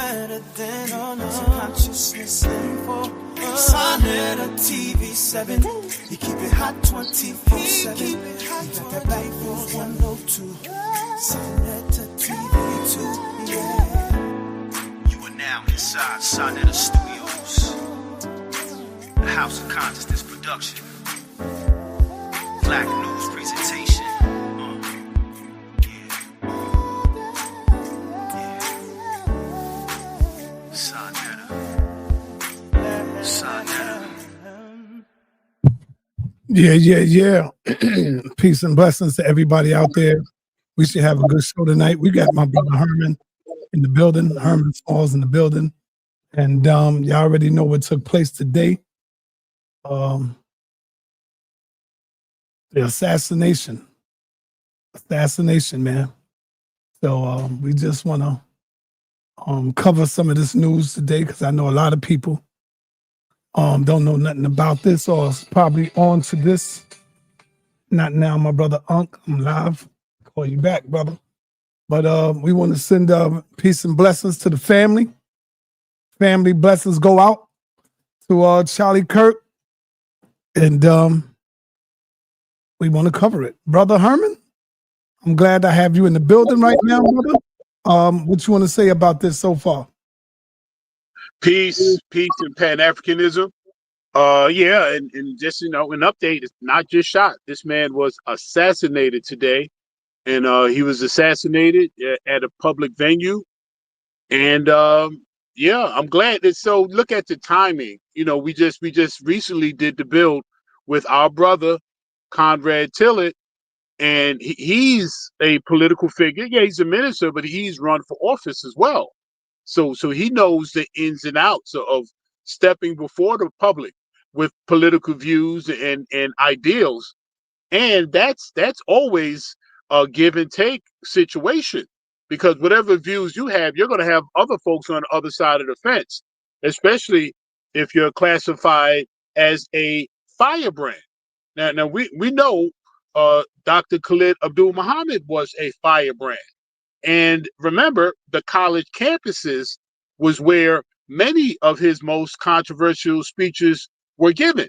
better than consciousness info. Sa.neter TV7. You keep it hot 24/7. You got that black for 102. Sa.neter TV2. Yeah. You are now inside sa.neter Studios, the House of Consciousness production. Black news presentation. Yeah. Peace and blessings to everybody out there. We should have a good show tonight. We got my brother Herman in the building. Herman Smalls in the building. And y'all already know what took place today. The assassination. Assassination, man. So we just want to cover some of this news today because I know a lot of people don't know nothing about this or is probably on to this. Not now, my brother Unc. I'm live. Call you back, brother. But we want to send peace and blessings to the family. Family blessings go out to Charlie Kirk. And we want to cover it. Brother Herman, I'm glad I have you in the building right now, brother. What you want to say about this so far? Peace, and Pan-Africanism. And just, an update. It's not just shot. This man was assassinated today, and he was assassinated at a public venue. And I'm glad that. So look at the timing. We just recently did the build with our brother Conrad Tillerd, and he's a political figure. Yeah, he's a minister, but he's run for office as well. So he knows the ins and outs of stepping before the public with political views and ideals. And that's always a give and take situation, because whatever views you have, you're going to have other folks on the other side of the fence, especially if you're classified as a firebrand. Now we know Dr. Khalid Abdul Muhammad was a firebrand. And remember, the college campuses was where many of his most controversial speeches were given.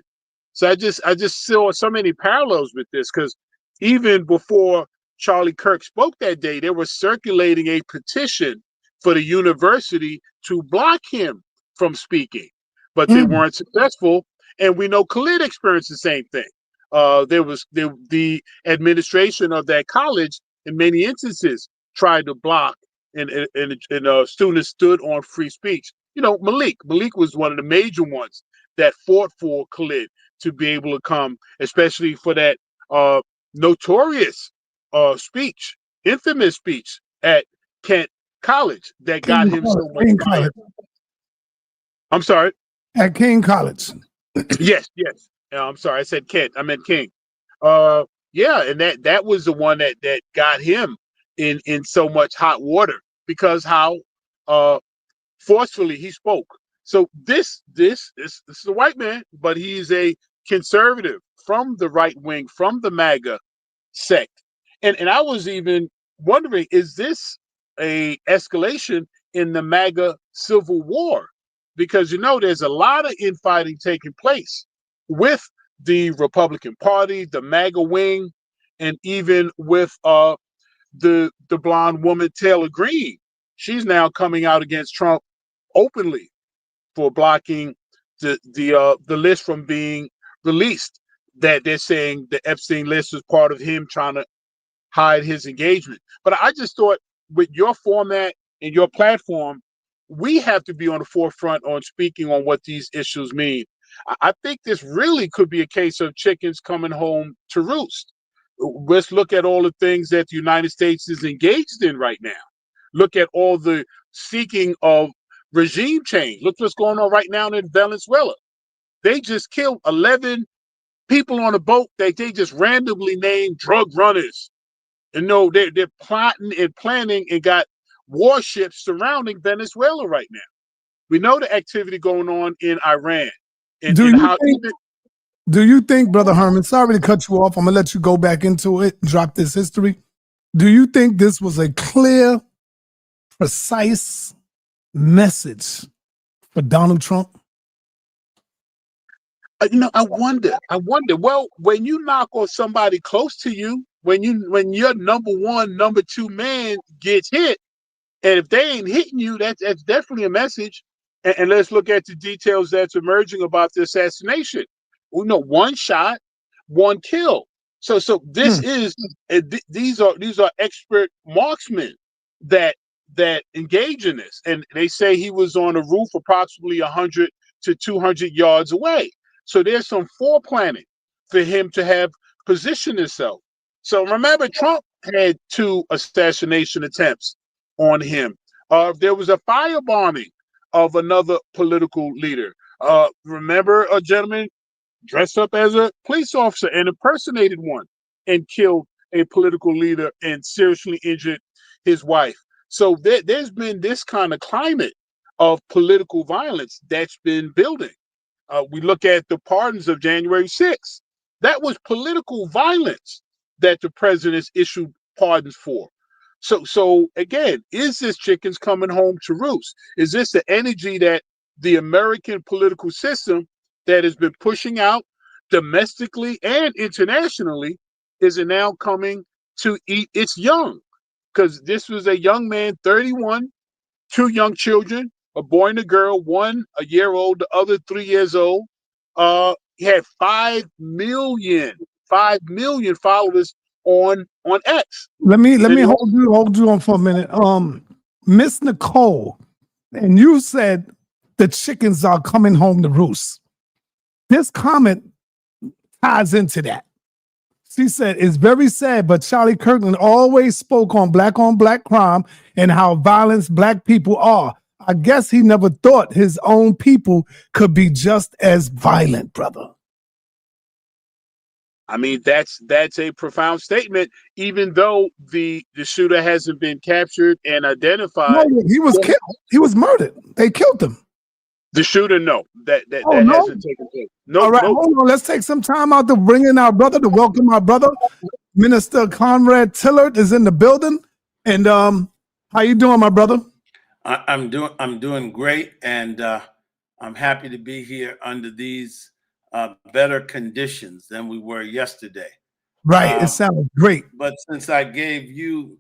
So I just saw so many parallels with this, because even before Charlie Kirk spoke that day, they were circulating a petition for the university to block him from speaking, but they weren't successful. And we know Khalid experienced the same thing. The administration of that college, in many instances, tried to block, and students stood on free speech. Malik was one of the major ones that fought for Khalid to be able to come, especially for that notorious speech, infamous speech at Kent College that got him so much fire. I'm sorry? At King College. Yes. I'm sorry, I said Kent. I meant King. And that was the one that got him in so much hot water, because how forcefully he spoke. So this is a white man, but he's a conservative from the right wing, from the MAGA sect. And I was even wondering, is this a escalation in the MAGA civil war? Because there's a lot of infighting taking place with the Republican Party, the MAGA wing, and even with the blonde woman Taylor Greene. She's now coming out against Trump openly for blocking the list from being released. That they're saying the Epstein list was part of him trying to hide his engagement. But I just thought, with your format and your platform, we have to be on the forefront on speaking on what these issues mean. I think this really could be a case of chickens coming home to roost. Let's look at all the things that the United States is engaged in right now. Look at all the seeking of regime change. Look what's going on right now in Venezuela. They just killed 11 people on a boat that they just randomly named drug runners. And they're plotting and planning and got warships surrounding Venezuela right now. We know the activity going on in Iran. Do you think, Brother Herman, sorry to cut you off, I'm going to let you go back into it and drop this history. Do you think this was a clear, precise message for Donald Trump? I wonder. Well, when you knock on somebody close to you, when your number one, number two man gets hit, and if they ain't hitting you, that's definitely a message. And let's look at the details that's emerging about the assassination. We know one shot, one kill. So this is these are expert marksmen that engage in this, and they say he was on a roof approximately 100 to 200 yards away. So there's some foreplanning for him to have positioned himself. So remember, Trump had 2 assassination attempts on him. There was a firebombing of another political leader. Remember a gentleman dressed up as a police officer and impersonated one and killed a political leader and seriously injured his wife. So there's been this kind of climate of political violence that's been building. We look at the pardons of January 6th. That was political violence that the presidents issued pardons for. So again, is this chickens coming home to roost? Is this the energy that the American political system that has been pushing out domestically and internationally, is it now coming to eat its young? Because this was a young man, 31, 2 young children, a boy and a girl, one a year old, the other 3 years old. He had 5 million followers on X. Let me hold you on for a minute. Miss Nicole, and you said the chickens are coming home to roost. This comment ties into that. She said, it's very sad, but Charlie Kirkland always spoke on black crime and how violent black people are. I guess he never thought his own people could be just as violent, brother. I mean, that's a profound statement, even though the shooter hasn't been captured and identified. No, he was killed. He was murdered. They killed him. The shooter, no, that no? hasn't taken place. No, all right, hold on. Let's take some time out to bring in our brother, to welcome our brother. Minister Conrad Tillerd is in the building. And how you doing, my brother? I'm doing great, and I'm happy to be here under these better conditions than we were yesterday. Right, it sounds great. But since I gave you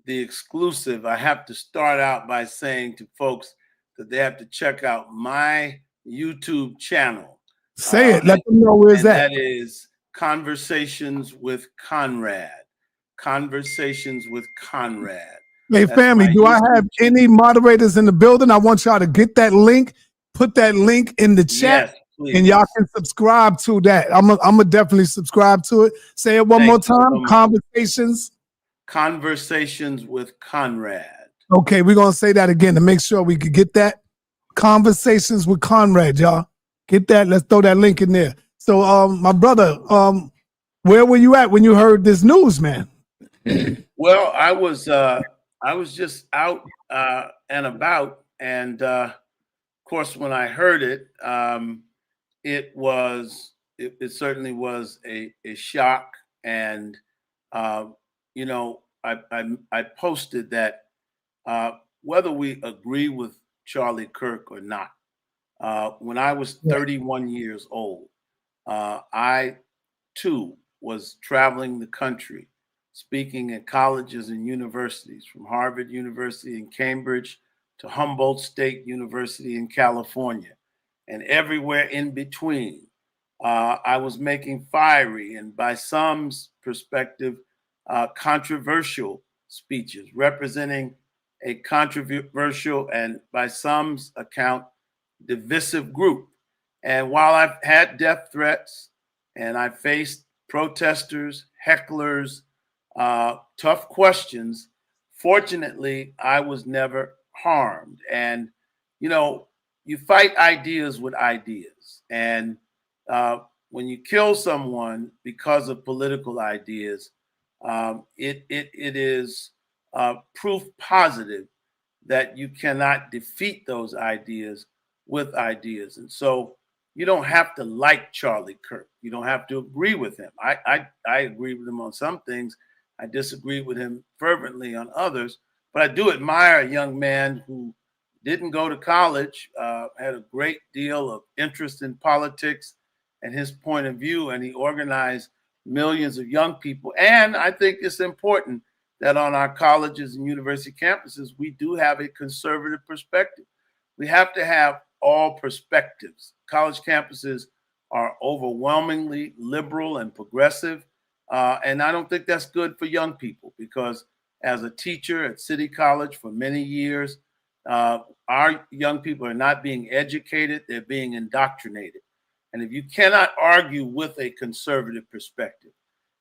the exclusive, I have to start out by saying to folks that they have to check out my YouTube channel. Say it. Let them know where it's at. That is Conversations with Conrad. Conversations with Conrad. Hey, family, do I have any moderators in the building? I want y'all to get that link, put that link in the chat, yes, and y'all can subscribe to that. I'm gonna definitely subscribe to it. Say it one more time. Conversations with Conrad. Okay, we're gonna say that again to make sure we could get that. Conversations with Conrad, y'all. Get that. Let's throw that link in there. So, my brother, where were you at when you heard this news, man? Well, I was just out and about, and of course, when I heard it, it certainly was a shock, and you know, I posted that whether we agree with Charlie Kirk or not, when I was 31 years old, I too was traveling the country, speaking at colleges and universities, from Harvard University in Cambridge to Humboldt State University in California, and everywhere in between. I was making fiery and, by some's perspective, controversial speeches representing a controversial and, by some's account, divisive group. And while I've had death threats and I faced protesters, hecklers, tough questions, fortunately, I was never harmed. And, you know, you fight ideas with ideas. And when you kill someone because of political ideas, it is proof positive that you cannot defeat those ideas with ideas. And so you don't have to like Charlie Kirk. You don't have to agree with him. I agree with him on some things. I disagree with him fervently on others, but I do admire a young man who didn't go to college, had a great deal of interest in politics and his point of view, and he organized millions of young people. And I think it's important that on our colleges and university campuses, we do have a conservative perspective. We have to have all perspectives. College campuses are overwhelmingly liberal and progressive, and I don't think that's good for young people, because as a teacher at City College for many years, our young people are not being educated, they're being indoctrinated. And if you cannot argue with a conservative perspective,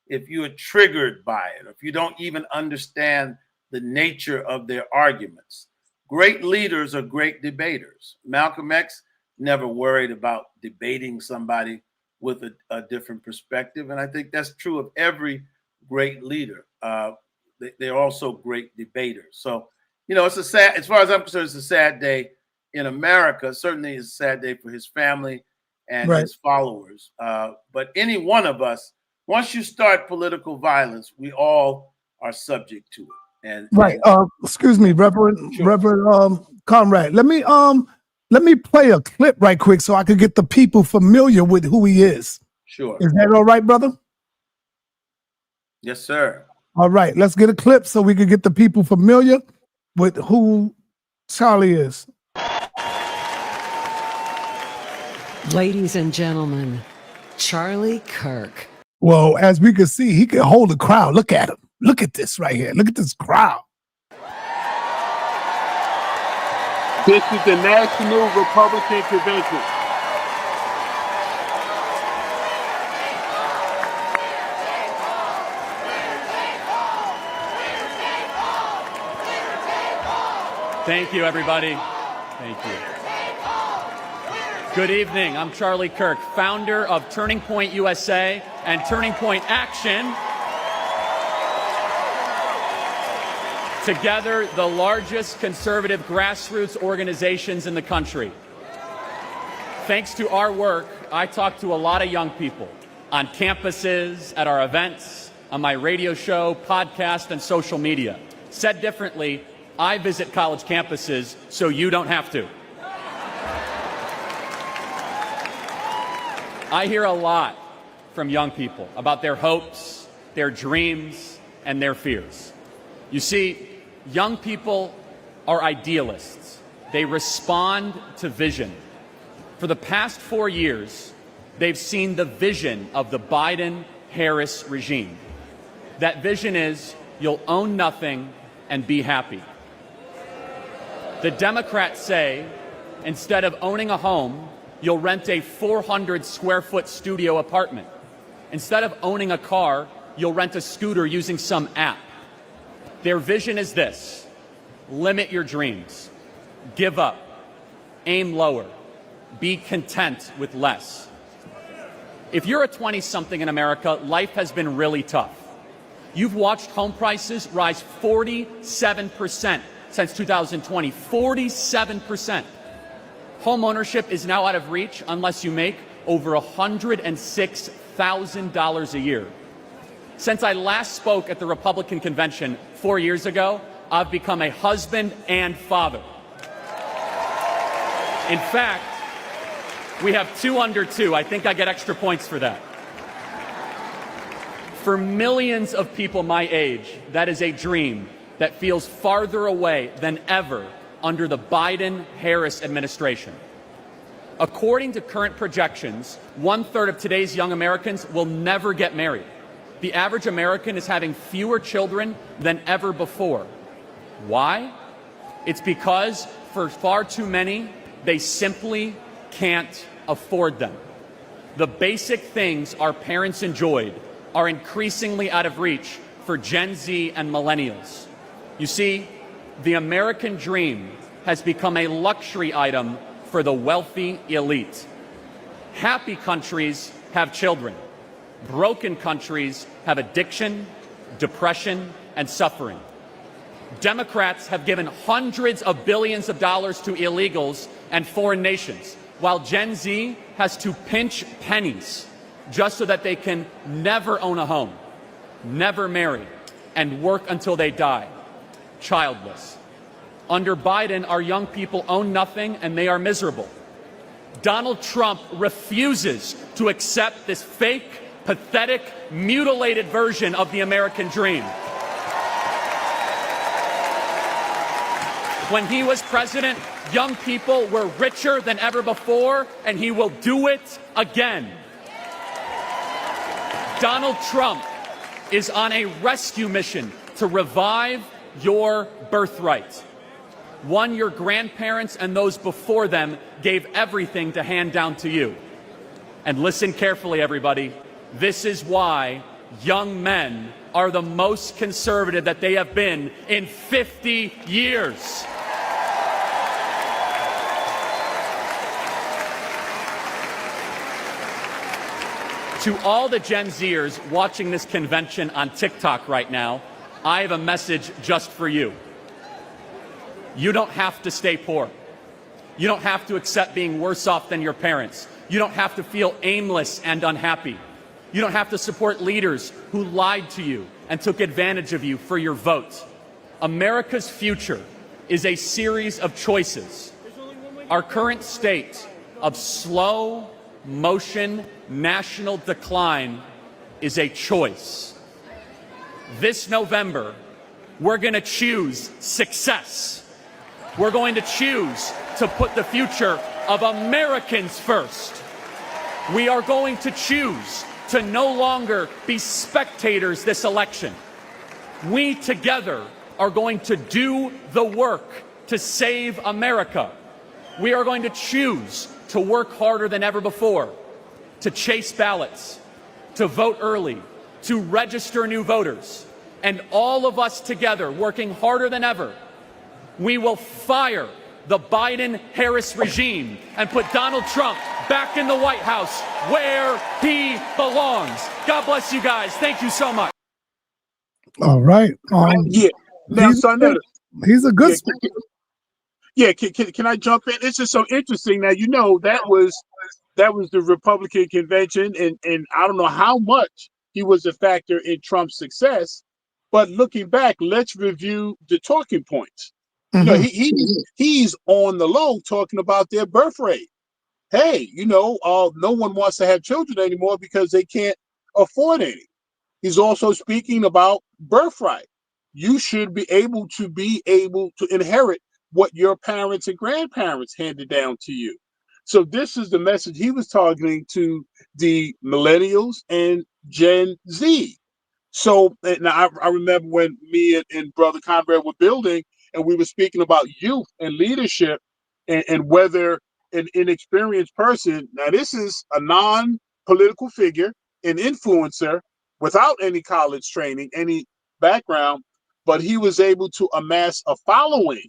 if you are triggered by it, or if you don't even understand the nature of their arguments, great leaders are great debaters. Malcolm X never worried about debating somebody with a different perspective. And I think that's true of every great leader. They're also great debaters. So, you know, it's a sad, as far as I'm concerned, it's a sad day in America. Certainly it's a sad day for his family and his followers. But any one of us, once you start political violence, we all are subject to it. And excuse me, Reverend Conrad. Let me play a clip right quick so I could get the people familiar with who he is. Sure. Is that all right, brother? Yes, sir. All right, let's get a clip so we can get the people familiar with who Charlie is. Ladies and gentlemen, Charlie Kirk. Well, as we can see, he can hold a crowd. Look at him. Look at this right here. Look at this crowd. This is the National Republican Convention. Thank you, everybody. Thank you. Good evening. I'm Charlie Kirk, founder of Turning Point USA and Turning Point Action. Together, the largest conservative grassroots organizations in the country. Thanks to our work, I talk to a lot of young people on campuses, at our events, on my radio show, podcast, and social media. Said differently, I visit college campuses so you don't have to. I hear a lot from young people about their hopes, their dreams, and their fears. You see, young people are idealists. They respond to vision. For the past 4 years, they've seen the vision of the Biden-Harris regime. That vision is, you'll own nothing and be happy. The Democrats say, instead of owning a home, you'll rent a 400-square-foot studio apartment. Instead of owning a car, you'll rent a scooter using some app. Their vision is this: limit your dreams, give up, aim lower, be content with less. If you're a 20-something in America, life has been really tough. You've watched home prices rise 47% since 2020, 47%. Home ownership is now out of reach unless you make over $106,000 a year. Since I last spoke at the Republican convention 4 years ago, I've become a husband and father. In fact, we have 2 under 2. I think I get extra points for that. For millions of people my age, that is a dream that feels farther away than ever under the Biden-Harris administration. According to current projections, 1/3 of today's young Americans will never get married. The average American is having fewer children than ever before. Why? It's because for far too many, they simply can't afford them. The basic things our parents enjoyed are increasingly out of reach for Gen Z and millennials. You see, the American dream has become a luxury item for the wealthy elite. Happy countries have children. Broken countries have addiction, depression, and suffering. Democrats have given hundreds of billions of dollars to illegals and foreign nations, while Gen Z has to pinch pennies just so that they can never own a home, never marry, and work until they die, childless. Under Biden, our young people own nothing and they are miserable. Donald Trump refuses to accept this fake, pathetic, mutilated version of the American dream. When he was president, young people were richer than ever before, and he will do it again. Donald Trump is on a rescue mission to revive your birthright, one your grandparents and those before them gave everything to hand down to you. And listen carefully, everybody. This is why young men are the most conservative that they have been in 50 years. To all the Gen Zers watching this convention on TikTok right now, I have a message just for you. You don't have to stay poor. You don't have to accept being worse off than your parents. You don't have to feel aimless and unhappy. You don't have to support leaders who lied to you and took advantage of you for your vote. America's future is a series of choices. Our current state of slow motion national decline is a choice. This November, we're going to choose success. We're going to choose to put the future of Americans first. We are going to choose to no longer be spectators this election. We together are going to do the work to save America. We are going to choose to work harder than ever before, to chase ballots, to vote early, to register new voters, and all of us together working harder than ever, we will fire the Biden-Harris regime and put Donald Trump back in the White House where he belongs. God bless you guys. Thank you so much. All right. Yeah. Now, he's a good speaker. Yeah, can I jump in? It's just so interesting. Now, you know, that was the Republican convention, and I don't know how much he was a factor in Trump's success. But looking back, let's review the talking points. You know, he's on the low talking about their birth rate. Hey, you know, no one wants to have children anymore because they can't afford any. He's also speaking about birthright. You should be able to inherit what your parents and grandparents handed down to you. So this is the message he was targeting to the millennials and Gen Z. So now I remember when me and Brother Conrad were building, and we were speaking about youth and leadership, and whether an inexperienced person, now this is a non-political figure, an influencer without any college training, any background, but he was able to amass a following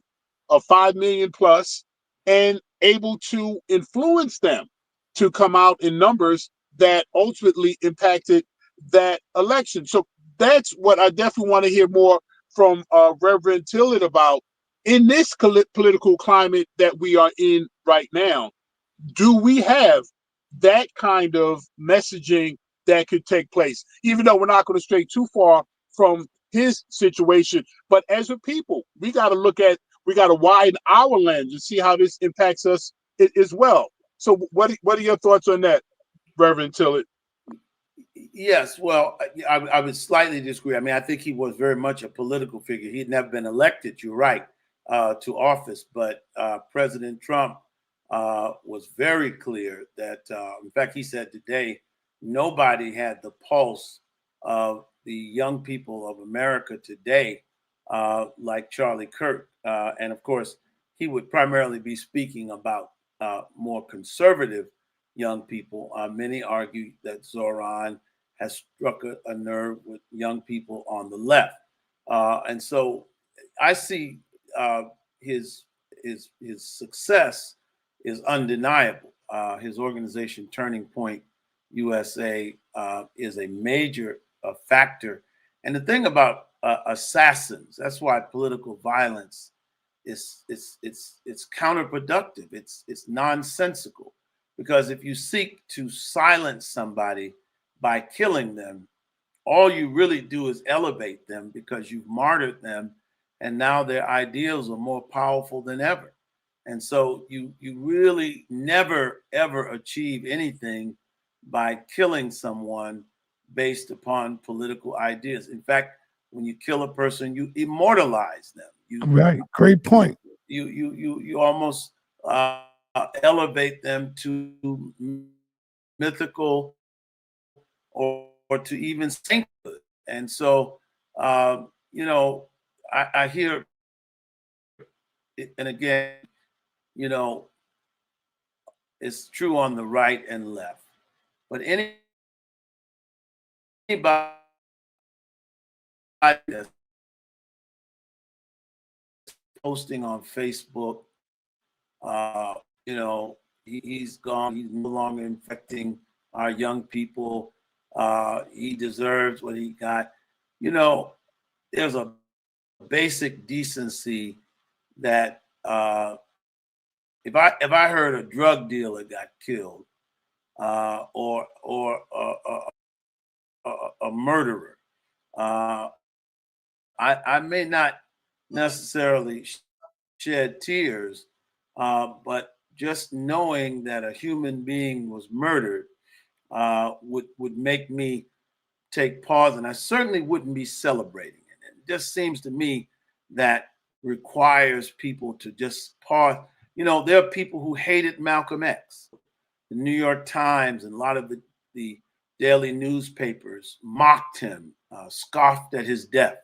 of 5 million plus and able to influence them to come out in numbers that ultimately impacted that election. So that's what I definitely want to hear more from Reverend Tillerd about in this political climate that we are in right now. Do we have that kind of messaging that could take place, even though we're not going to stray too far from his situation? But as a people, we got to widen our lens and see how this impacts us as well. So what are your thoughts on that, Reverend Tillerd? Yes, well, I would slightly disagree. I mean, I think he was very much a political figure. He'd never been elected, you're right, to office. But President Trump was very clear that, in fact, he said today, nobody had the pulse of the young people of America today like Charlie Kirk. And of course, he would primarily be speaking about more conservative young people. Many argue that Zoran has struck a nerve with young people on the left. And so I see his success is undeniable. His organization, Turning Point USA, is a major factor. And the thing about assassins, that's why political violence is it's counterproductive. It's nonsensical, because if you seek to silence somebody by killing them, all you really do is elevate them, because you've martyred them and now their ideals are more powerful than ever. And so you really never ever achieve anything by killing someone based upon political ideas. In fact, when you kill a person, you immortalize them. Right. Great point. You almost elevate them to mythical or to even sainthood. And so, you know, I hear, and again, you know, it's true on the right and left, but anybody that's posting on Facebook, you know, he's gone. He's no longer infecting our young people. He deserves what he got. You know, there's a basic decency that if I heard a drug dealer got killed, or a murderer, I may not necessarily shed tears, but just knowing that a human being was murdered would make me take pause, and I certainly wouldn't be celebrating it. It just seems to me that requires people to just pause. You know, there are people who hated Malcolm X. The New York Times and a lot of the daily newspapers mocked him, scoffed at his death.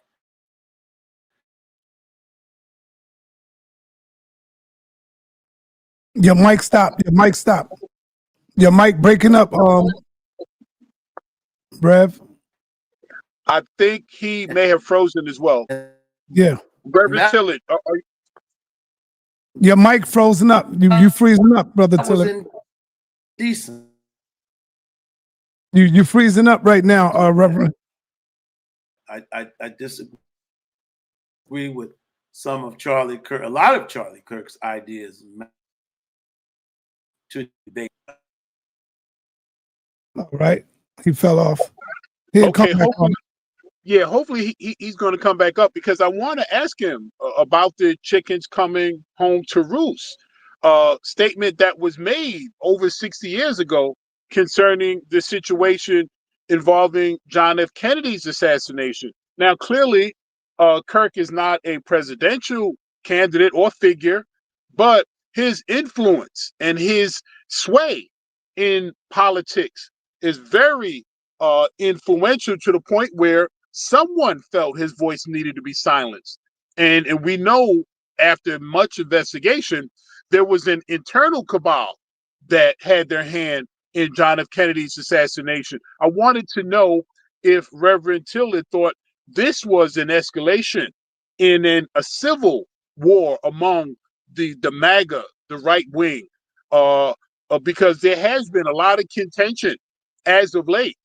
Your mic stopped. Your mic stopped. Your mic breaking up, Rev. I think he may have frozen as well. Yeah. Reverend Tillerd, your mic frozen up. You freezing up, Brother Tillerd. Decent. You freezing up right now, Reverend. I disagree with some of Charlie Kirk, a lot of Charlie Kirk's ideas to debate. All right, he fell off. Okay, hopefully he's going to come back up, because I want to ask him about the chickens coming home to roost. Statement that was made over 60 years ago concerning the situation involving John F. Kennedy's assassination. Now, clearly, Kirk is not a presidential candidate or figure, but his influence and his sway in politics is very influential, to the point where someone felt his voice needed to be silenced. And we know, after much investigation, there was an internal cabal that had their hand in John F. Kennedy's assassination. I wanted to know if Reverend Tillerd thought this was an escalation in a civil war among the MAGA, the right wing, because there has been a lot of contention as of late.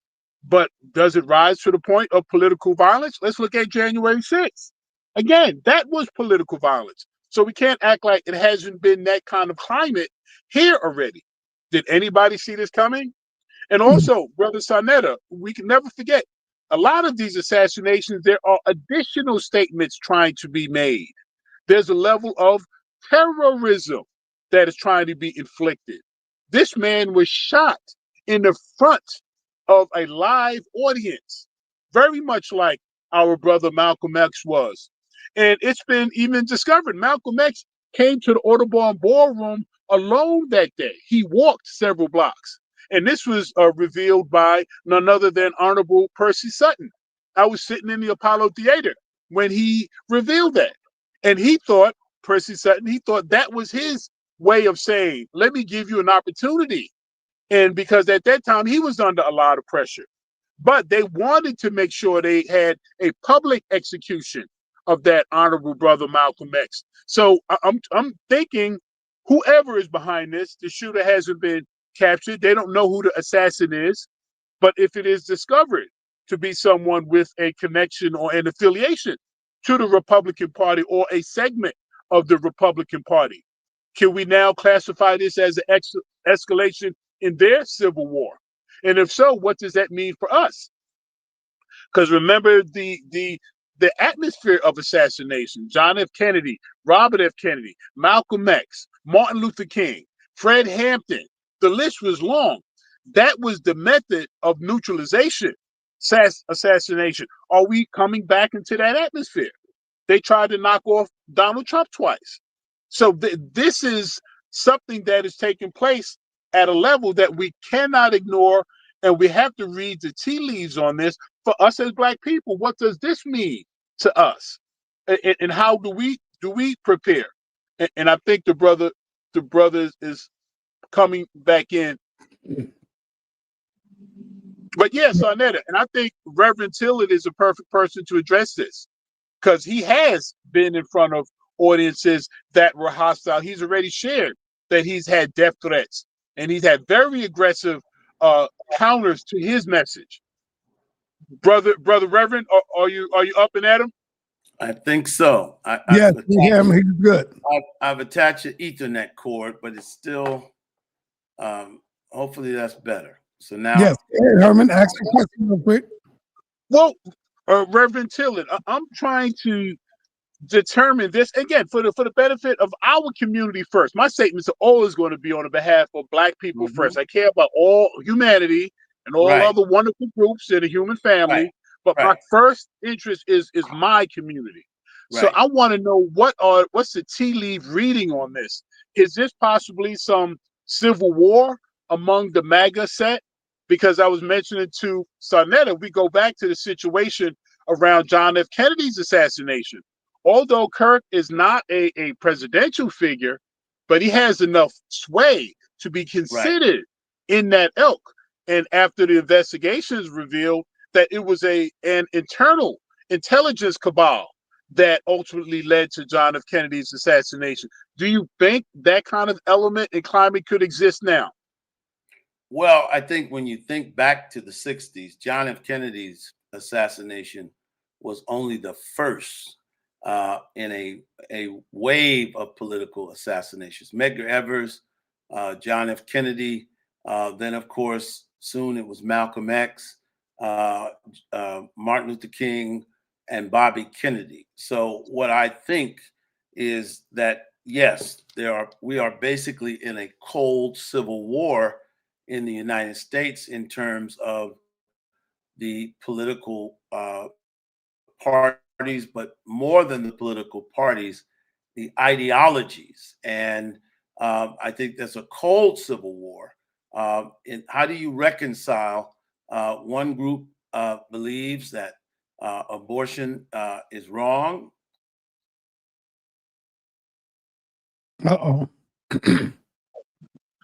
But does it rise to the point of political violence? Let's look at January 6th. Again, that was political violence. So we can't act like it hasn't been that kind of climate here already. Did anybody see this coming? And also, Brother sa.neter, we can never forget, a lot of these assassinations, there are additional statements trying to be made. There's a level of terrorism that is trying to be inflicted. This man was shot in the front of a live audience, very much like our brother Malcolm X was. And it's been even discovered, Malcolm X came to the Audubon Ballroom alone that day. He walked several blocks. And this was revealed by none other than Honorable Percy Sutton. I was sitting in the Apollo Theater when he revealed that. And he thought, Percy Sutton, he thought that was his way of saying, let me give you an opportunity. And because at that time he was under a lot of pressure, but they wanted to make sure they had a public execution of that honorable brother Malcolm X. So I'm thinking, whoever is behind this, the shooter hasn't been captured. They don't know who the assassin is, but if it is discovered to be someone with a connection or an affiliation to the Republican Party or a segment of the Republican Party, can we now classify this as an escalation in their civil war? And if so, what does that mean for us? Because remember the the atmosphere of assassination, John F. Kennedy, Robert F. Kennedy, Malcolm X, Martin Luther King, Fred Hampton, the list was long. That was the method of neutralization, assassination. Are we coming back into that atmosphere? They tried to knock off Donald Trump twice. So this is something that is taking place at a level that we cannot ignore, and we have to read the tea leaves on this for us as Black people. What does this mean to us, and how do we prepare? And I think the brother is coming back in. But yes, sa.neter, and I think Reverend Tillerd is a perfect person to address this, because he has been in front of audiences that were hostile. He's already shared that he's had death threats, and he's had very aggressive counters to his message. Brother Reverend, are you up and at him? I think so. Yes, he's good. I've attached an Ethernet cord, but it's still. Hopefully that's better. So now, yes, hey, Herman, ask a question real quick. Well, Reverend Tillerd, I'm trying to determine this again for the benefit of our community first. My statements are always going to be on the behalf of Black people first. I care about all humanity and all other wonderful groups in the human family, but my first interest is my community. So I want to know what's the tea leaf reading on this. Is this possibly some civil war among the MAGA set? Because I was mentioning to sa.neter, we go back to the situation around John F. Kennedy's assassination. Although Kirk is not a presidential figure, but he has enough sway to be considered in that ilk. And after the investigations revealed that it was an internal intelligence cabal that ultimately led to John F. Kennedy's assassination. Do you think that kind of element and climate could exist now? Well, I think when you think back to the 60s, John F. Kennedy's assassination was only the first in a wave of political assassinations. Medgar Evers, John F. Kennedy, then of course, soon it was Malcolm X, Martin Luther King, and Bobby Kennedy. So what I think is that, yes, we are basically in a cold civil war in the United States in terms of the political parties, but more than the political parties, the ideologies. And I think that's a cold civil war. And how do you reconcile one group believes that abortion is wrong? Uh-oh.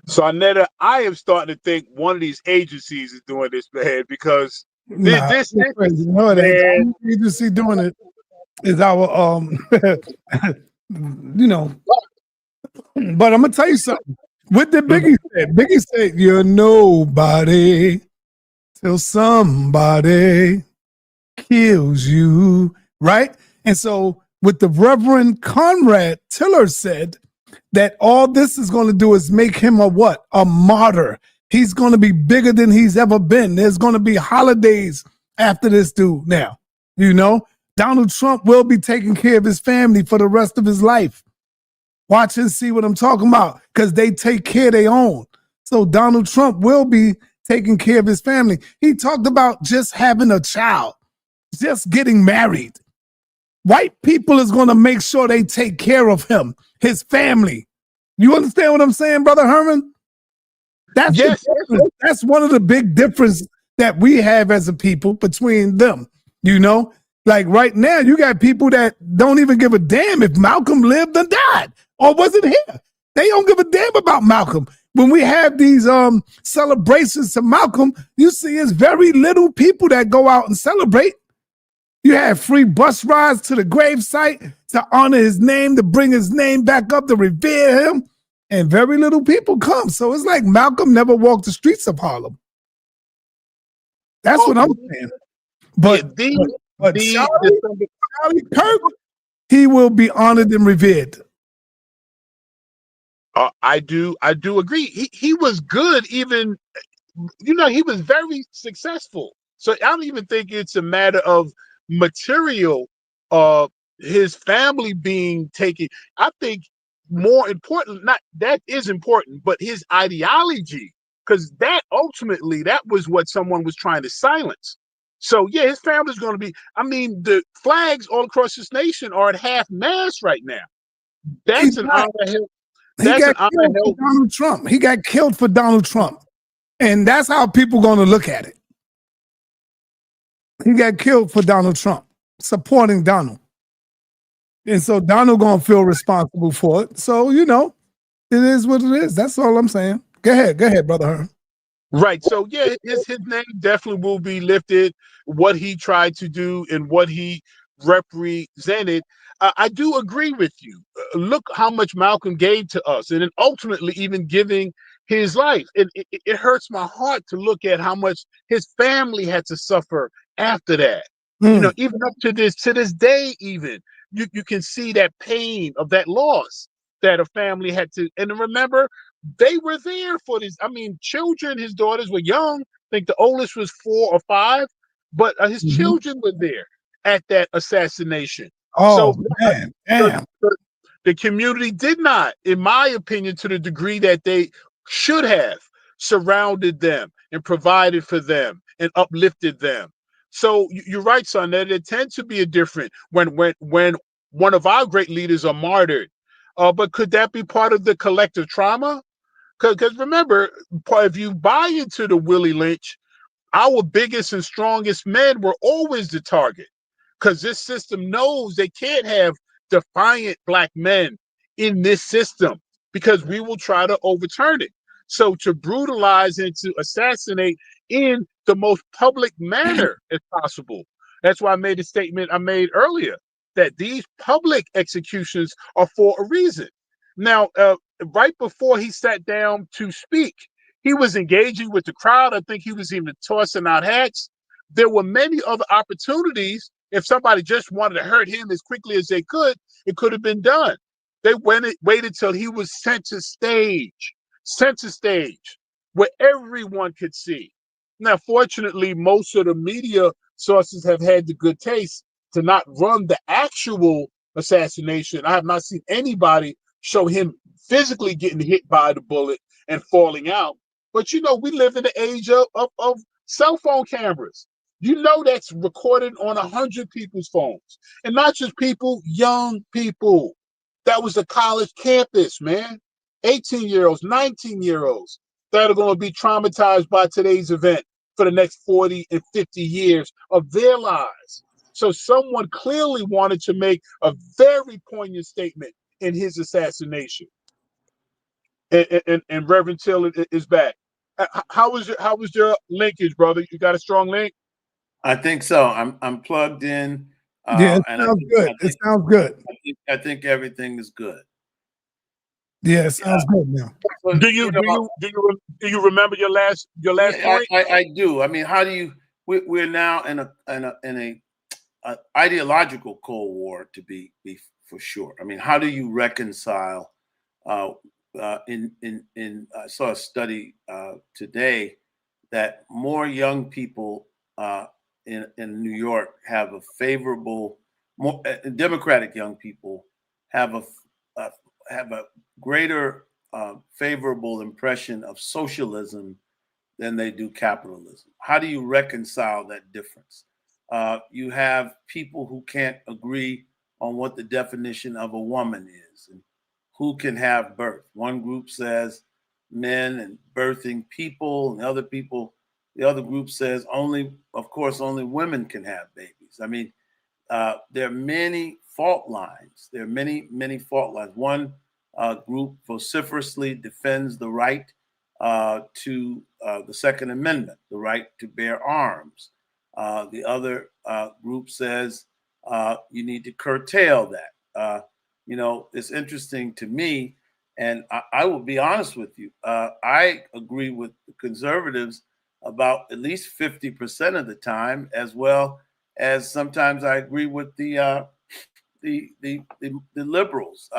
sa.neter, I am starting to think one of these agencies is doing this, man, because this no, the only agency doing it is our you know. But I'm gonna tell you something. What did Biggie say? Biggie said, "You're nobody till somebody kills you," right? And so, what the Reverend Conrad Tillerd said, that all this is going to do is make him a what? A martyr. He's going to be bigger than he's ever been. There's going to be holidays after this dude now. You know, Donald Trump will be taking care of his family for the rest of his life. Watch and see what I'm talking about, because they take care of their own. So Donald Trump will be taking care of his family. He talked about just having a child, just getting married. White people is going to make sure they take care of him, his family. You understand what I'm saying, Brother Herman? That's that's one of the big differences that we have as a people between them. You know, like right now, you got people that don't even give a damn if Malcolm lived or died or wasn't here. They don't give a damn about Malcolm. When we have these celebrations to Malcolm, you see it's very little people that go out and celebrate. You have free bus rides to the gravesite to honor his name, to bring his name back up, to revere him, and very little people come. So it's like Malcolm never walked the streets of Harlem. That's what I'm saying. But, Charlie Kirk, he will be honored and revered. I do agree. He was good, even, you know, he was very successful. So I don't even think it's a matter of material his family being taken. I think more important, not that is important, but his ideology, because that ultimately that was what someone was trying to silence. So yeah, his family's going to be. I mean, the flags all across this nation are at half mast right now. He's That's an not. honor held. He That's got an honor killed for held. Donald Trump. He got killed for Donald Trump. And that's how people going to look at it. He got killed for Donald Trump, supporting Donald. And so Donald going to feel responsible for it. So, you know, it is what it is. That's all I'm saying. Go ahead, Brother Hearn. Right. So yeah, his name definitely will be lifted. What he tried to do and what he represented. I do agree with you. Look how much Malcolm gave to us, and then ultimately even giving his life. It hurts my heart to look at how much his family had to suffer after that. You know, even up to this day, even you can see that pain of that loss that a family had to. And remember, they were there for this. I mean, children, his daughters were young. I think the oldest was 4 or 5, but his children were there at that assassination. Oh, So man. the, Damn. the community did not, in my opinion, to the degree that they should have surrounded them and provided for them and uplifted them. So you're right, son, that it tends to be a different when one of our great leaders are martyred. But could that be part of the collective trauma? Because remember, if you buy into the Willie Lynch, our biggest and strongest men were always the target. Because this system knows they can't have defiant black men in this system because we will try to overturn it. So to brutalize and to assassinate in the most public manner as possible. That's why I made the statement I made earlier that these public executions are for a reason. Now, right before he sat down to speak, he was engaging with the crowd. I think he was even tossing out hats. There were many other opportunities. If somebody just wanted to hurt him as quickly as they could, it could have been done. They waited till he was center stage, where everyone could see. Now, fortunately, most of the media sources have had the good taste to not run the actual assassination. I have not seen anybody show him physically getting hit by the bullet and falling out. But you know, we live in the age of cell phone cameras. You know that's recorded on 100 people's phones. And not just people, young people. That was a college campus, man. 18-year-olds, 19-year-olds that are going to be traumatized by today's event for the next 40 and 50 years of their lives. So someone clearly wanted to make a very poignant statement in his assassination. And Reverend Tillerd is back. How was your linkage, brother? You got a strong link? I think so. I'm plugged in. Yeah, it And sounds good. It sounds good. I think everything is good. Yeah, it sounds good now. But, Do you remember your last point? I do. I mean, how do you? We're now in a ideological Cold War, to be for sure. I mean, how do you reconcile? I saw a study today that more young people in New York have a favorable, more Democratic young people have a greater favorable impression of socialism than they do capitalism. How do you reconcile that difference? You have people who can't agree on what the definition of a woman is and who can have birth. One group says men and birthing people, and the other group says only women can have babies. I mean, there are many fault lines. There are many fault lines. One group vociferously defends the right to the Second Amendment, the right to bear arms. The other group says you need to curtail that. You know, it's interesting to me, and I will be honest with you. I agree with the conservatives about at least 50% of the time, as well as sometimes I agree with the liberals,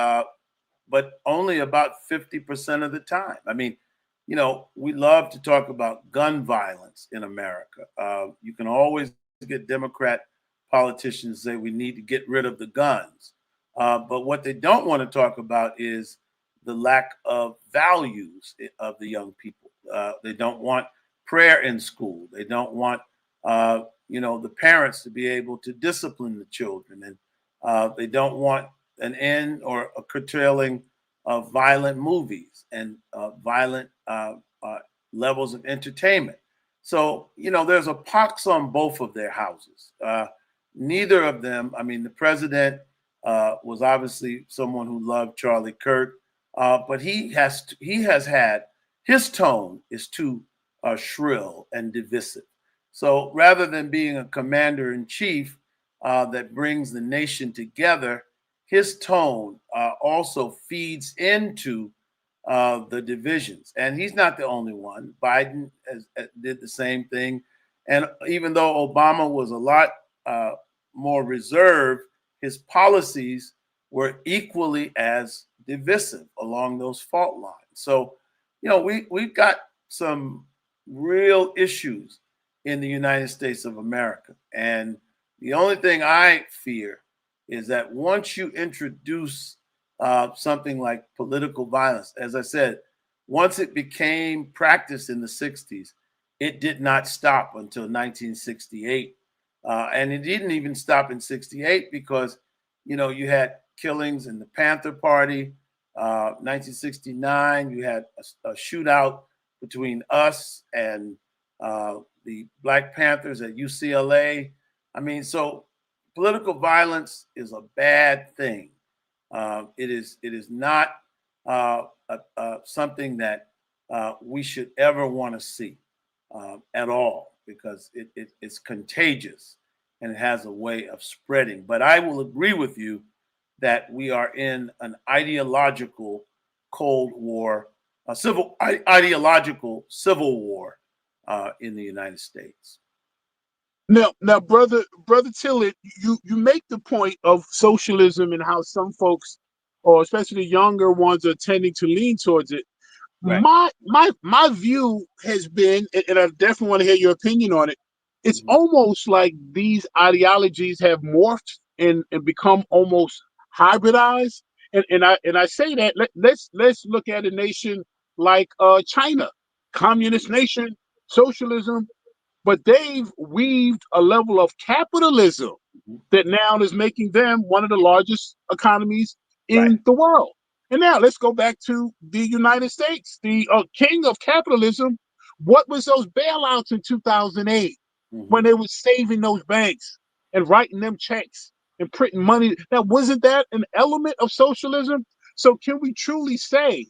but only about 50% of the time. I mean, you know, we love to talk about gun violence in America. You can always get Democrat politicians say we need to get rid of the guns. But what they don't want to talk about is the lack of values of the young people. They don't want prayer in school. They don't want, the parents to be able to discipline the children. And they don't want an end or a curtailing of violent movies and violent levels of entertainment. So, there's a pox on both of their houses. Neither of them, the president was obviously someone who loved Charlie Kirk, but he has had, his tone is too shrill and divisive. So rather than being a commander in chief that brings the nation together, his tone also feeds into the divisions. And he's not the only one. Biden did the same thing. And even though Obama was a lot more reserved, his policies were equally as divisive along those fault lines. So, we've got some real issues in the United States of America. And the only thing I fear is that once you introduce something like political violence, as I said, once it became practiced in the 60s, it did not stop until 1968. And it didn't even stop in 68 because, you had killings in the Panther Party. 1969, you had a shootout between us and the Black Panthers at UCLA. So political violence is a bad thing. It is not something that we should ever want to see at all, because it's contagious and it has a way of spreading. But I will agree with you that we are in an ideological Cold War, ideological civil war in the United States. Now, brother Tillerd, you make the point of socialism and how some folks, or especially the younger ones, are tending to lean towards it. Right. My view has been, and I definitely want to hear your opinion on it. It's almost like these ideologies have morphed and become almost hybridized. And I say that let's look at a nation like China, communist nation, socialism, but they've weaved a level of capitalism that now is making them one of the largest economies in the world. And now let's go back to the United States, the king of capitalism. What was those bailouts in 2008 when they were saving those banks and writing them checks and printing money? Now, wasn't that an element of socialism? So can we truly say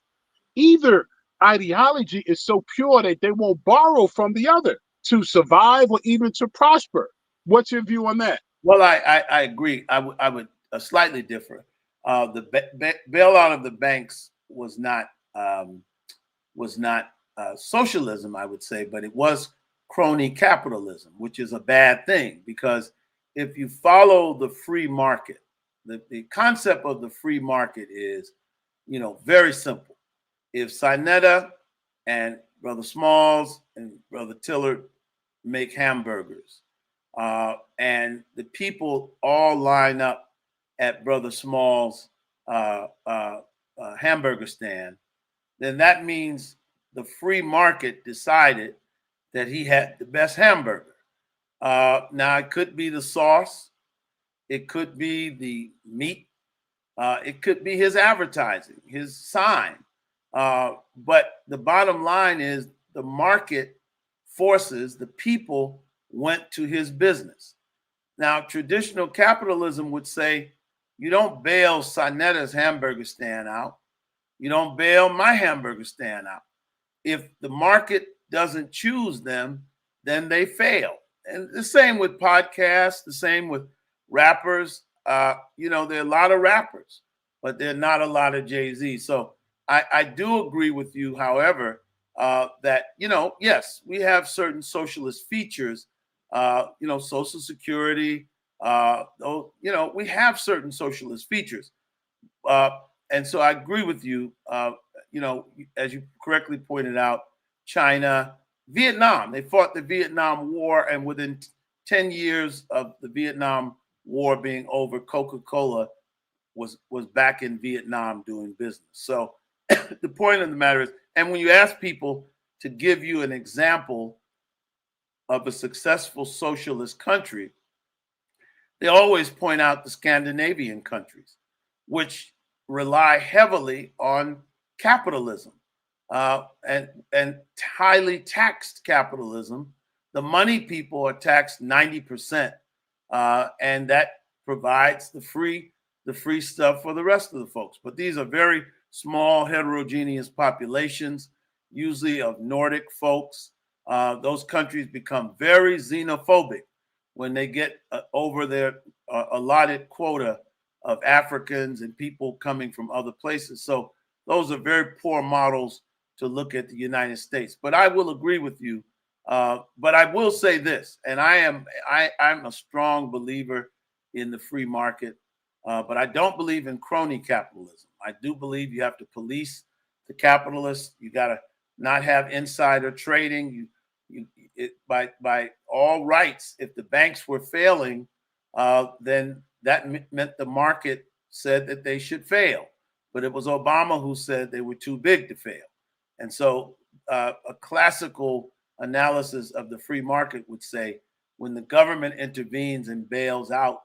either ideology is so pure that they won't borrow from the other to survive or even to prosper? What's your view on that? Well, I agree. I would slightly differ. The bailout of the banks was not socialism, I would say, but it was crony capitalism, which is a bad thing, because if you follow the free market, the concept of the free market is, very simple. If sa.neter and Brother Smalls and Brother Tillerd make hamburgers, and the people all line up at Brother Smalls' hamburger stand, then that means the free market decided that he had the best hamburger. Now, it could be the sauce, it could be the meat, it could be his advertising, his sign. But the bottom line is the market forces, the people went to his business. Now, traditional capitalism would say, you don't bail sa.neter's hamburger stand out. You don't bail my hamburger stand out. If the market doesn't choose them, then they fail. And the same with podcasts, the same with rappers. There are a lot of rappers, but there are not a lot of Jay-Z. So I do agree with you, however, that, yes, we have certain socialist features, Social Security, we have certain socialist features. And so I agree with you, as you correctly pointed out, China, Vietnam, they fought the Vietnam War, and within 10 years of the Vietnam War being over, Coca-Cola was back in Vietnam doing business. So the point of the matter is, and when you ask people to give you an example of a successful socialist country, they always point out the Scandinavian countries, which rely heavily on capitalism and highly taxed capitalism. The money people are taxed 90%, and that provides the free stuff for the rest of the folks. But these are very small, heterogeneous populations, usually of Nordic folks. Those countries become very xenophobic when they get over their allotted quota of Africans and people coming from other places. So those are very poor models to look at the United States. But I will agree with you. But I will say this, and I'm a strong believer in the free market, but I don't believe in crony capitalism. I do believe you have to police the capitalists. You got to not have insider trading. By all rights, if the banks were failing, then that meant the market said that they should fail. But it was Obama who said they were too big to fail. And so a classical analysis of the free market would say when the government intervenes and bails out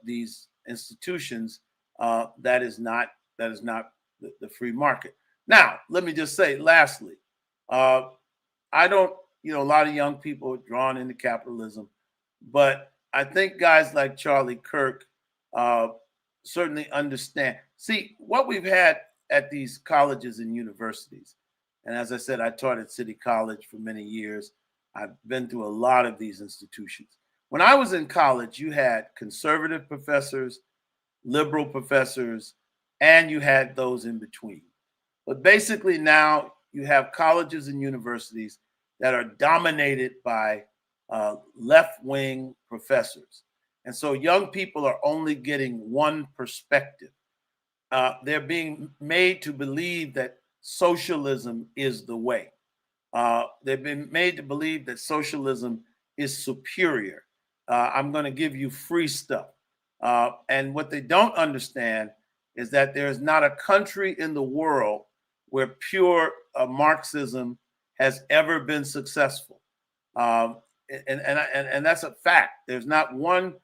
these institutions, that is not the free market. Now, let me just say, lastly, I don't, a lot of young people are drawn into capitalism, but I think guys like Charlie Kirk certainly understand. See, what we've had at these colleges and universities, and as I said, I taught at City College for many years. I've been through a lot of these institutions. When I was in college, you had conservative professors, liberal professors, and you had those in between. But basically now you have colleges and universities that are dominated by left-wing professors. And so young people are only getting one perspective. They're being made to believe that socialism is the way. They've been made to believe that socialism is superior. I'm going to give you free stuff. And what they don't understand is that there is not a country in the world where pure Marxism has ever been successful. And that's a fact. There's not one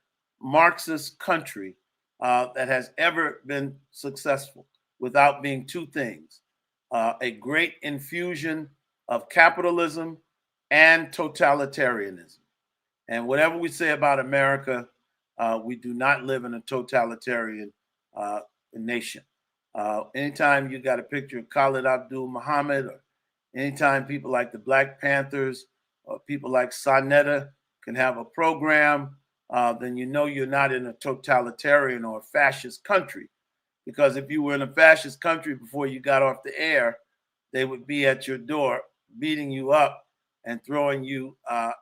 Marxist country that has ever been successful without being two things: a great infusion of capitalism and totalitarianism. And whatever we say about America, we do not live in a totalitarian nation. Anytime you got a picture of Khalid Abdul Muhammad, or anytime people like the Black Panthers or people like sa.neter can have a program, then you know you're not in a totalitarian or a fascist country. Because if you were in a fascist country before you got off the air, they would be at your door beating you up and throwing you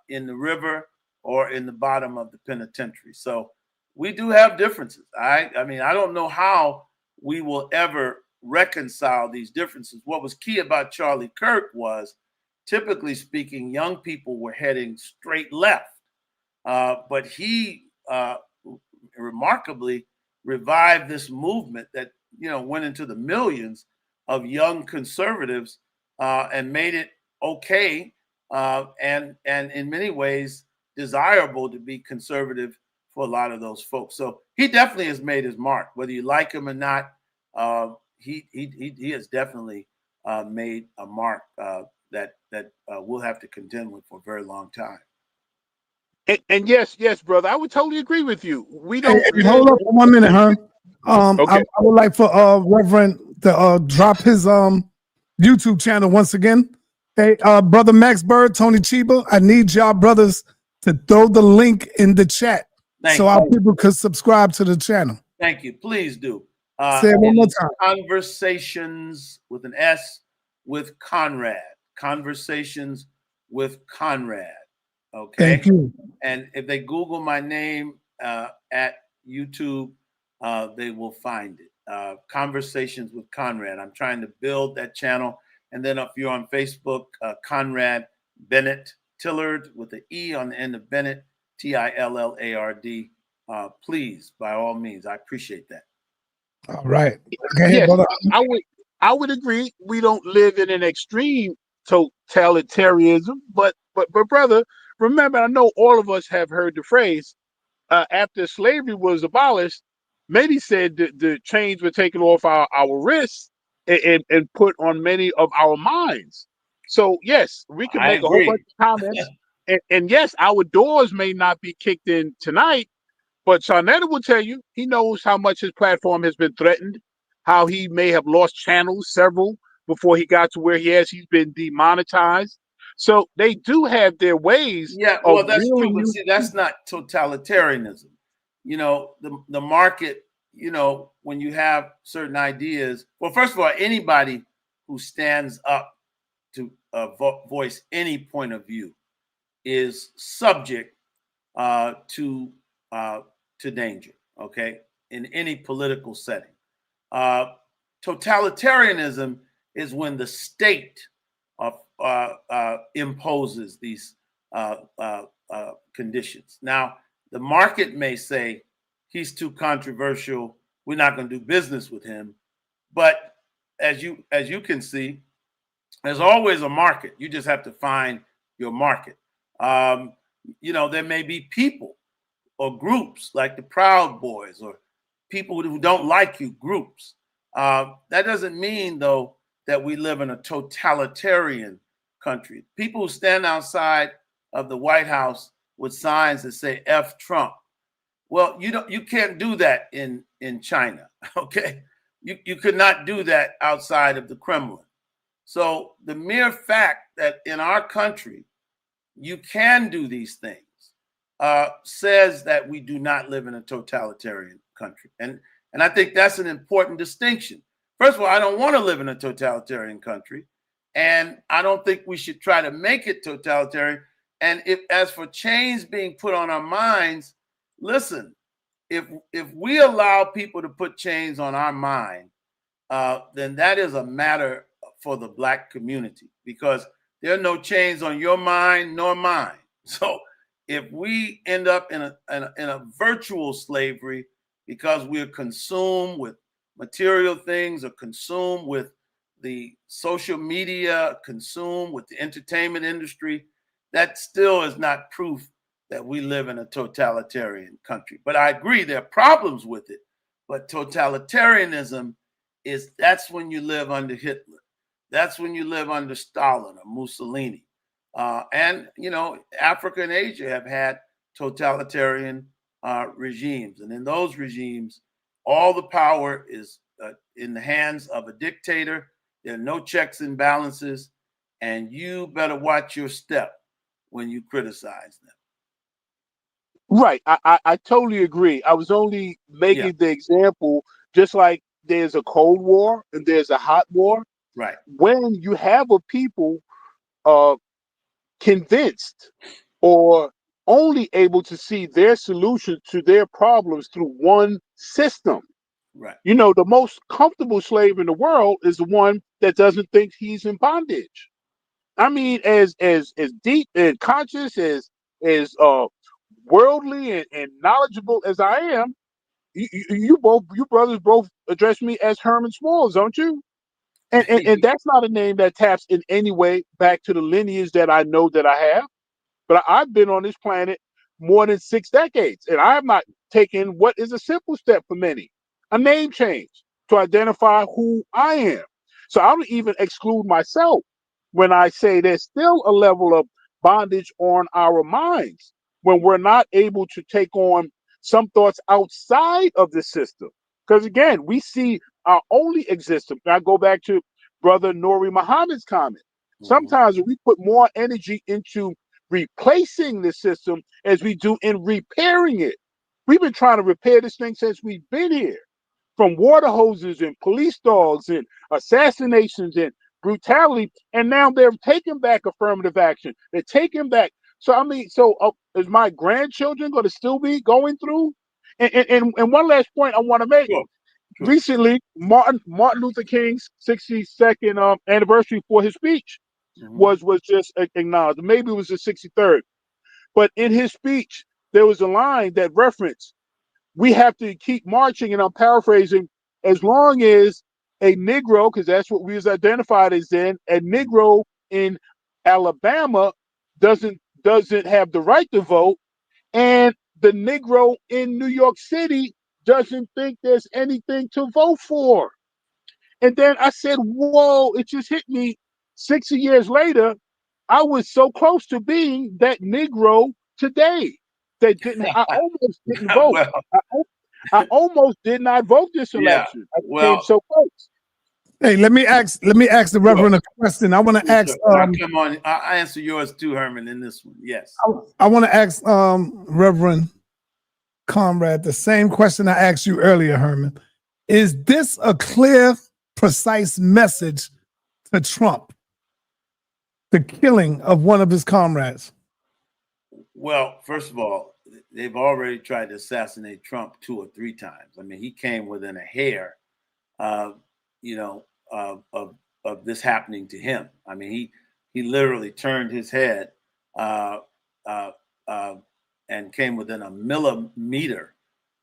in the river or in the bottom of the penitentiary. So we do have differences. I mean, I don't know how we will ever reconcile these differences. What was key about Charlie Kirk was, typically speaking, young people were heading straight left. But he remarkably revived this movement that, went into the millions of young conservatives and made it okay and in many ways desirable to be conservative for a lot of those folks. So he definitely has made his mark, whether you like him or not. He has definitely made a mark that we'll have to contend with for a very long time. And yes, brother, I would totally agree with you. We don't hold up for 1 minute, huh? Okay. I would like for Reverend to drop his YouTube channel once again. Hey, brother Max Bird, Tony Chiba, I need y'all brothers to throw the link in the chat so our people could subscribe to the channel. Thank you. Please do. Say it one more time. Conversations with an S with Conrad. Conversations with Conrad. Okay. Thank you. And if they Google my name at YouTube, they will find it. Conversations with Conrad. I'm trying to build that channel. And then if you're on Facebook, Conrad Bennett Tillerd with the E on the end of Bennett. Tillard. Please, by all means, I appreciate that. All right. Go ahead, Yes, brother. I would agree. We don't live in an extreme totalitarianism, but brother, remember, I know all of us have heard the phrase after slavery was abolished. Many said the chains were taken off our wrists and put on many of our minds. So yes, we can I make a whole bunch agree. of comments, and yes, our doors may not be kicked in tonight, but sa.neter will tell you he knows how much his platform has been threatened, how he may have lost channels, several, before he got to where he has. He's been demonetized. So they do have their ways Yeah, of well, that's true, reeling but you. see, that's not totalitarianism. The market, when you have certain ideas, well, first of all, anybody who stands up to voice any point of view is subject to danger, okay, in any political setting. Totalitarianism is when the state imposes these conditions. Now, the market may say he's too controversial, we're not going to do business with him. But as you can see, there's always a market. You just have to find your market. There may be people or groups like the Proud Boys or people who don't like you groups. That doesn't mean, though, that we live in a totalitarian country. People who stand outside of the White House with signs that say F Trump. Well, you can't do that in China, okay? You could not do that outside of the Kremlin. So the mere fact that in our country you can do these things says that we do not live in a totalitarian country. And I think that's an important distinction. First of all, I don't want to live in a totalitarian country, and I don't think we should try to make it totalitarian. And as for chains being put on our minds, listen, if we allow people to put chains on our mind, then that is a matter for the Black community, because there are no chains on your mind nor mine. So if we end up in a virtual slavery because we're consumed with material things or consumed with the social media, consumed with the entertainment industry, that still is not proof that we live in a totalitarian country. But I agree there are problems with it. But totalitarianism that's when you live under Hitler. That's when you live under Stalin or Mussolini. And Africa and Asia have had totalitarian regimes. And in those regimes, all the power is in the hands of a dictator. There are no checks and balances. And you better watch your step when you criticize them. Right. I totally agree. I was only making the example, just like there's a Cold War and there's a hot war. Right. When you have a people convinced or only able to see their solution to their problems through one system. Right. The most comfortable slave in the world is the one that doesn't think he's in bondage. I mean, as deep and conscious as worldly and knowledgeable as I am, you brothers both address me as Herman Smalls, don't you? And that's not a name that taps in any way back to the lineage that I know that I have. But I've been on this planet more than 6 decades, and I have not taken what is a simple step for many, a name change to identify who I am. So I don't even exclude myself when I say there's still a level of bondage on our minds when we're not able to take on some thoughts outside of the system. Because again, we see our only existence. I go back to Brother Nuri Muhammad's comment. Sometimes we put more energy into replacing the system as we do in repairing it. We've been trying to repair this thing since we've been here, from water hoses and police dogs and assassinations and brutality. And now they're taking back affirmative action. They're taking back. So, I mean, is my grandchildren going to still be going through? And one last point I want to make. Sure. Recently, Martin Luther King's 62nd anniversary for his speech was just acknowledged. Maybe it was the 63rd. But in his speech, there was a line that referenced, we have to keep marching, and I'm paraphrasing, as long as a Negro, because that's what we was identified as then, a Negro in Alabama doesn't have the right to vote, and the Negro in New York City doesn't think there's anything to vote for. And then I said, whoa, it just hit me 60 years later. I was so close to being that Negro today that didn't, I almost didn't vote. Well, I almost did not vote this yeah. election. I came Well, so close. Hey, let me ask the Reverend a question. I want to ask. come on, I answer yours too, Herman, in this one. Yes. I want to ask Reverend Conrad the same question I asked you earlier, Herman. Is this a clear, precise message to Trump? The killing of one of his comrades. Well, first of all, they've already tried to assassinate Trump 2 or 3 times. I mean, he came within a hair of this happening to him. I mean, he literally turned his head and came within a millimeter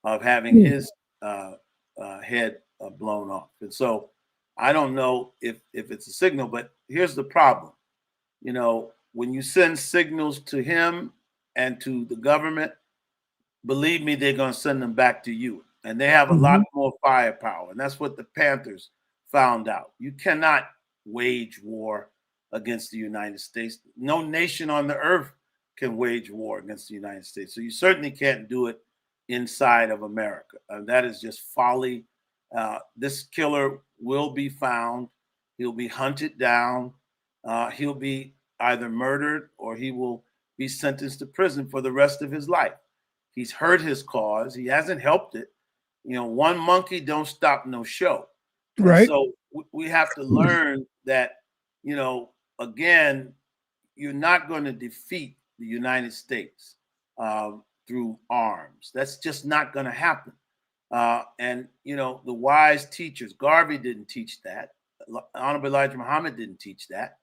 of having his head blown off. And so I don't know if it's a signal, but here's the problem. You know, when you send signals to him and to the government, believe me, they're going to send them back to you. And they have a lot more firepower. And that's what the Panthers found out. You cannot wage war against the United States. No nation on the earth can wage war against the United States. So you certainly can't do it inside of America. That is just folly. This killer will be found. He'll be hunted down. He'll be either murdered or he will be sentenced to prison for the rest of his life. He's hurt his cause. He hasn't helped it. You know, one monkey don't stop no show. Right. And so we have to learn that, you know, again, you're not going to defeat the United States through arms. That's just not going to happen. And, you know, the wise teachers, Garvey didn't teach that. Honorable Elijah Muhammad didn't teach that.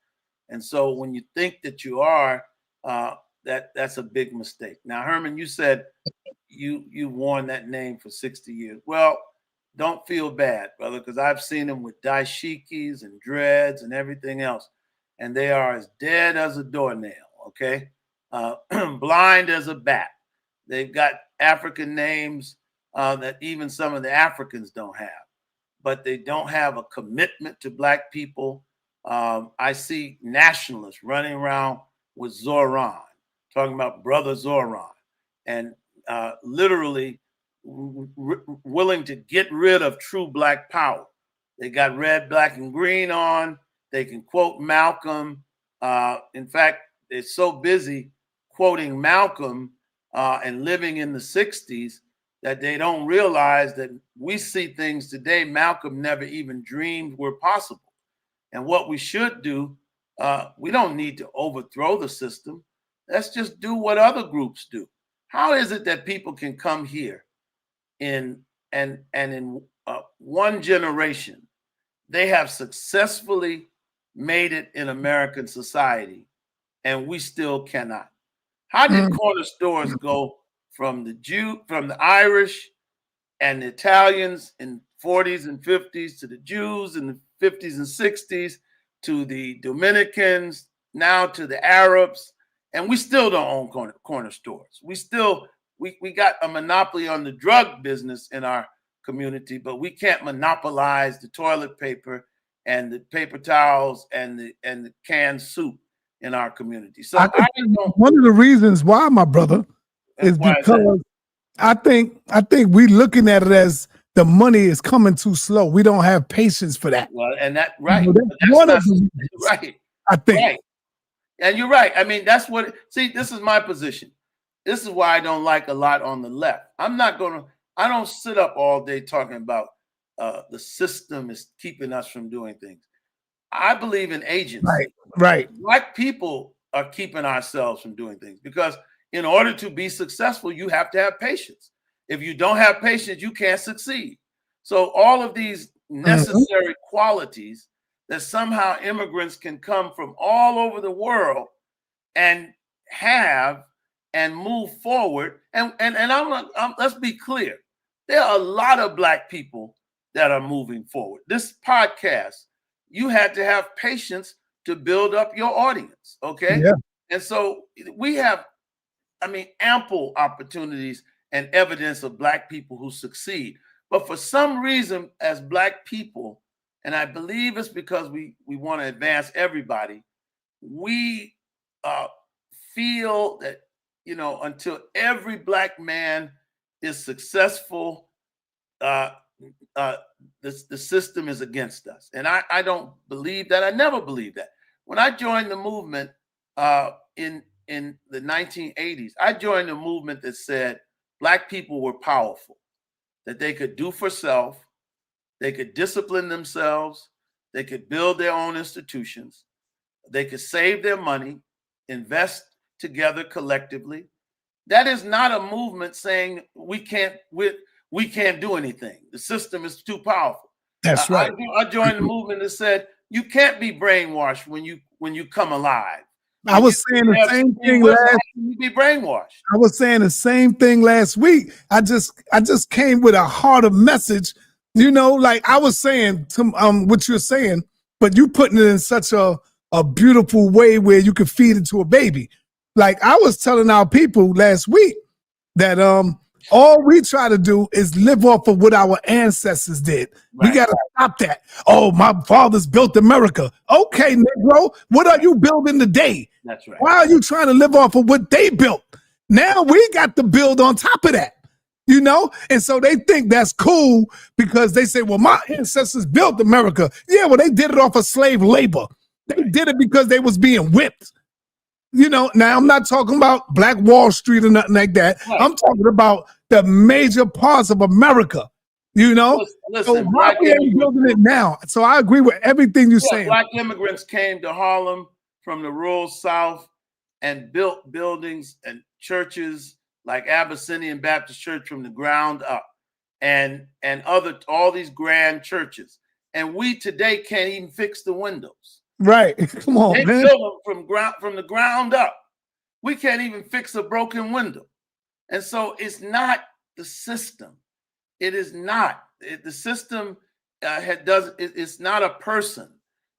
And so when you think that you are, that's a big mistake. Now, Herman, you said you worn that name for 60 years. Well, don't feel bad, brother, because I've seen them with dashikis and dreads and everything else, and they are as dead as a doornail, okay? Blind as a bat. They've got African names that even some of the Africans don't have, but they don't have a commitment to Black people. I see nationalists running around with Zoran, talking about Brother Zoran, and literally willing to get rid of true Black power. They got red, black, and green on. They can quote Malcolm. In fact, they're so busy quoting Malcolm and living in the 60s that they don't realize that we see things today Malcolm never even dreamed were possible. And what we should do, we don't need to overthrow the system. Let's just do what other groups do. How is it that people can come here in one generation, they have successfully made it in American society, and we still cannot? How did corner stores go from the Irish and the Italians in 40s and 50s to the Jews in the 50s and 60s to the Dominicans, now to the Arabs, and we still don't own corner stores. We got a monopoly on the drug business in our community, but we can't monopolize the toilet paper and the paper towels and the canned soup in our community. So one of the reasons why, my brother, is because I think we looking at it as the money is coming too slow. We don't have patience for that. Well, and that right, You know, that's one of them. right. I think. Right. And you're right. I mean, that's what. See, this is my position. This is why I don't like a lot on the left. I don't sit up all day talking about the system is keeping us from doing things. I believe in agency. Right. Black people are keeping ourselves from doing things because in order to be successful, you have to have patience. If you don't have patience, you can't succeed. So all of these necessary qualities that somehow immigrants can come from all over the world and have and move forward. And let's be clear. There are a lot of Black people that are moving forward. This podcast, you had to have patience to build up your audience, okay? Yeah. And so we have, ample opportunities and evidence of Black people who succeed. But for some reason, as Black people, and I believe it's because we want to advance everybody, we feel that, until every Black man is successful, the system is against us. And I don't believe that. I never believed that. When I joined the movement in the 1980s, I joined a movement that said Black people were powerful, that they could do for self, they could discipline themselves, they could build their own institutions, they could save their money, invest together collectively. That is not a movement saying we can't do anything. The system is too powerful. That's right. I joined the movement that said you can't be brainwashed when you come alive. I was saying the same thing last. You be brainwashed. I was saying the same thing last week. I just came with a harder message. Like I was saying to what you're saying, but you putting it in such a beautiful way where you could feed it to a baby. Like I was telling our people last week that all we try to do is live off of what our ancestors did. Right. We got to stop that. Oh, my fathers built America. Okay, Negro, what are you building today? That's right. Why are you trying to live off of what they built? Now we got to build on top of that, And so they think that's cool because they say, well, my ancestors built America. Yeah, well, they did it off of slave labor. They did it because they was being whipped. Now I'm not talking about Black Wall Street or nothing like that. Right. I'm talking about the major parts of America, Listen, so why we ain't building it now? So I agree with everything you're saying. Black immigrants came to Harlem from the rural South and built buildings and churches like Abyssinian Baptist Church from the ground up and all these grand churches. And we today can't even fix the windows. Right. Come on, they man. built them from the ground up. We can't even fix a broken window. And so it's not the system. It is not. The system it's not a person.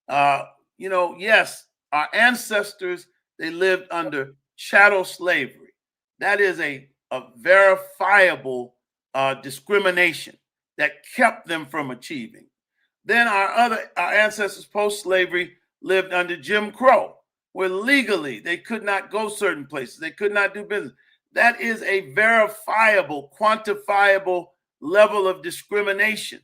Yes, our ancestors, they lived under chattel slavery. That is a verifiable discrimination that kept them from achieving. Then our ancestors post-slavery lived under Jim Crow, where legally they could not go certain places. They could not do business. That is a verifiable, quantifiable level of discrimination.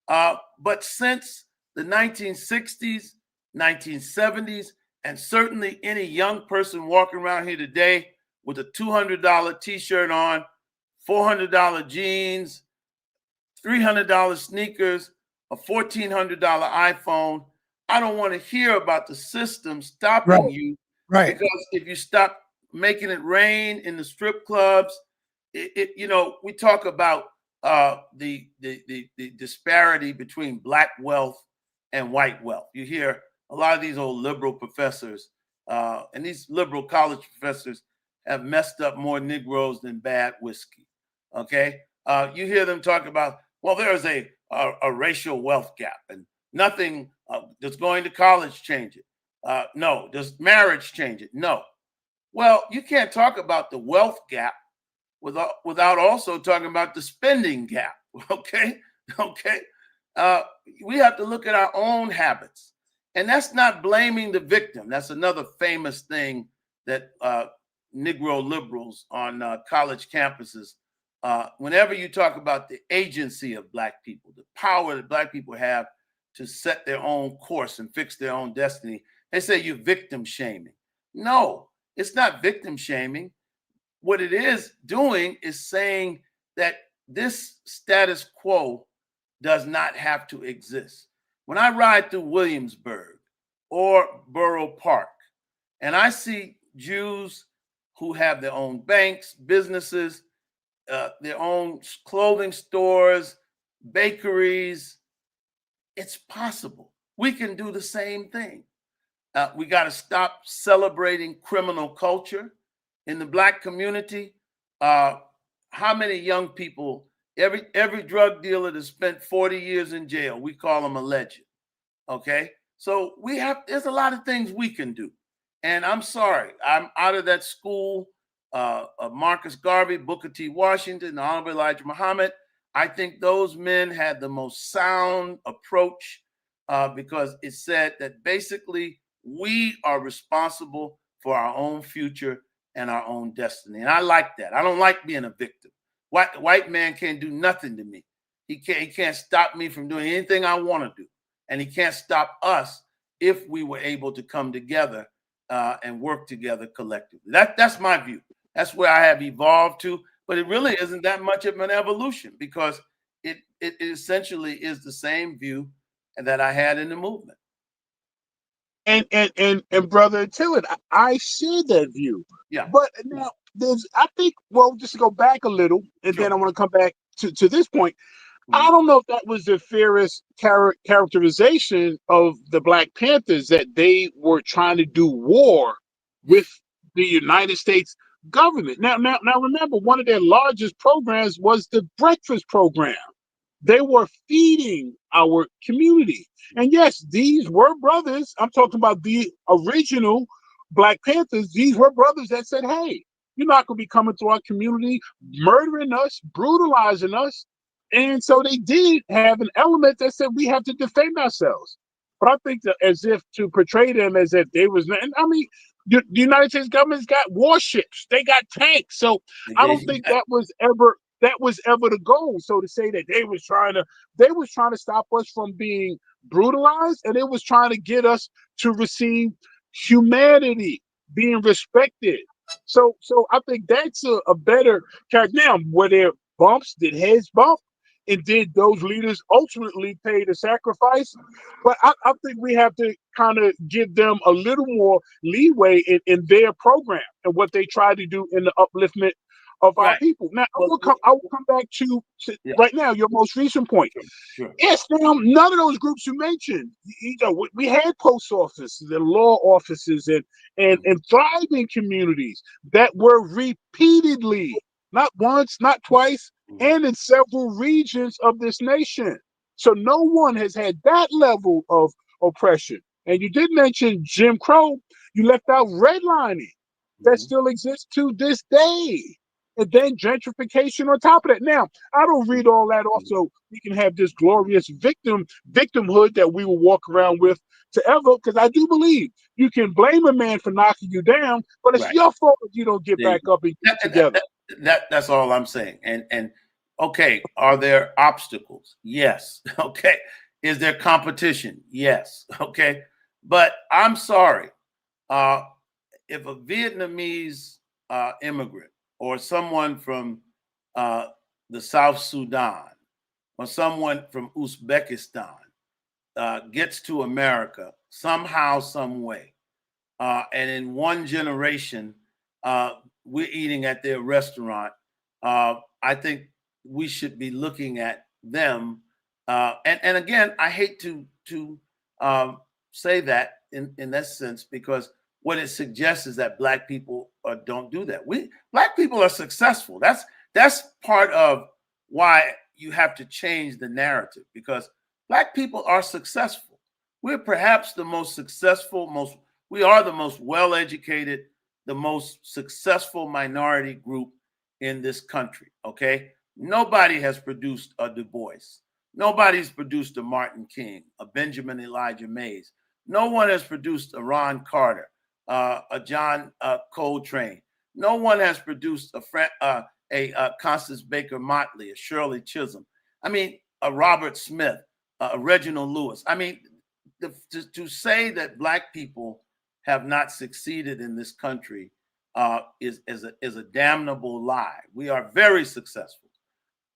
But since the 1960s, 1970s, and certainly any young person walking around here today with a $200 t-shirt on, $400 jeans, $300 sneakers, a $1,400 iPhone, I don't want to hear about the system stopping you. Right. Because if you stop making it rain in the strip clubs, we talk about the disparity between Black wealth and white wealth. You hear a lot of these old liberal professors, and these liberal college professors have messed up more Negroes than bad whiskey. Okay. You hear them talk about, well, there's a racial wealth gap and nothing does going to college change it. No. Does marriage change it? No. Well, you can't talk about the wealth gap without also talking about the spending gap. Okay. We have to look at our own habits. And that's not blaming the victim. That's another famous thing that Negro liberals on college campuses, whenever you talk about the agency of Black people, the power that Black people have to set their own course and fix their own destiny, they say you're victim shaming. No, it's not victim shaming. What it is doing is saying that this status quo does not have to exist. When I ride through Williamsburg or Borough Park, and I see Jews who have their own banks, businesses, their own clothing stores, bakeries, it's possible. We can do the same thing. We got to stop celebrating criminal culture. in the Black community, how many young people, every drug dealer that spent 40 years in jail, we call them a legend. Okay. So there's a lot of things we can do. And I'm sorry, I'm out of that school of Marcus Garvey, Booker T. Washington, and Honorable Elijah Muhammad. I think those men had the most sound approach because it said that basically we are responsible for our own future and our own destiny. And I like that. I don't like being a victim. White man can't do nothing to me. He can't stop me from doing anything I want to do. And he can't stop us if we were able to come together and work together collectively. That's my view. That's where I have evolved to. But it really isn't that much of an evolution because it essentially is the same view that I had in the movement. And brother Tillerd, I share that view. Yeah. But now just to go back a little, and Sure. then I want to come back to this point. I don't know if that was the fairest characterization of the Black Panthers, that they were trying to do war with the United States government. Now, remember, one of their largest programs was the breakfast program. They were feeding our community. And yes, these were brothers. I'm talking about the original Black Panthers. These were brothers that said, hey, you're not going to be coming to our community, murdering us, brutalizing us. And so they did have an element that said we have to defend ourselves. But I think that as if to portray them as if they was, and I mean, the United States government's got warships, they got tanks. So I don't think that was ever the goal. So to say that they was trying to stop us from being brutalized, and they was trying to get us to receive humanity, being respected. So I think that's a better character. Now, were there bumps? Did heads bump? And did those leaders ultimately pay the sacrifice? But I think we have to kind of give them a little more leeway in their program and what they try to do in the upliftment of our people. Now, I will come back to right now your most recent point. Sure. Yes, now none of those groups you mentioned. We had post offices and law offices and thriving communities that were repeatedly, not once, not twice, and in several regions of this nation. So no one has had that level of oppression. And you did mention Jim Crow. You left out redlining. That still exists to this day. And then gentrification on top of that. Now, I don't read all that off so we can have this glorious victimhood that we will walk around with forever, because I do believe you can blame a man for knocking you down, but it's your fault if you don't get back up and get together. That's all I'm saying. And okay, are there obstacles? Yes. Okay. Is there competition? Yes. Okay. But I'm sorry. If a Vietnamese immigrant or someone from the South Sudan or someone from Uzbekistan gets to America somehow, some way, and in one generation, we're eating at their restaurant, I think we should be looking at them. And again, I hate to say that in that sense, because what it suggests is that Black people don't do that. Black people are successful. That's part of why you have to change the narrative, because Black people are successful. We're perhaps the most successful, we are the most well-educated, the most successful minority group in this country, okay? Nobody has produced a Du Bois. Nobody's produced a Martin King, a Benjamin Elijah Mays. No one has produced a Ron Carter, a John Coltrane. No one has produced a Constance Baker Motley, a Shirley Chisholm. I mean, a Robert Smith, a Reginald Lewis. I mean, to say that Black people have not succeeded in this country is a damnable lie. We are very successful.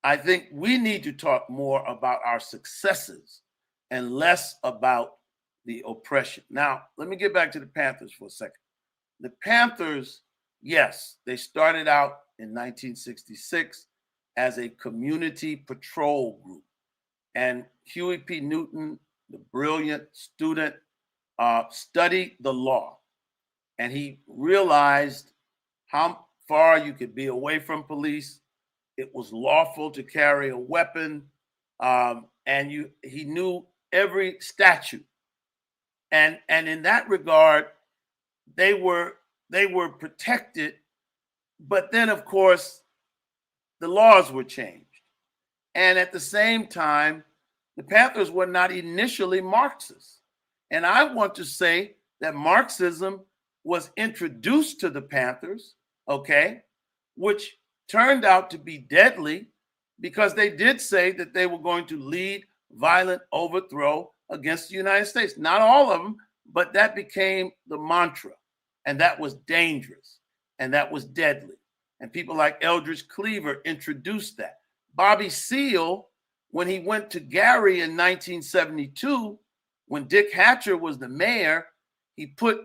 I think we need to talk more about our successes and less about the oppression. Now, let me get back to the Panthers for a second. The Panthers, yes, they started out in 1966 as a community patrol group. And Huey P. Newton, the brilliant student, studied the law. And he realized how far you could be away from police. It was lawful to carry a weapon, and he knew every statute. And in that regard, they were protected. But then, of course, the laws were changed. And at the same time, the Panthers were not initially Marxists. And I want to say that Marxism was introduced to the Panthers, okay, which turned out to be deadly because they did say that they were going to lead violent overthrow against the United States. Not all of them, but that became the mantra. And that was dangerous. And that was deadly. And people like Eldridge Cleaver introduced that. Bobby Seale, when he went to Gary in 1972, when Dick Hatcher was the mayor, he put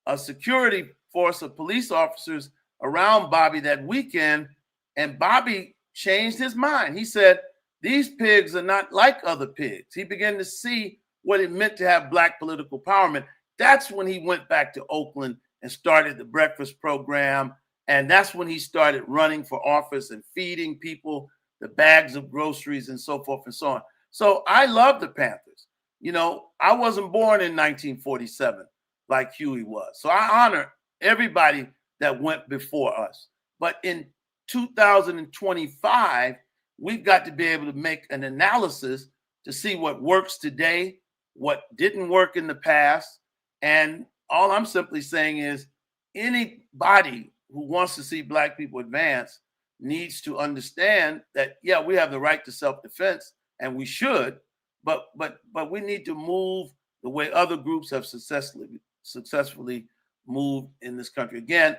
a security force of police officers around Bobby that weekend, and Bobby changed his mind. He said, these pigs are not like other pigs. He began to see what it meant to have Black political empowerment. That's when he went back to Oakland and started the breakfast program. And that's when he started running for office and feeding people the bags of groceries and so forth and so on. So I love the Panthers. You know, I wasn't born in 1947 like Huey was. So I honor everybody that went before us. But in 2025, we've got to be able to make an analysis to see what works today, what didn't work in the past. And all I'm simply saying is anybody who wants to see Black people advance needs to understand that, yeah, we have the right to self-defense, and we should, but we need to move the way other groups have successfully moved in this country. Again,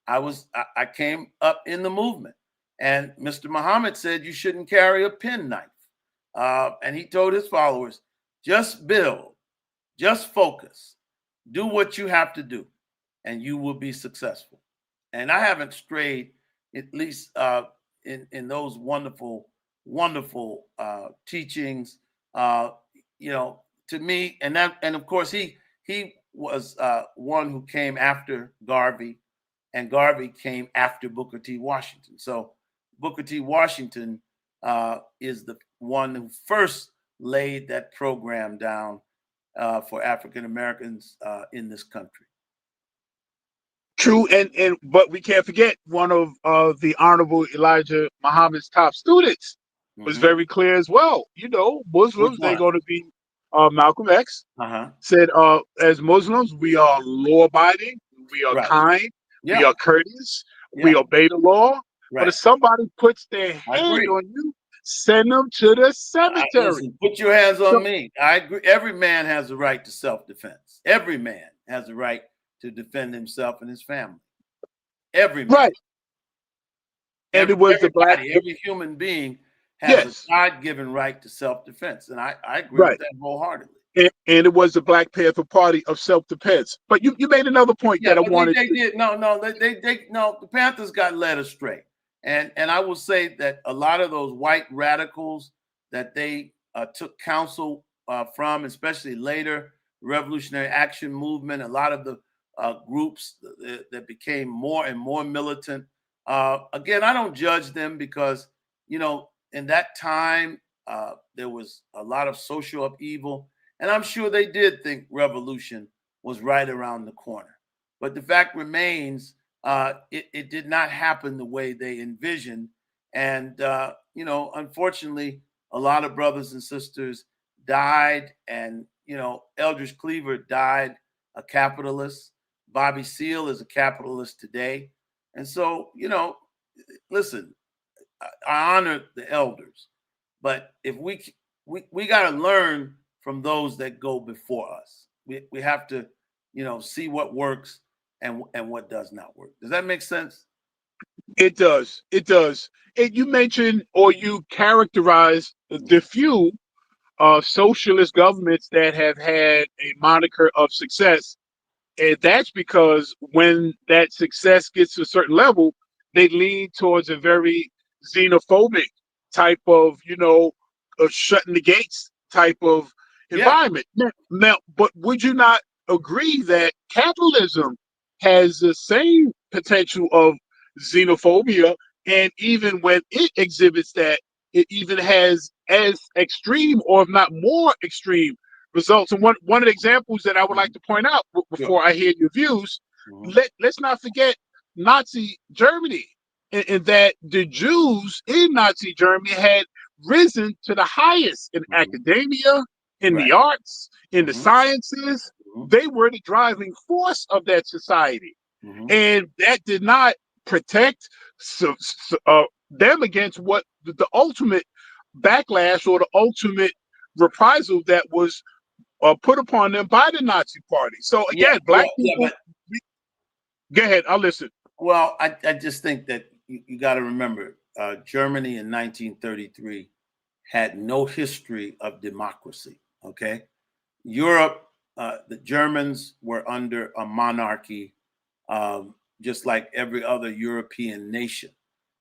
I came up in the movement, and Mr. Muhammad said you shouldn't carry a penknife, and he told his followers, just build, just focus, do what you have to do, and you will be successful. And I haven't strayed, at least in those wonderful teachings, you know, to me. And of course, he was one who came after Garvey, and Garvey came after Booker T. Washington. So Booker T. Washington is the one who first laid that program down for African Americans in this country. True, but we can't forget one of the Honorable Elijah Muhammad's top students was very clear as well. You know, Muslims, they're going to be Malcolm X said, as Muslims, we are law-abiding, we are kind, we are courteous, we obey the law. But if somebody puts their hand on you, send them to the cemetery. Listen, put your hands on me. I agree. Every man has a right to self-defense. Every man has a right to defend himself and his family. Every man. Right. And it was every human being has a God-given right to self-defense. And I agree with that wholeheartedly. And it was the Black Panther Party of self-defense. But you made another point that I wanted to. No, the Panthers got led astray. And I will say that a lot of those white radicals that they took counsel from, especially later, Revolutionary Action Movement, a lot of the groups that became more and more militant. Again, I don't judge them because, you know, in that time, there was a lot of social upheaval, and I'm sure they did think revolution was right around the corner. But the fact remains, it did not happen the way they envisioned. And, you know, unfortunately, a lot of brothers and sisters died, and, you know, Eldridge Cleaver died a capitalist. Bobby Seale is a capitalist today. And so, you know, listen, I honor the elders, but if we got to learn from those that go before us. We have to, you know, see what works and what does not work. Does that make sense? It does. It does. And you mentioned, or you characterize the few socialist governments that have had a moniker of success. And that's because when that success gets to a certain level, they lean towards a very xenophobic type of, you know, shutting the gates type of environment. Now, but would you not agree that capitalism has the same potential of xenophobia, and even when it exhibits that, it even has as extreme, or if not more extreme, results. And one of the examples that I would like to point out before I hear your views, let's not forget Nazi Germany, and that the Jews in Nazi Germany had risen to the highest in academia, in the arts, in the sciences. They were the driving force of that society. And that did not protect them against what the ultimate backlash or the ultimate reprisal that was put upon them by the Nazi Party. So again, black people. Go ahead, I'll listen. Well, I just think that you got to remember, Germany in 1933 had no history of democracy. Okay, Europe, the Germans were under a monarchy, just like every other European nation.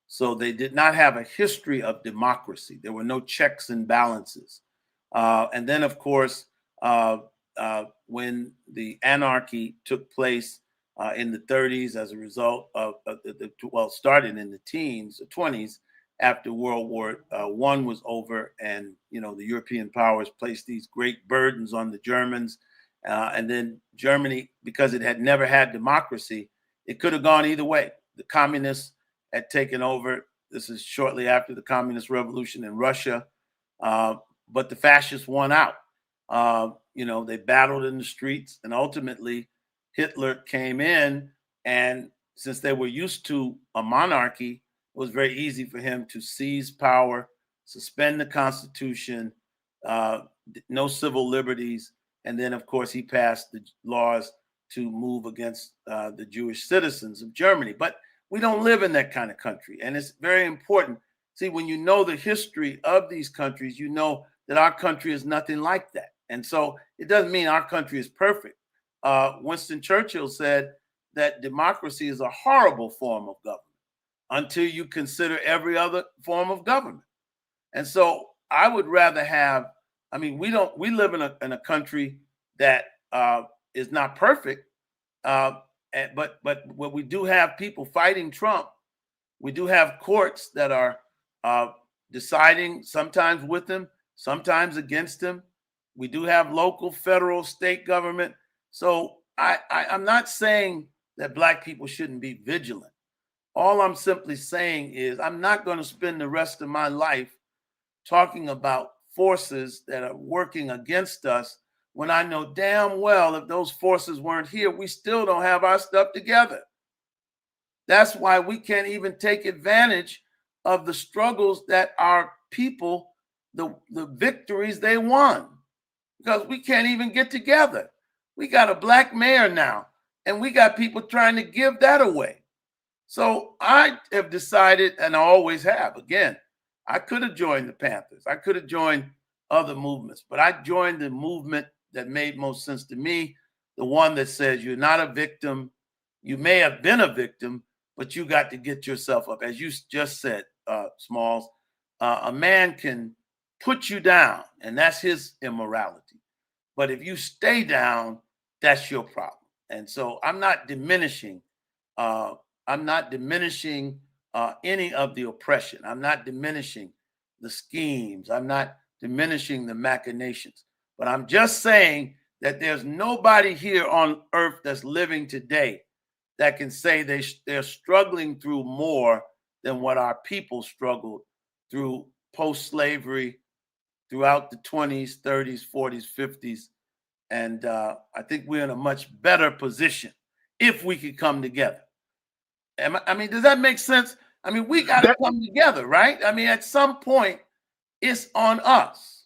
So they did not have a history of democracy. There were no checks and balances. And then, of course, when the anarchy took place in the 30s as a result of started in the teens, the 20s, after World War I was over, and the European powers placed these great burdens on the Germans, and then Germany, because it had never had democracy, it could have gone either way. The communists had taken over. This is shortly after the communist revolution in Russia, but the fascists won out. They battled in the streets, and ultimately Hitler came in, and since they were used to a monarchy, it was very easy for him to seize power, suspend the Constitution, no civil liberties, and then, of course, he passed the laws to move against the Jewish citizens of Germany. But we don't live in that kind of country, and it's very important. See, when you know the history of these countries, you know that our country is nothing like that. And so it doesn't mean our country is perfect. Winston Churchill said that democracy is a horrible form of government until you consider every other form of government. And so I would rather have, we live in a country that is not perfect, but what we do have people fighting Trump. We do have courts that are deciding sometimes with him, sometimes against him. We do have local, federal, state government. So I'm not saying that Black people shouldn't be vigilant. All I'm simply saying is I'm not going to spend the rest of my life talking about forces that are working against us when I know damn well if those forces weren't here, we still don't have our stuff together. That's why we can't even take advantage of the struggles that our people, the victories they won, because we can't even get together. We got a Black mayor now, and we got people trying to give that away. So I have decided, and I always have, again, I could have joined the Panthers. I could have joined other movements, but I joined the movement that made most sense to me, the one that says you're not a victim. You may have been a victim, but you got to get yourself up. As you just said, Smalls, a man can put you down, and that's his immorality. But if you stay down, that's your problem. And so I'm not diminishing any of the oppression. I'm not diminishing the schemes. I'm not diminishing the machinations. But I'm just saying that there's nobody here on earth that's living today that can say they're struggling through more than what our people struggled through post-slavery throughout the 20s, 30s, 40s, 50s. And I think we're in a much better position if we could come together. Does that make sense? We got to come together, right? At some point, it's on us.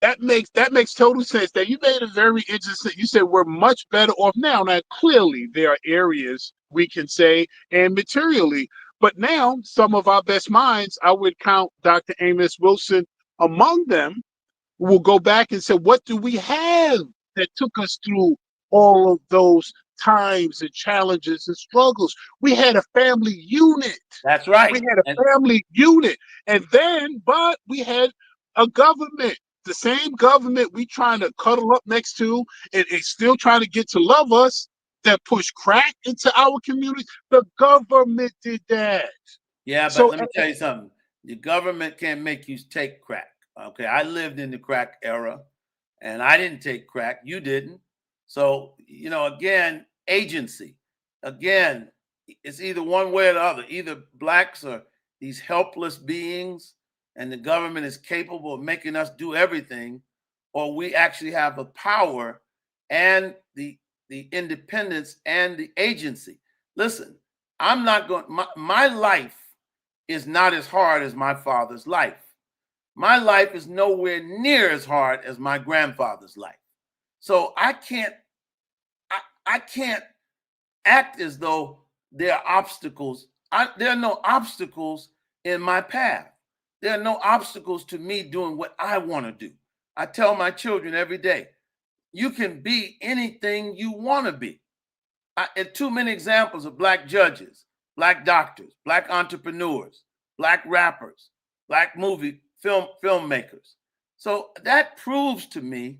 That makes total sense. That you made it very interesting. You said we're much better off now. Now, clearly, there are areas we can say, and materially, but now some of our best minds, I would count Dr. Amos Wilson among them, will go back and say, what do we have that took us through all of those times and challenges and struggles? We had a family unit. That's right. We had a family unit. And then, but we had a government, the same government we trying to cuddle up next to and still trying to get to love us. that pushed crack into our communities. The government did that. Yeah, but So let me tell you something. The government can't make you take crack. Okay, I lived in the crack era, and I didn't take crack. You didn't. So, you know, again, agency. Again, it's either one way or the other. Either blacks are these helpless beings, and the government is capable of making us do everything, or we actually have the power and the independence and the agency. Listen, I'm not going. My life is not as hard as my father's life. My life is nowhere near as hard as my grandfather's life. So I can't act as though there are obstacles. There are no obstacles in my path. There are no obstacles to me doing what I want to do. I tell my children every day, you can be anything you want to be. Too many examples of black judges, black doctors, black entrepreneurs, black rappers, black filmmakers. So that proves to me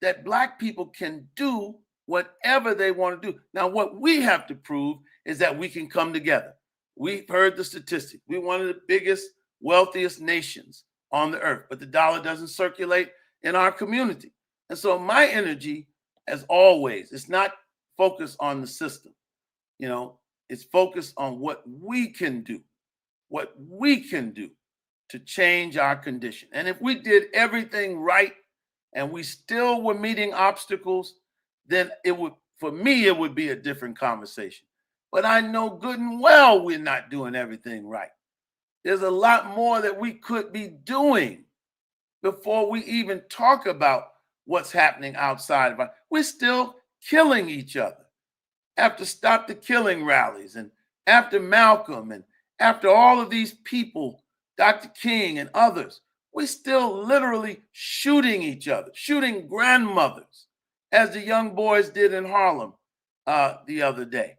that black people can do whatever they want to do. Now, what we have to prove is that we can come together. We've heard the statistic. We're one of the biggest, wealthiest nations on the earth, but the dollar doesn't circulate in our community. And so my energy, as always, it's not focused on the system. You know, it's focused on what we can do to change our condition. And if we did everything right and we still were meeting obstacles, then for me, it would be a different conversation. But I know good and well we're not doing everything right. There's a lot more that we could be doing before we even talk about what's happening outside of us. We're still killing each other. After Stop the Killing rallies and after Malcolm and after all of these people, Dr. King and others, we're still literally shooting each other, shooting grandmothers, as the young boys did in Harlem the other day.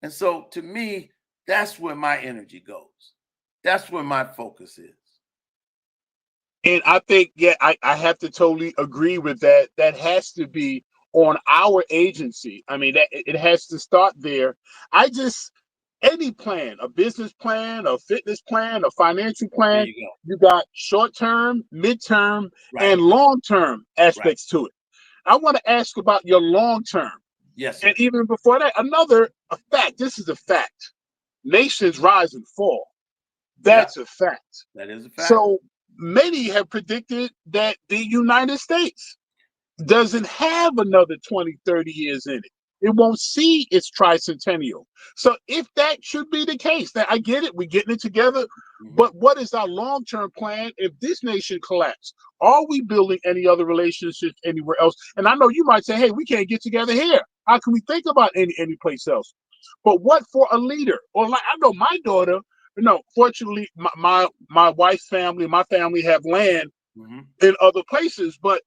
And so to me, that's where my energy goes. That's where my focus is. And I think, yeah, I have to totally agree with that. That has to be on our agency. I mean, it has to start there. Any plan, a business plan, a fitness plan, a financial plan, you got short-term, midterm, and long-term aspects to it. I want to ask about your long-term. Yes. And even before that, a fact. This is a fact. Nations rise and fall. That's a fact. That is a fact. So many have predicted that the United States doesn't have another 20, 30 years in it. It won't see its tricentennial. So if that should be the case, then I get it. We're getting it together. But what is our long-term plan if this nation collapses? Are we building any other relationships anywhere else? And I know you might say, hey, we can't get together here. How can we think about any place else? But what for a leader? Or like I know my daughter, fortunately, my wife's family, my family have land in other places, but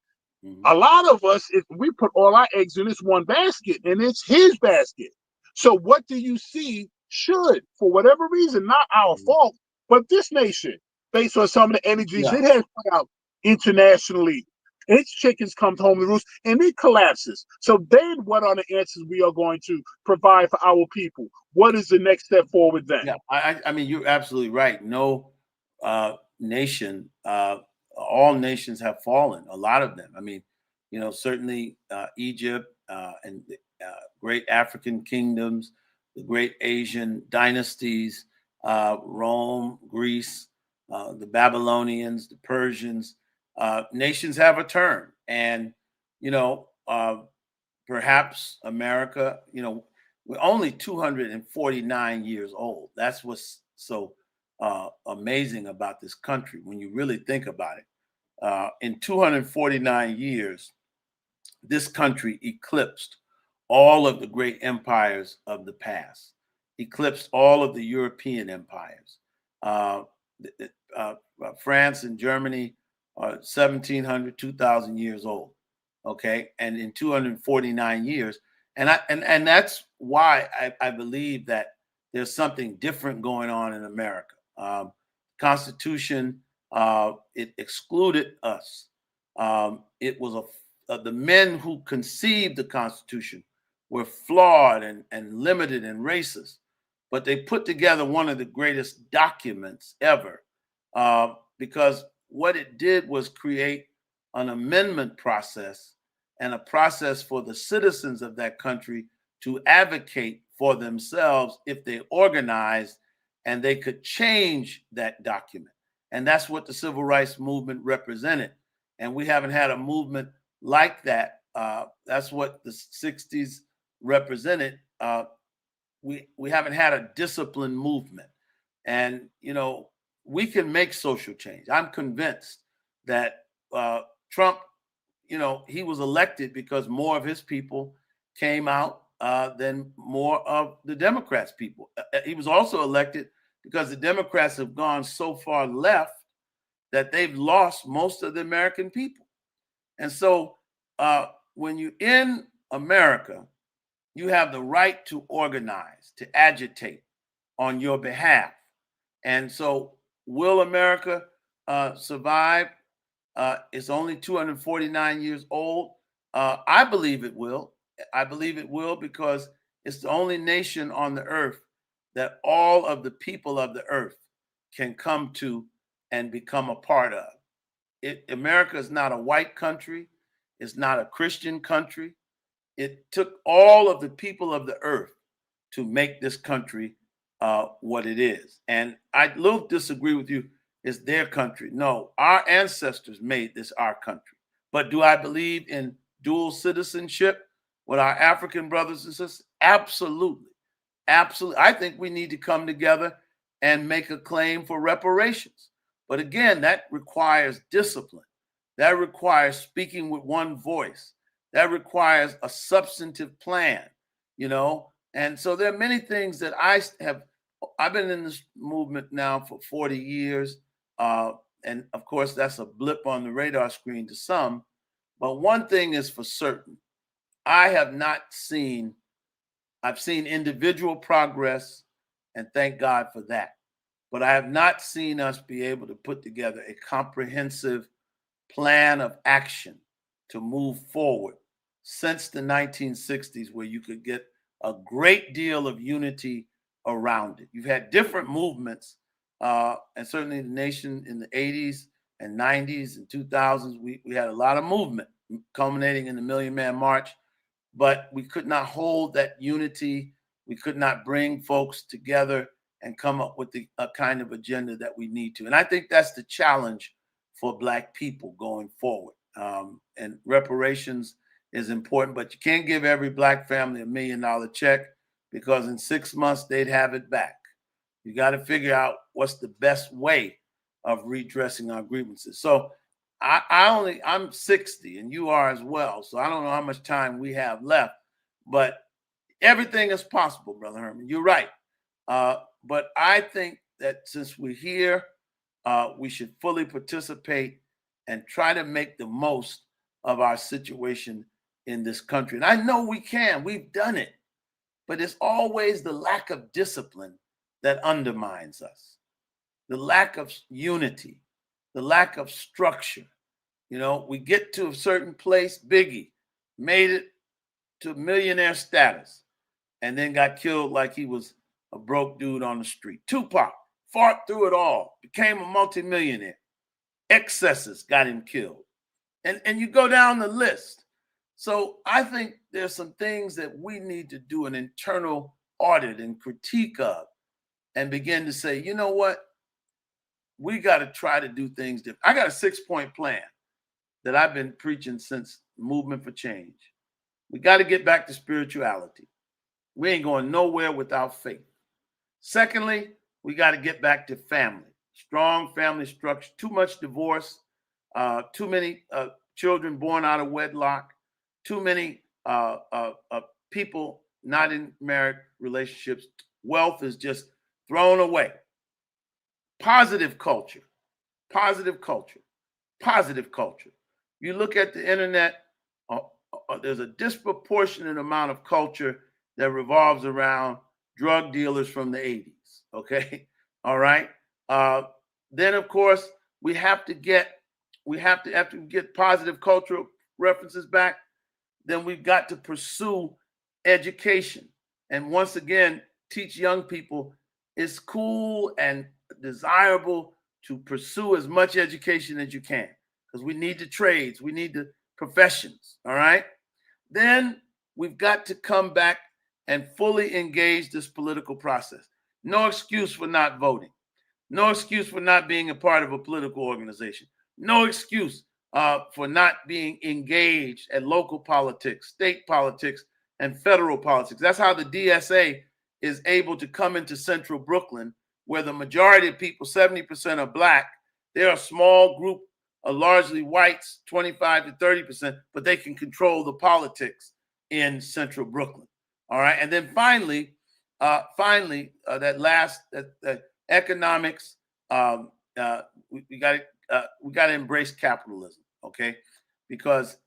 a lot of us, if we put all our eggs in this one basket, and it's his basket. So what do you see should, for whatever reason, not our fault, but this nation, based on some of the energies it has put out internationally, its chickens come home to roost, and it collapses. So then what are the answers we are going to provide for our people? What is the next step forward then? Yeah, I mean, you're absolutely right. No nation, all nations have fallen, a lot of them. I mean, certainly Egypt and great African kingdoms, the great Asian dynasties, Rome, Greece, the Babylonians, the Persians, nations have a turn. And, perhaps America, we're only 249 years old. That's what's so amazing about this country when you really think about it. In 249 years, this country eclipsed all of the great empires of the past, eclipsed all of the European empires. France and Germany are 1,700, 2,000 years old. Okay, and in 249 years, and that's why I believe that there's something different going on in America. Constitution, it excluded us. It was the men who conceived the Constitution were flawed and limited and racist, but they put together one of the greatest documents ever, because what it did was create an amendment process and a process for the citizens of that country to advocate for themselves if they organized, and they could change that document. And that's what the civil rights movement represented. And we haven't had a movement like that. That's what the 60s represented. We haven't had a disciplined movement. And, you know, we can make social change. I'm convinced that Trump, you know, he was elected because more of his people came out than more of the Democrats' people. He was also elected because the Democrats have gone so far left that they've lost most of the American people. And so when you're in America, you have the right to organize, to agitate on your behalf. And so will America survive? It's only 249 years old. I believe it will. I believe it will because it's the only nation on the earth that all of the people of the earth can come to and become a part of. America is not a white country. It's not a Christian country. It took all of the people of the earth to make this country what it is. And I little disagree with you. It's their country. No, our ancestors made this our country. But do I believe in dual citizenship with our African brothers and sisters? Absolutely. Absolutely. I think we need to come together and make a claim for reparations. But again, that requires discipline. That requires speaking with one voice. That requires a substantive plan, you know? And so there are many things that I've been in this movement now for 40 years. And of course, that's a blip on the radar screen to some. But one thing is for certain. I've seen individual progress, and thank God for that. But I have not seen us be able to put together a comprehensive plan of action to move forward since the 1960s, where you could get a great deal of unity around it. You've had different movements, and certainly the nation in the 80s and 90s and 2000s, we had a lot of movement culminating in the Million Man March, but we could not hold that unity. We could not bring folks together and come up with a kind of agenda that we need to. And I think that's the challenge for Black people going forward. And reparations is important, but you can't give every Black family $1 million check because in 6 months they'd have it back. You got to figure out what's the best way of redressing our grievances. So I'm 60 and you are as well. So I don't know how much time we have left, but everything is possible, Brother Herman. You're right. But I think that since we're here, we should fully participate and try to make the most of our situation in this country. And I know we can. We've done it. But it's always the lack of discipline that undermines us, the lack of unity, the lack of structure. You know, we get to a certain place, Biggie made it to millionaire status and then got killed like he was a broke dude on the street. Tupac fought through it all, became a multimillionaire. Excesses got him killed. And you go down the list. So I think there's some things that we need to do an internal audit and critique of and begin to say, you know what? We got to try to do things different. I got a 6-point plan that I've been preaching since Movement for Change. We got to get back to spirituality. We ain't going nowhere without faith. Secondly, we got to get back to family, strong family structure, too much divorce, too many children born out of wedlock, too many people not in married relationships. Wealth is just thrown away. Positive culture, positive culture, positive culture. You look at the internet, there's a disproportionate amount of culture that revolves around drug dealers from the 80s, okay? All right? Then, of course, we have to get positive cultural references back, then we've got to pursue education. And once again, teach young people it's cool and desirable to pursue as much education as you can, because we need the trades, we need the professions, all right? Then we've got to come back and fully engage this political process. No excuse for not voting. No excuse for not being a part of a political organization. No excuse for not being engaged at local politics, state politics, and federal politics. That's how the DSA is able to come into central Brooklyn, where the majority of people, 70% are black. They're a small group of largely whites, 25 to 30%, but they can control the politics in central Brooklyn. All right. And then finally, that economics, we got to embrace capitalism, okay? Because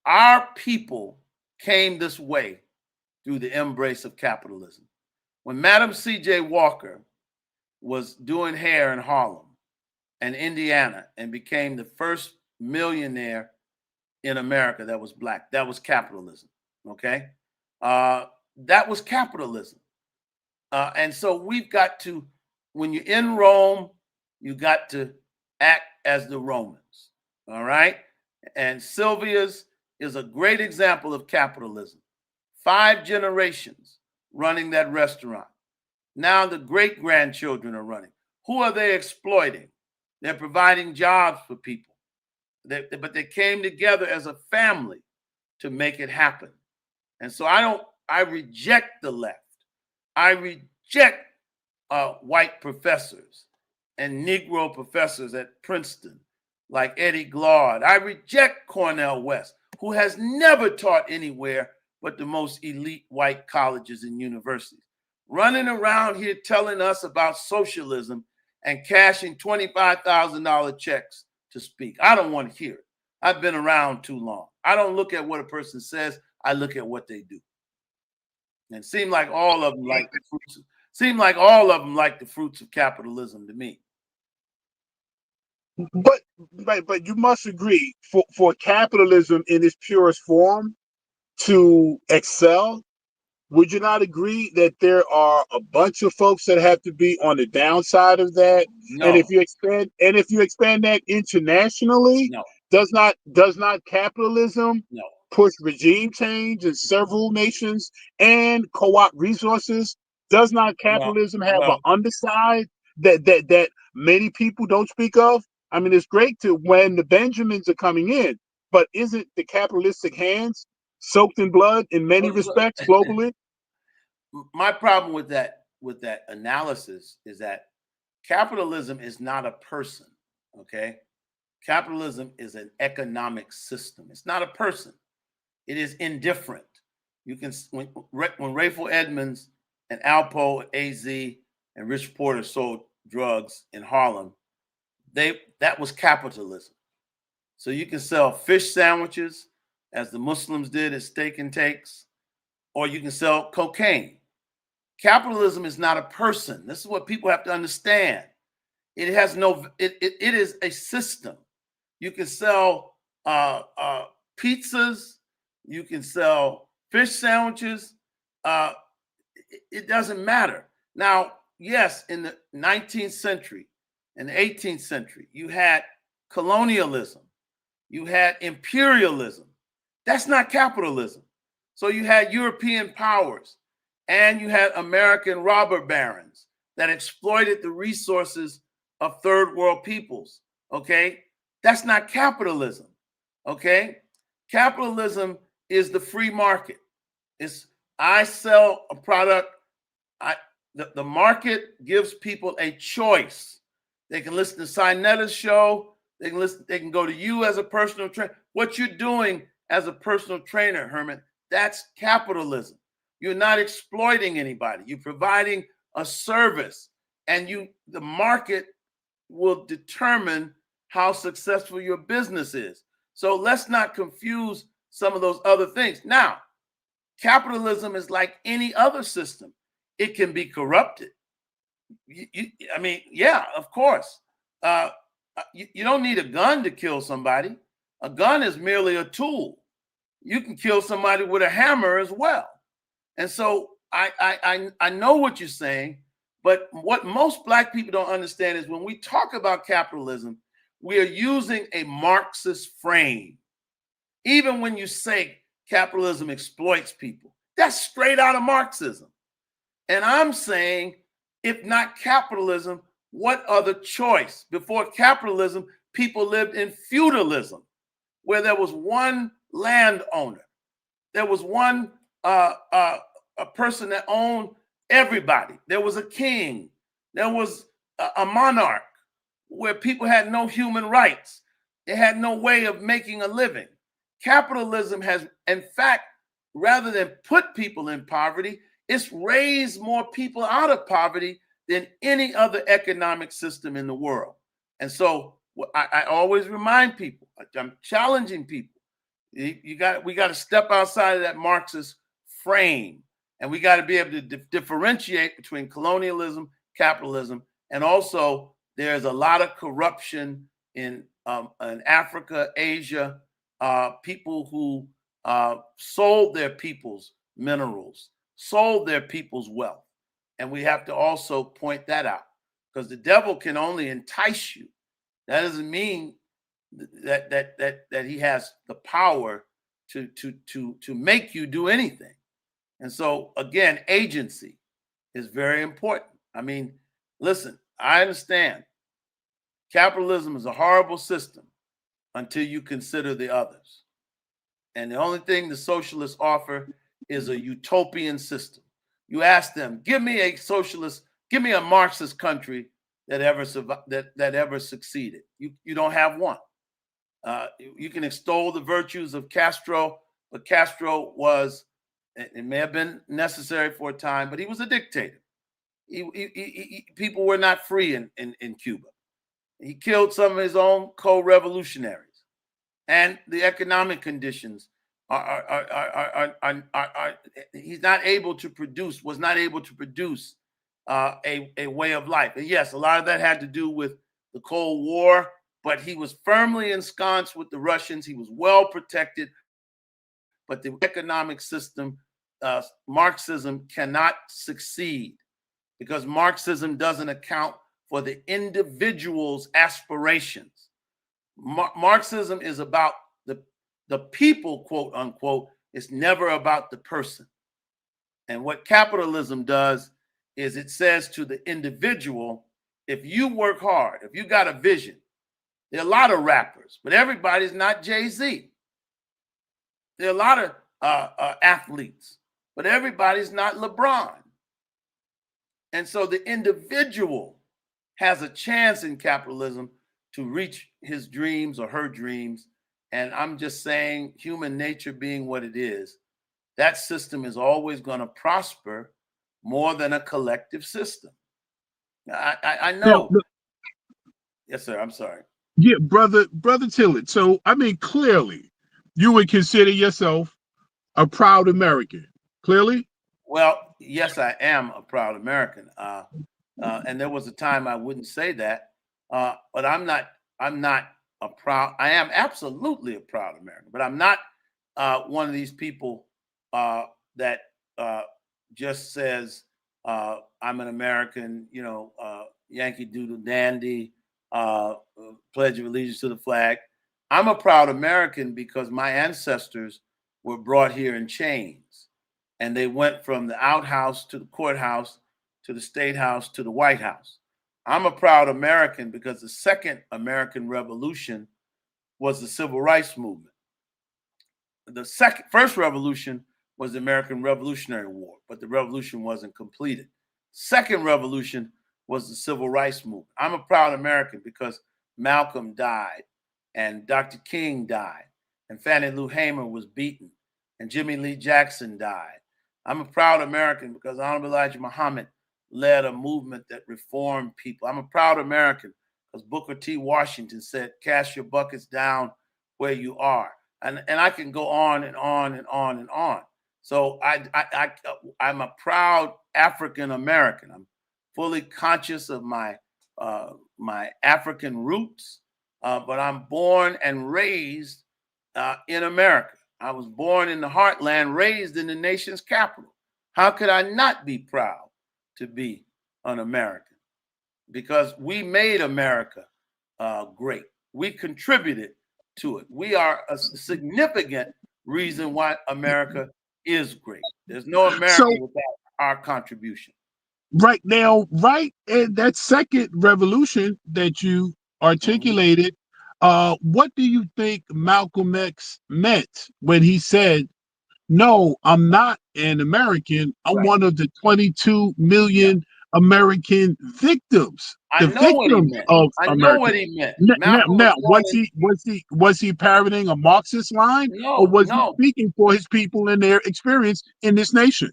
our people came this way through the embrace of capitalism. When Madam C.J. Walker was doing hair in Harlem and Indiana and became the first millionaire in America that was black, that was capitalism, okay? That was capitalism. And so we've got to, when you're in Rome, you got to act as the Romans, all right? And Sylvia's is a great example of capitalism. 5 generations running that restaurant. Now the great-grandchildren are running. Who are they exploiting? They're providing jobs for people. But they came together as a family to make it happen. And so I reject the left. I reject white professors and Negro professors at Princeton, like Eddie Glaude. I reject Cornel West, who has never taught anywhere but the most elite white colleges and universities, running around here telling us about socialism and cashing $25,000 checks to speak. I don't want to hear it. I've been around too long. I don't look at what a person says. I look at what they do. And it seemed like all of them like the fruits. The fruits of capitalism to me. But you must agree, for capitalism in its purest form to excel, would you not agree that there are a bunch of folks that have to be on the downside of that? No. And if you expand that internationally, No. does not capitalism No. push regime change in several nations and co-op resources? Does not capitalism have an underside that many people don't speak of? I mean, it's great to when the Benjamins are coming in, but isn't the capitalistic hands soaked in blood in many respects globally? My problem with that analysis is that capitalism is not a person, okay? Capitalism is an economic system. It's not a person. It is indifferent. You can when Rayful Edmonds and Alpo, AZ, and Rich Porter sold drugs in Harlem, that was capitalism. So you can sell fish sandwiches, as the Muslims did at Steak and Takes, or you can sell cocaine. Capitalism is not a person. This is what people have to understand. It is a system. You can sell pizzas, you can sell fish sandwiches. It doesn't matter. Now, yes, in the 19th century and the 18th century, you had colonialism, you had imperialism. That's not capitalism. So you had European powers and you had American robber barons that exploited the resources of third world peoples, okay? That's not capitalism, okay? Capitalism is the free market. I sell a product, the market gives people a choice. They can listen to sa.neter's show, they can go to you as a personal trainer. What you're doing as a personal trainer, Herman, that's capitalism. You're not exploiting anybody. You're providing a service, and the market will determine how successful your business is. So let's not confuse some of those other things. Now, capitalism is like any other system. It can be corrupted. Yeah, of course. You don't need a gun to kill somebody. A gun is merely a tool. you can kill somebody with a hammer as well. And so I know what you're saying, but what most Black people don't understand is when we talk about capitalism, we are using a Marxist frame. Even when you say capitalism exploits people, that's straight out of Marxism. And I'm saying, if not capitalism, what other choice? Before capitalism, people lived in feudalism, where there was one landowner. There was one a person that owned everybody. There was a king. There was a monarch, where people had no human rights. They had no way of making a living. Capitalism has, in fact, rather than put people in poverty, it's raised more people out of poverty than any other economic system in the world. And so I always remind people, I'm challenging people, we got to step outside of that Marxist frame, and we got to be able to differentiate between colonialism, capitalism, and also there's a lot of corruption in Africa, Asia, people who sold their people's minerals, sold their people's wealth. And we have to also point that out, because the devil can only entice you. That doesn't mean that he has the power to make you do anything. And so again, agency is very important. I mean, listen, I understand capitalism is a horrible system until you consider the others. And the only thing the socialists offer is a utopian system. You ask them, give me a socialist, give me a Marxist country that ever succeeded. You don't have one. You can extol the virtues of Castro, but Castro was, it may have been necessary for a time, but he was a dictator. People were not free in Cuba. He killed some of his own co-revolutionaries, and the economic conditions he's not able to produce, was not able to produce a way of life. And yes, a lot of that had to do with the Cold War, but he was firmly ensconced with the Russians. He was well protected, but the economic system, Marxism, cannot succeed because Marxism doesn't account for the individual's aspirations. Marxism is about the people, quote unquote. It's never about the person. And what capitalism does is it says to the individual, if you work hard, if you got a vision, there are a lot of rappers, but everybody's not Jay-Z. There are a lot of athletes, but everybody's not LeBron. And so the individual has a chance in capitalism to reach his dreams or her dreams. And I'm just saying, human nature being what it is, that system is always going to prosper more than a collective system. I know. Yeah, Yes, sir. I'm sorry. yeah, brother Tillerd. So, I mean, clearly, you would consider yourself a proud American. Clearly? Well, yes, I am a proud American. And there was a time I wouldn't say that, but I'm not a proud. I am absolutely a proud American, but I'm not one of these people that just says I'm an American, Yankee Doodle Dandy, Pledge of Allegiance to the flag. I'm a proud American because my ancestors were brought here in chains, and they went from the outhouse to the courthouse to the state house to the White House. I'm a proud American because the second American Revolution was the Civil Rights Movement. The first revolution was the American Revolutionary War, but the revolution wasn't completed. Second revolution was the Civil Rights Movement. I'm a proud American because Malcolm died, and Dr. King died, and Fannie Lou Hamer was beaten, and Jimmy Lee Jackson died. I'm a proud American because Honorable Elijah Muhammad led a movement that reformed people. I'm a proud American because Booker T. Washington said, cast your buckets down where you are. And I can go on and on and on and on. So I'm a proud African American. I'm fully conscious of my African roots, but I'm born and raised in America. I was born in the heartland, raised in the nation's capital. How could I not be proud to be an American? Because we made America great. We contributed to it. We are a significant reason why America is great. There's no America So without our contribution. right now, right in that second revolution that you articulated, what do you think Malcolm X meant when he said, "No, I'm not an American. I'm Right. one of the 22 million American victims, I the know what he victims meant. of I know America." what he meant. Now, Malcolm was born was he parroting a Marxist line, or no, was he no. speaking for his people and their experience in this nation?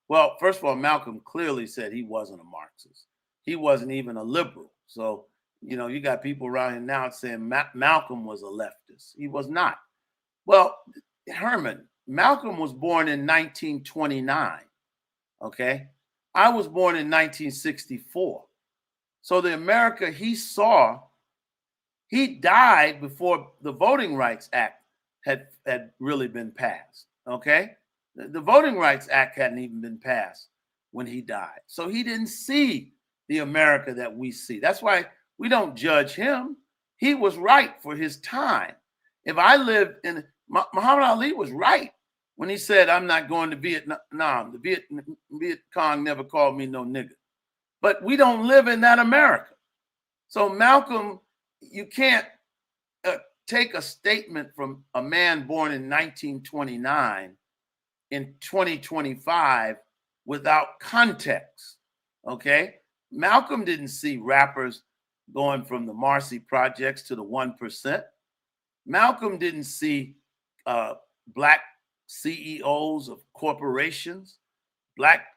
Well, first of all, Malcolm clearly said he wasn't a Marxist. He wasn't even a liberal. So, you got people around here now saying Malcolm was a leftist. He was not. Well, Herman, Malcolm was born in 1929. Okay. I was born in 1964. So the America he saw, he died before the Voting Rights Act had really been passed. Okay. The Voting Rights Act hadn't even been passed when he died. So he didn't see the America that we see. That's why we don't judge him. He was right for his time. If I lived in, Muhammad Ali was right when he said, "I'm not going to Vietnam. The Viet Cong never called me no nigger." But we don't live in that America. So Malcolm, you can't take a statement from a man born in 1929 in 2025 without context. Okay. Malcolm didn't see rappers going from the Marcy Projects to the 1%. Malcolm didn't see black CEOs of corporations, black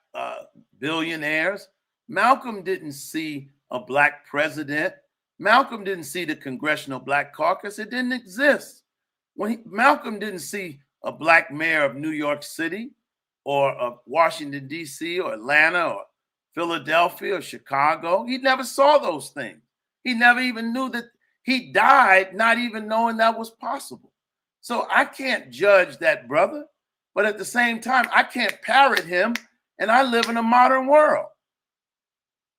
billionaires. Malcolm didn't see a black president. Malcolm didn't see the Congressional Black Caucus. It didn't exist. Malcolm didn't see a black mayor of New York City or of Washington, D.C. or Atlanta or Philadelphia or Chicago. He never saw those things. He never even knew that. He died not even knowing that was possible. So I can't judge that brother, but at the same time, I can't parrot him, and I live in a modern world.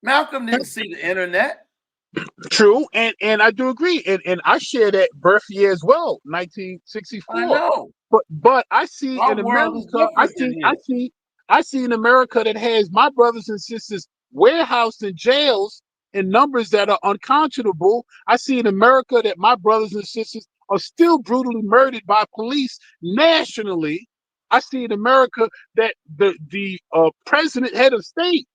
Malcolm didn't see the internet. True, and I do agree, and I share that birth year as well, I 1964. know. But I see Our in world is America, different than his. I see in America that has my brothers and sisters warehoused in jails in numbers that are unconscionable. I see in America that my brothers and sisters are still brutally murdered by police nationally. I see in America that the president, head of state,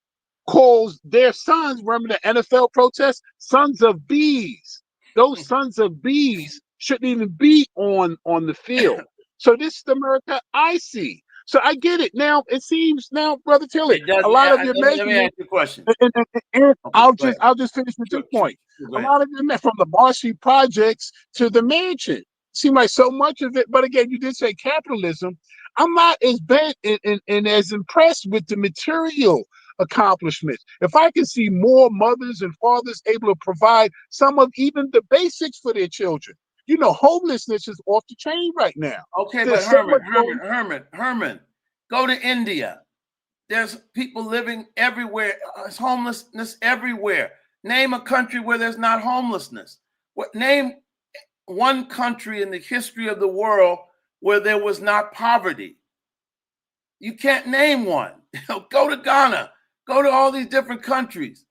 calls their sons, remember the NFL protests, sons of bees. Those sons of bees shouldn't even be on the field. So this is the America I see. So I get it. Now it seems now, Brother Tillerd, It doesn't. a lot of your Let me ask measurements, you a question. and Okay, I'll go ahead. just finish with this Sure, point. go A ahead. lot of them from the Marcy projects to the mansion. Seem like so much of it, but again, you did say capitalism. I'm not as bent and as impressed with the material accomplishments. If I can see more mothers and fathers able to provide some of even the basics for their children. Homelessness is off the chain right now. Okay, There's but so much Herman, go to India. There's people living everywhere. There's homelessness everywhere. Name a country where there's not homelessness. Name one country in the history of the world where there was not poverty. You can't name one. Go to Ghana. Go to all these different countries.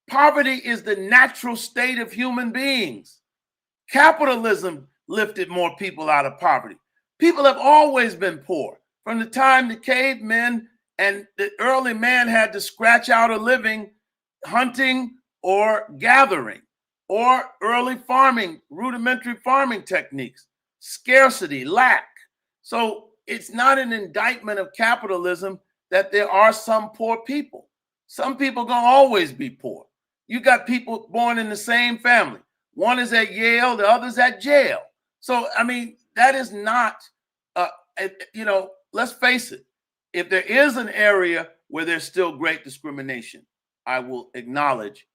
Poverty is the natural state of human beings. Capitalism lifted more people out of poverty. People have always been poor. From the time the cavemen and the early man had to scratch out a living hunting or gathering, or early farming, rudimentary farming techniques, scarcity, lack. So it's not an indictment of capitalism that there are some poor people. Some people gonna always be poor. You got people born in the same family. One is at Yale, the other's at jail. So, I mean, that is not, let's face it. If there is an area where there's still great discrimination, I will acknowledge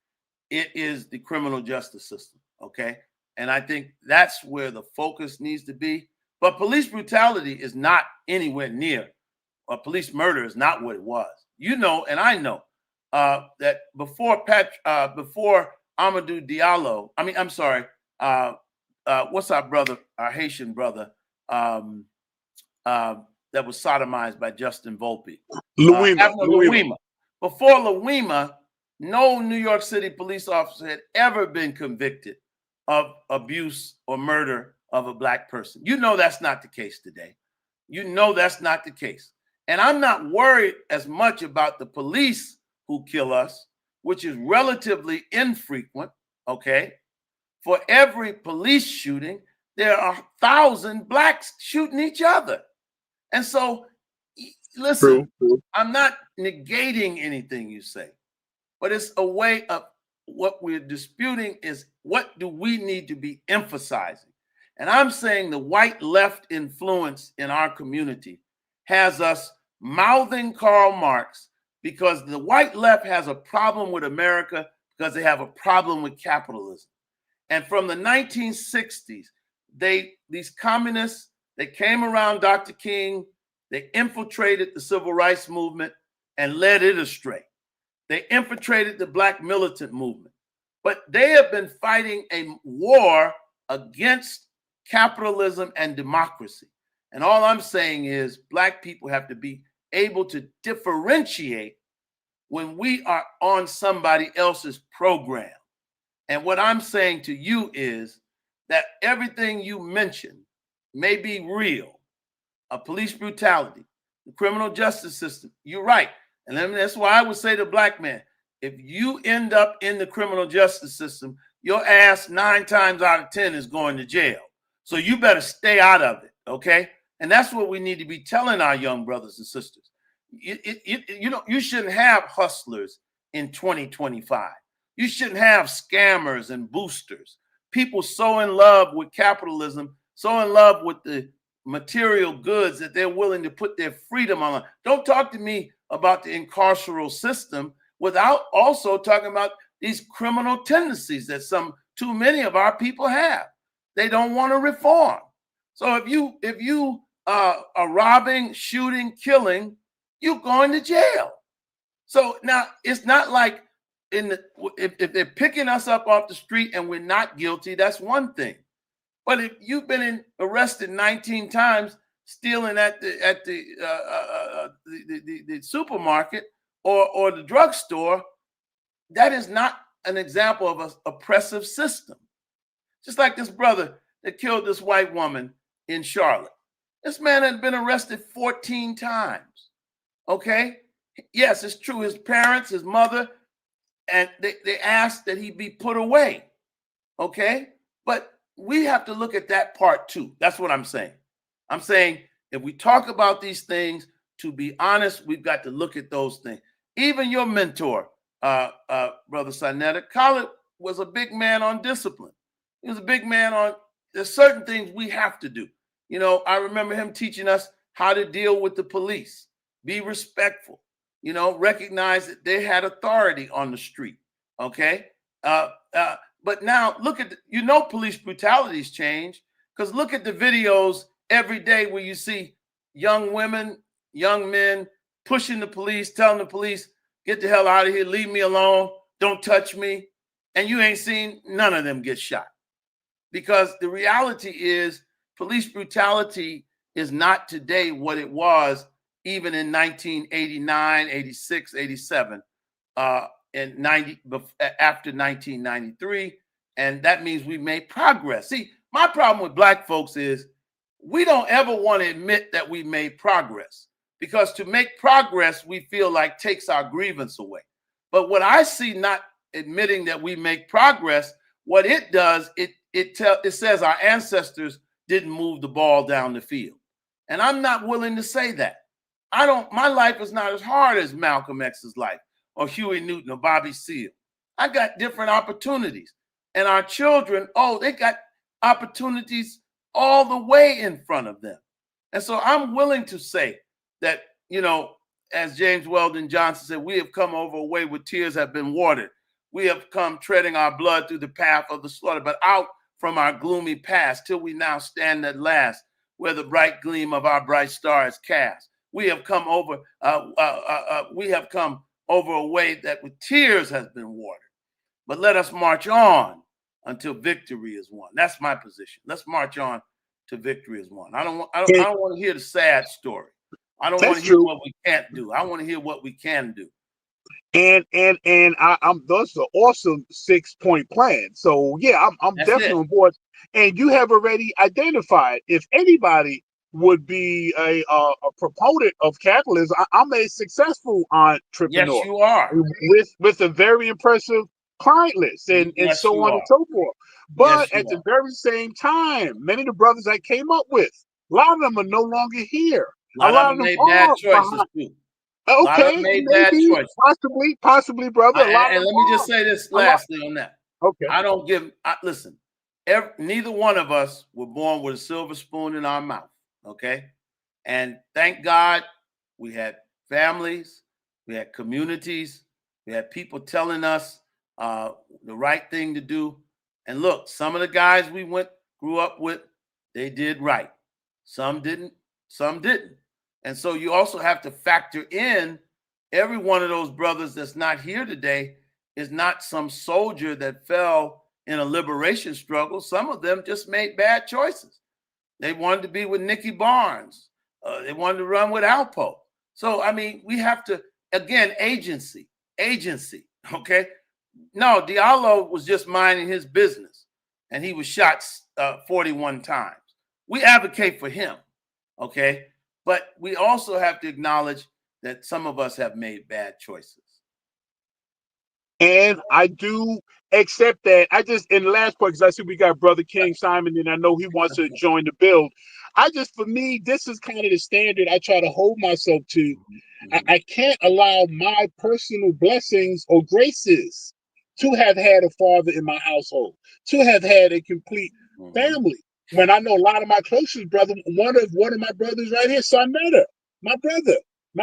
it is the criminal justice system, okay? And I think that's where the focus needs to be. But police brutality is not anywhere near, or police murder is not what it was. You know, and I know that before Amadou Diallo, I'm sorry, what's our brother, our Haitian brother, that was sodomized by Justin Volpe? Louima. Before Louima, no New York City police officer had ever been convicted of abuse or murder of a Black person. You know that's not the case today. You know that's not the case. And I'm not worried as much about the police who kill us, which is relatively infrequent, okay? For every police shooting, there are 1,000 Blacks shooting each other. And so, listen, true. I'm not negating anything you say, but it's a way of what we're disputing is what do we need to be emphasizing? And I'm saying the white left influence in our community has us mouthing Karl Marx because the white left has a problem with America because they have a problem with capitalism. And from the 1960s, these communists, they came around Dr. King, they infiltrated the civil rights movement and led it astray. They infiltrated the Black militant movement. But they have been fighting a war against capitalism and democracy. And all I'm saying is Black people have to be able to differentiate when we are on somebody else's program. And what I'm saying to you is that everything you mentioned may be real. Police brutality, the criminal justice system. You're right. And that's why I would say to Black men, if you end up in the criminal justice system, your ass 9 times out of 10 is going to jail. So you better stay out of it, okay? And that's what we need to be telling our young brothers and sisters. You shouldn't have hustlers in 2025. You shouldn't have scammers and boosters. People so in love with capitalism, so in love with the material goods that they're willing to put their freedom on. Don't talk to me about the incarceral system without also talking about these criminal tendencies that too many of our people have. They don't want to reform. So if you are robbing, shooting, killing, you're going to jail. So now it's not like if they're picking us up off the street and we're not guilty, that's one thing. But if you've been arrested 19 times stealing at the supermarket or the drugstore, that is not an example of an oppressive system. Just like this brother that killed this white woman in Charlotte. This man had been arrested 14 times. Okay? Yes, it's true. His parents, his mother, and they asked that he be put away. Okay? But we have to look at that part too. That's what I'm saying. I'm saying if we talk about these things, to be honest, we've got to look at those things. Even your mentor, Brother sa.neter, Khaled was a big man on discipline. He was a big man on, there's certain things we have to do. You know, I remember him teaching us how to deal with the police, be respectful, you know, recognize that they had authority on the street, okay? But now look at, police brutality's changed because look at the videos every day where you see young women, young men pushing the police, telling the police, get the hell out of here, leave me alone, don't touch me. And you ain't seen none of them get shot. Because the reality is police brutality is not today what it was even in 1989, 86, 87, and 90 after 1993. And that means we made progress. See, my problem with Black folks is we don't ever want to admit that we made progress because to make progress, we feel like takes our grievance away. But what I see not admitting that we make progress, what it does, it says our ancestors didn't move the ball down the field. And I'm not willing to say that. My life is not as hard as Malcolm X's life or Huey Newton or Bobby Seale. I got different opportunities. And our children, they got opportunities all the way in front of them. And so I'm willing to say that, as James Weldon Johnson said, we have come over a way where tears have been watered. We have come treading our blood through the path of the slaughter, but out from our gloomy past till we now stand at last where the bright gleam of our bright star is cast. We have come over. We have come over a way that with tears has been watered. But let us march on until victory is won. That's my position. Let's march on till victory is won. I don't want to hear the sad story. I don't want to hear what we can't do. I want to hear what we can do. And I'm those are awesome 6-point plan. So yeah, I'm definitely on board. And you have already identified if anybody would be a proponent of capitalism. I'm a successful entrepreneur. Yes, you are. With a very impressive client list and Yes, so on and so forth. But yes, at the very same time, many of the brothers I came up with, a lot of them are no longer here. A lot of them made bad choices too. Okay, maybe, possibly, brother. And let me just say this lastly on that. Okay. I don't give. Listen, neither one of us were born with a silver spoon in our mouth. Okay, and thank God we had families, we had communities, we had people telling us the right thing to do. And look, some of the guys we grew up with, they did right. Some didn't. Some didn't. And so you also have to factor in every one of those brothers that's not here today is not some soldier that fell in a liberation struggle. Some of them just made bad choices. They wanted to be with Nicky Barnes. They wanted to run with Alpo. So, I mean, we have to, again, agency, okay? No, Diallo was just minding his business, and he was shot 41 times. We advocate for him, okay? But we also have to acknowledge that some of us have made bad choices. And I do accept that. In the last part, because I see we got Brother King Simon, and I know he wants to join the build. For me, this is kind of the standard I try to hold myself to. I can't allow my personal blessings or graces to have had a father in my household, to have had a complete family. When I know a lot of my closest brother, one of my brothers right here, sa.neter, my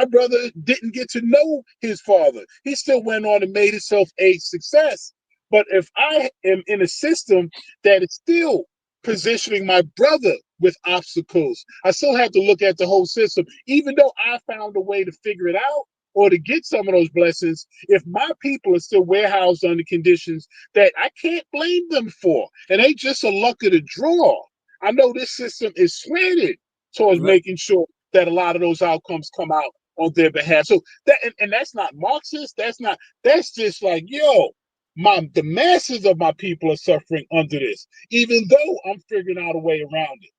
brother didn't get to know his father. He still went on and made himself a success. But if I am in a system that is still positioning my brother with obstacles, I still have to look at the whole system. Even though I found a way to figure it out or to get some of those blessings, if my people are still warehoused under conditions that I can't blame them for, and they just a luck of the draw, I know this system is slanted towards making sure that a lot of those outcomes come out on their behalf. So that's not Marxist. That's just like, yo, the masses of my people are suffering under this, even though I'm figuring out a way around it.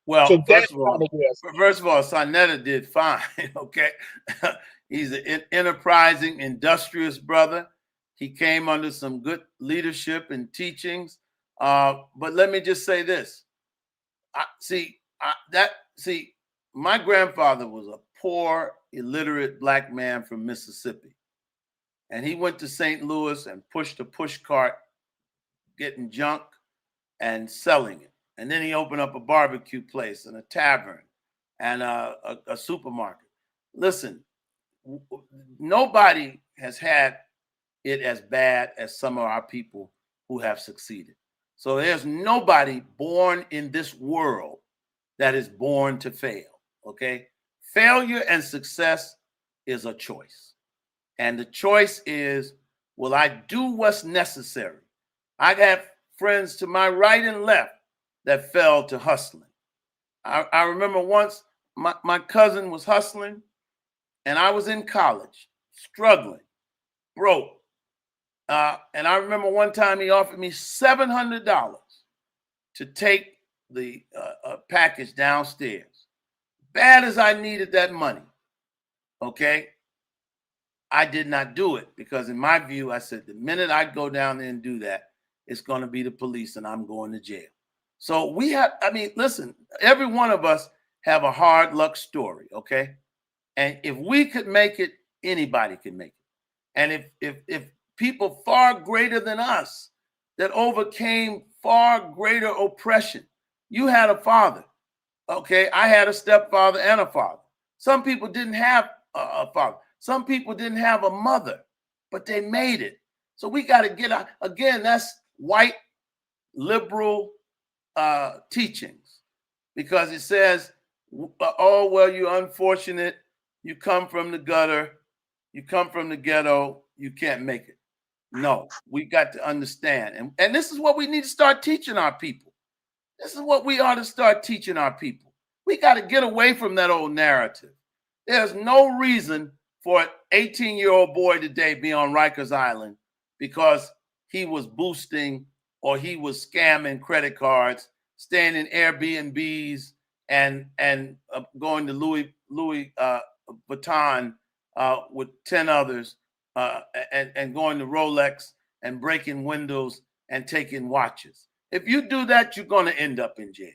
Well, so first of all, sa.neter did fine. Okay. He's an enterprising, industrious brother. He came under some good leadership and teachings. But let me just say this. My grandfather was a poor, illiterate black man from Mississippi. And he went to St. Louis and pushed a push cart, getting junk and selling it. And then he opened up a barbecue place and a tavern and a supermarket. Listen, nobody has had it as bad as some of our people who have succeeded. So there's nobody born in this world that is born to fail, okay? Failure and success is a choice. And the choice is, will I do what's necessary? I have friends to my right and left that fell to hustling. I remember once my cousin was hustling and I was in college, struggling, broke. And I remember one time he offered me $700 to take the package downstairs. Bad as I needed that money, okay? I did not do it because in my view, I said, the minute I go down there and do that, it's going to be the police and I'm going to jail. So listen, every one of us have a hard luck story, okay? And if we could make it, anybody can make it. And if people far greater than us that overcame far greater oppression, you had a father, okay? I had a stepfather and a father. Some people didn't have a father. Some people didn't have a mother, but they made it. So we got to get out. Again, that's white liberal teachings, because it says, oh, well, you're unfortunate. You come from the gutter. You come from the ghetto. You can't make it. No, we got to understand. And this is what we need to start teaching our people. This is what we ought to start teaching our people. We got to get away from that old narrative. There's no reason for an 18-year-old boy today be on Rikers Island because he was boosting or he was scamming credit cards, staying in Airbnbs, and going to Louis Vuitton with 10 others, and going to Rolex and breaking windows and taking watches. If you do that, you're going to end up in jail.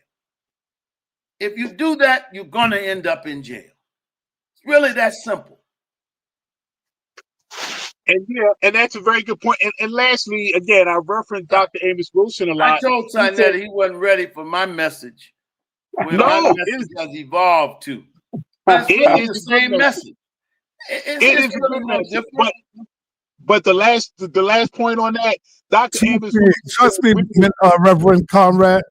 If you do that, you're going to end up in jail. It's really that simple. And yeah, and that's a very good point. And lastly, again, I referenced Dr. Amos Wilson a lot. I told sa.neter he wasn't ready for my message. Where No, my message has evolved to. But it's really the same message. It is really no different. But the last point on that, Dr. Amos Wilson. Trust me, Reverend Conrad.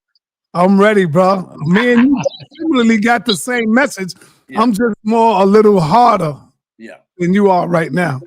I'm ready, bro. Me and you similarly got the same message. Yeah. I'm just a little harder than you are right now.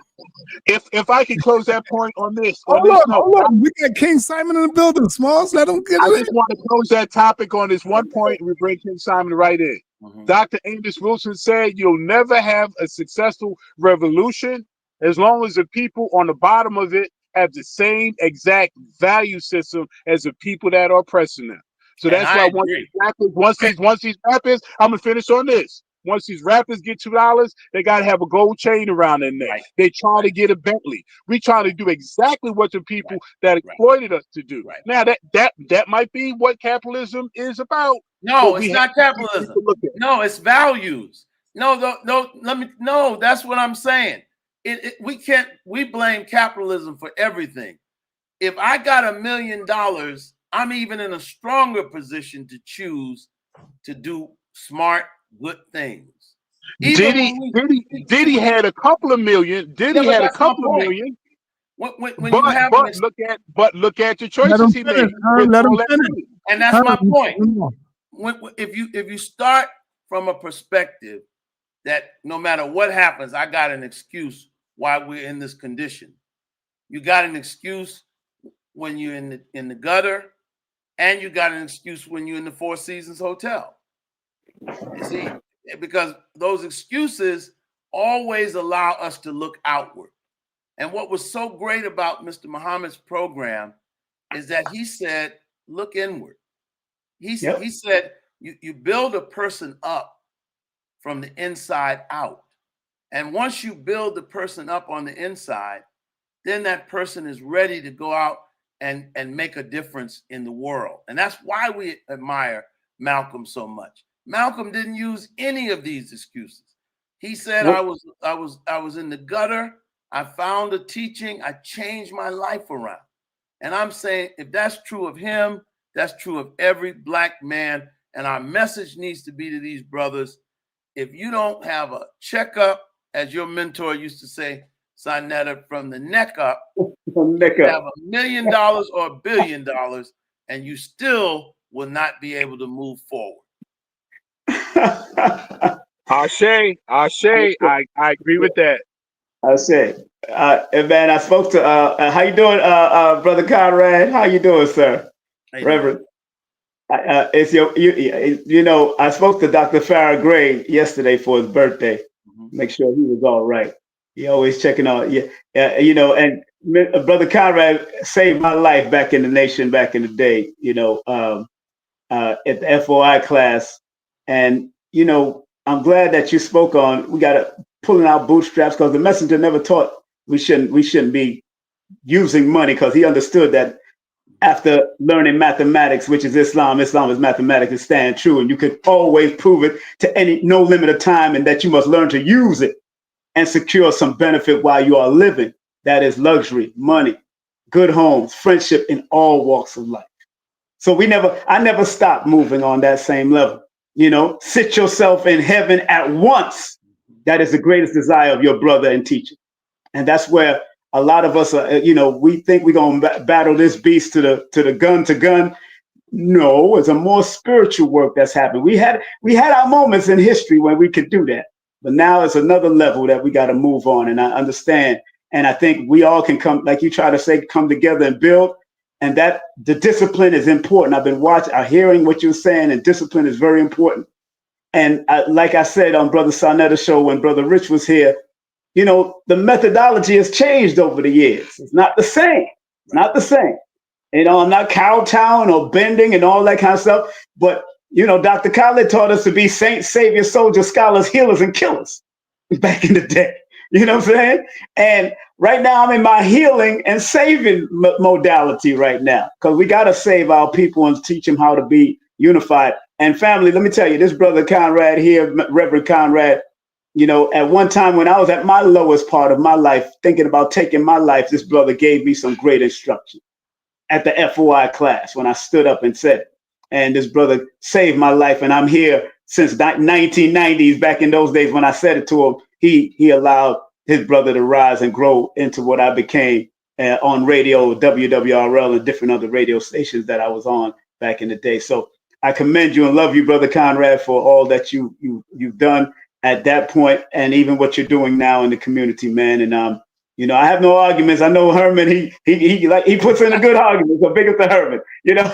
If I can close that point on this. Hold on. We got King Simon in the building, Smalls. Let him get it. I just want to close that topic on this one point. We bring King Simon right in. Dr. Amos Wilson said you'll never have a successful revolution as long as the people on the bottom of it have the same exact value system as the people that are oppressing them. So that's why once these rappers, I'm gonna finish on this. Once these rappers get $2, they gotta have a gold chain around their neck. They try to get a Bentley. We trying to do exactly what the people that exploited us to do. Now that might be what capitalism is about. No, it's not capitalism. No, it's values. No, that's what I'm saying. We blame capitalism for everything. If I got $1 million, I'm even in a stronger position to choose to do smart, good things. Diddy had a couple of million. Diddy had a couple of million. Look at the choices he made. Let him finish. And that's my point. If you start from a perspective that no matter what happens, I got an excuse why we're in this condition. You got an excuse when you're in the gutter, and you got an excuse when you're in the Four Seasons Hotel. You see, because those excuses always allow us to look outward. And what was so great about Mr. Muhammad's program is that he said, look inward. He said, you build a person up from the inside out. And once you build the person up on the inside, then that person is ready to go out and make a difference in the world. And that's why we admire Malcolm so much. Malcolm didn't use any of these excuses. He said, I was in the gutter. I found a teaching. I changed my life around. And I'm saying, if that's true of him, that's true of every Black man. And our message needs to be to these brothers. If you don't have a checkup, as your mentor used to say, sa.neter, from the neck up, you have $1 million or $1 billion, and you still will not be able to move forward. Ashe, I agree with that. Ashe. And man, I spoke to how you doing, Brother Conrad? How you doing, sir? Reverend. It's you know, I spoke to Dr. Farrah Gray yesterday for his birthday. Make sure he was all right. He always checking out. You know, and Brother Conrad saved my life back in the nation, back in the day, you know, at the FOI class. And, you know, I'm glad that you spoke on, we got to pulling out bootstraps, because the messenger never taught we shouldn't be using money, because he understood that after learning mathematics, which is Islam is mathematics, it stand true. And you can always prove it to no limit of time, and that you must learn to use it and secure some benefit while you are living. That is luxury, money, good homes, friendship in all walks of life. So I never stopped moving on that same level. You know, sit yourself in heaven at once. That is the greatest desire of your brother and teacher. And that's where a lot of us are, you know, we think we're going to battle this beast to the gun. No, it's a more spiritual work that's happened. We had our moments in history when we could do that, but now it's another level that we got to move on. And I understand, and I think we all can come, like you try to say, come together and build. And that the discipline is important. I've been hearing what you're saying, and discipline is very important. And like I said on Brother sa.neter show when Brother Rich was here, you know, the methodology has changed over the years. It's not the same. It's not the same. You know, I'm not kowtowing or bending and all that kind of stuff. But, you know, Dr. Khaled taught us to be saints, saviors, soldiers, scholars, healers, and killers back in the day. You know what I'm saying? And right now I'm in my healing and saving modality right now, because we got to save our people and teach them how to be unified. And family, let me tell you, this brother Conrad here, Reverend Conrad, you know, at one time when I was at my lowest part of my life, thinking about taking my life, this brother gave me some great instruction at the FOI class when I stood up and said it. And this brother saved my life. And I'm here since 1990s, back in those days when I said it to him. He allowed his brother to rise and grow into what I became on radio, WWRL, and different other radio stations that I was on back in the day. So I commend you and love you, Brother Conrad, for all that you've done at that point, and even what you're doing now in the community, man. And you know, I have no arguments. I know Herman. He puts in a good argument. So big as the Herman, you know.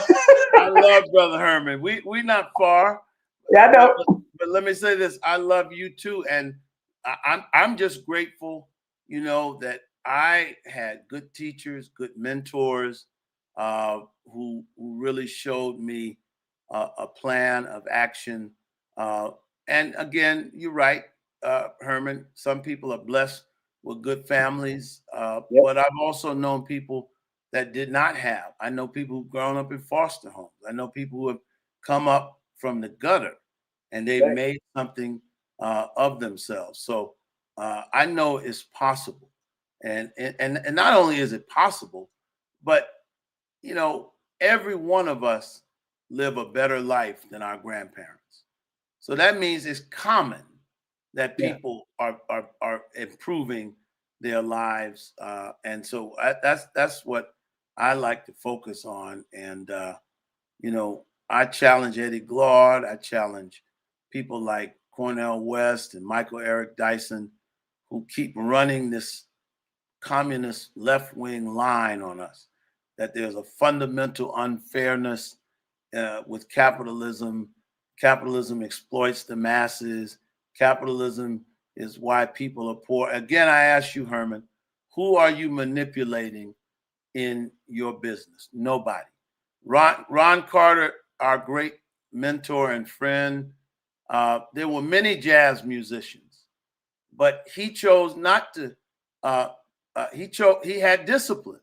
I love Brother Herman. We not far. Yeah, I know. But let me say this: I love you too, and I'm just grateful, you know, that I had good teachers, good mentors, who really showed me a plan of action. And again, you're right, Herman. Some people are blessed with good families, but I've also known people that did not have. I know people who've grown up in foster homes. I know people who have come up from the gutter and they've made something of themselves. So I know it's possible. And not only is it possible, but, you know, every one of us live a better life than our grandparents. So that means it's common that people are improving their lives. And so that's what I like to focus on. And, you know, I challenge Eddie Glaude. I challenge people like Cornel West and Michael Eric Dyson, who keep running this communist left-wing line on us, that there's a fundamental unfairness with capitalism. Capitalism exploits the masses. Capitalism is why people are poor. Again, I ask you, Herman, who are you manipulating in your business? Nobody. Ron Carter, our great mentor and friend, there were many jazz musicians, but he chose not to. He had discipline,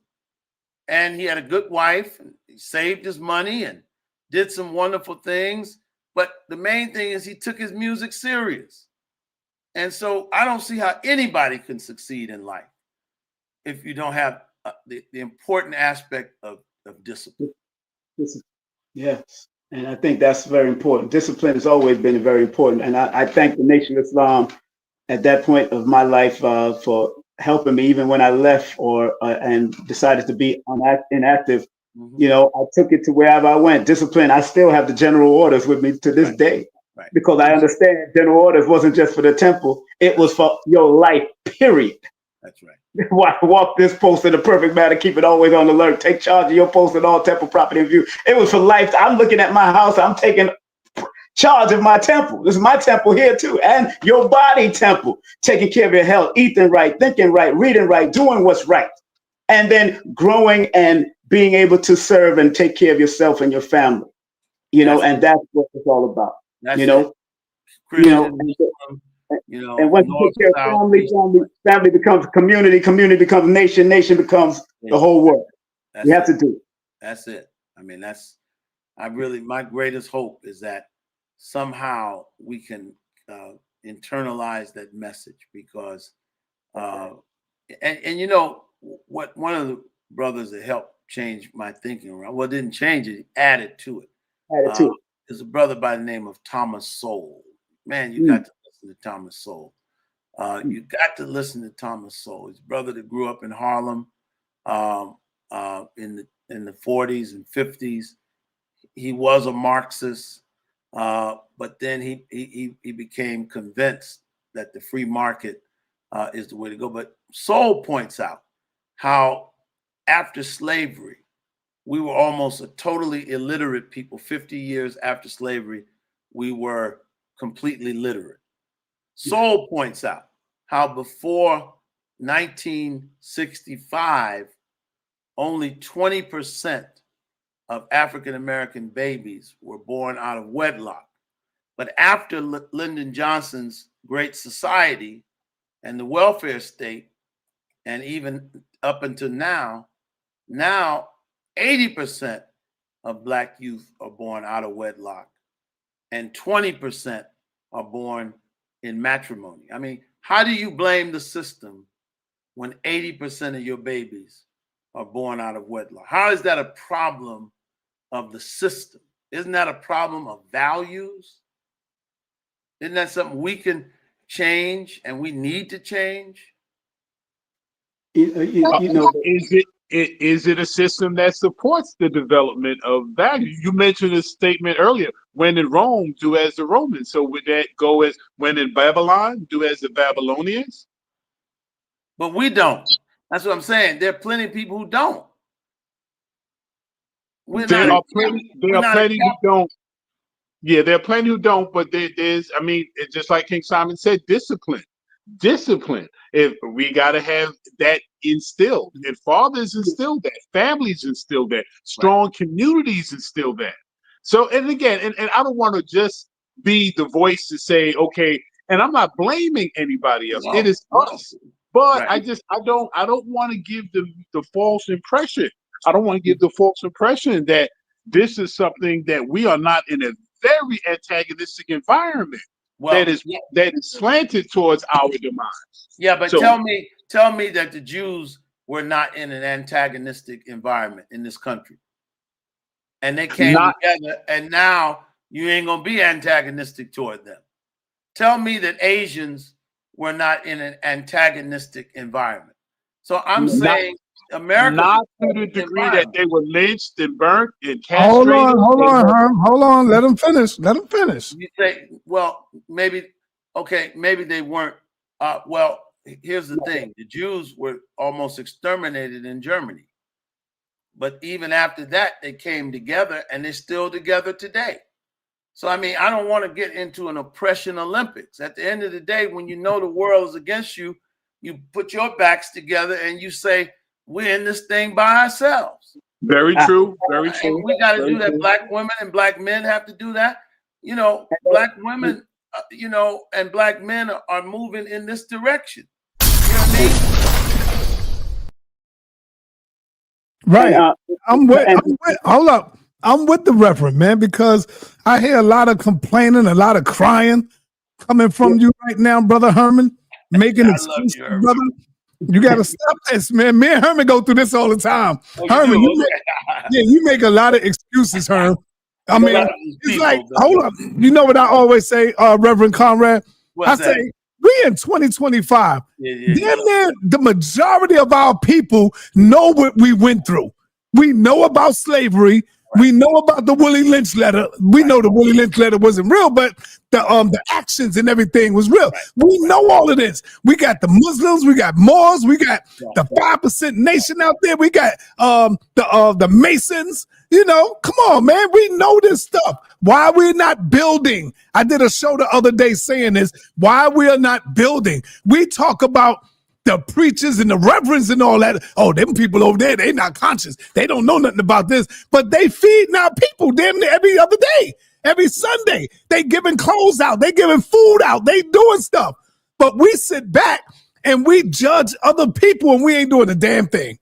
and he had a good wife, and he saved his money and did some wonderful things. But the main thing is he took his music serious. And so I don't see how anybody can succeed in life if you don't have the important aspect of discipline. Yes. And I think that's very important. Discipline has always been very important. And I thank the Nation of Islam at that point of my life for helping me, even when I left and decided to be inactive. You know, I took it to wherever I went. Discipline, I still have the general orders with me to this day. Right. Because I understand general orders wasn't just for the temple. It was for your life, period. That's right. Walk this post in the perfect manner, keep it always on alert, take charge of your post and all temple property in view. It was for life. I'm looking at my house. I'm taking charge of my temple. This is my temple here too. And your body temple, taking care of your health, eating right, thinking right, reading right, doing what's right. And then growing and being able to serve and take care of yourself and your family. You know, and that's what it's all about. That's you know, and once you take care of family becomes community, community becomes nation, nation becomes the whole world. You have to do it. That's it. I mean, my greatest hope is that somehow we can internalize that message, because, and you know, what one of the brothers that helped change my thinking around, well, didn't change it, added to it. Is a brother by the name of Thomas Sowell. Man, you got to listen to Thomas Sowell. You got to listen to Thomas Sowell. His brother that grew up in Harlem in the 40s and 50s. he was a Marxist, but then he became convinced that the free market is the way to go. But Soul points out how after slavery, we were almost a totally illiterate people. 50 years after slavery, we were completely literate. Soul points out how before 1965, only 20% of African-American babies were born out of wedlock. But after Lyndon Johnson's Great Society and the welfare state, and even up until now 80% of Black youth are born out of wedlock and 20% are born in matrimony. I mean, how do you blame the system when 80% of your babies are born out of wedlock? How is that a problem of the system? Isn't that a problem of values? Isn't that something we can change and we need to change? Is it a system that supports the development of value? You mentioned a statement earlier, when in Rome, do as the Romans. So would that go as when in Babylon, do as the Babylonians? But we don't. That's what I'm saying. There are plenty of people who don't. There are plenty who don't. Yeah, there are plenty who don't, but there's, I mean, it's just like King Simon said, discipline. If we got to have that instilled, and fathers instill that, families instill that, strong communities instill that. So, and again, and I don't want to just be the voice to say, okay, and I'm not blaming anybody else. It is us. But I don't want to give the false impression. I don't want to give the false impression that this is something that we are not in a very antagonistic environment. That is slanted towards our demise. Yeah, but so, tell me that the Jews were not in an antagonistic environment in this country, and they came together, and now you ain't gonna be antagonistic toward them. Tell me that Asians were not in an antagonistic environment. So I'm saying America, not to the degree that they were lynched and burnt and castrated. Hold on, Herm. Hold on. Let him finish. You say, well, maybe they weren't. Well, here's the thing: the Jews were almost exterminated in Germany, but even after that, they came together, and they're still together today. So, I mean, I don't want to get into an oppression Olympics. At the end of the day, when you know the world is against you, you put your backs together and you say, we're in this thing by ourselves. Very true. Very true. And we got to do that. True. Black women and black men have to do that. You know, black women, and black men are moving in this direction. You know what I mean? Right. Hold up. I'm with the Reverend, man, because I hear a lot of complaining, a lot of crying coming from you right now, Brother Herman, making excuses, brother. You got to stop this, man. Me and Herman go through this all the time. Herman, you make a lot of excuses, Herman. I mean, it's like, hold up. You know what I always say, Reverend Conrad? I say, we in 2025. The majority of our people know what we went through. We know about slavery. We know about the Willie Lynch letter. We know the Willie Lynch letter wasn't real, but the actions and everything was real. We know all of this. We got the Muslims, we got Moors, we got the 5% nation out there. We got the Masons. You know, come on, man. We know this stuff. Why we're not building? I did a show the other day saying this. Why we are not building? We talk about the preachers and the reverends and all that. Oh, them people over there, they not conscious. They don't know nothing about this. But they feeding our people damn near every other day, every Sunday. They giving clothes out. They giving food out. They doing stuff. But we sit back and we judge other people and we ain't doing a damn thing.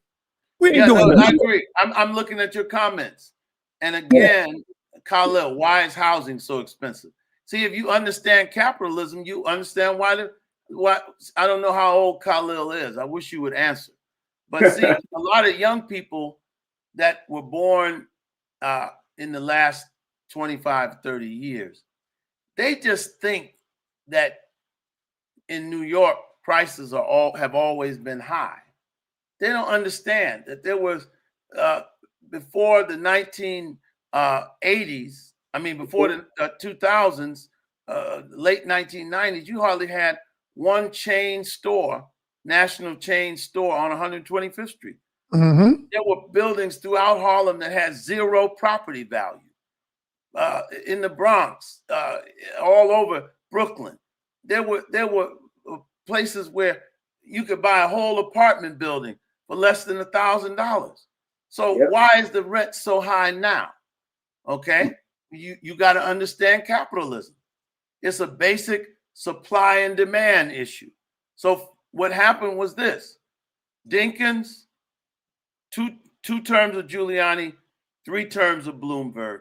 We ain't doing I agree. I'm looking at your comments. And again, Khalil, why is housing so expensive? See, if you understand capitalism, you understand why I don't know how old Khalil is. I wish you would answer. But see, a lot of young people that were born in the last 25, 30 years, they just think that in New York, prices have always been high. They don't understand that there was, before the 1960s 80s, I mean, before the 2000s, late 1990s, you hardly had one chain store, national chain store on 125th Street. Mm-hmm. There were buildings throughout Harlem that had zero property value. In the Bronx, all over Brooklyn, there were places where you could buy a whole apartment building for less than $1,000. So why is the rent so high now? Okay, you got to understand capitalism. It's a basic supply and demand issue. So what happened was this: Dinkins, two terms of Giuliani, 3 terms of Bloomberg,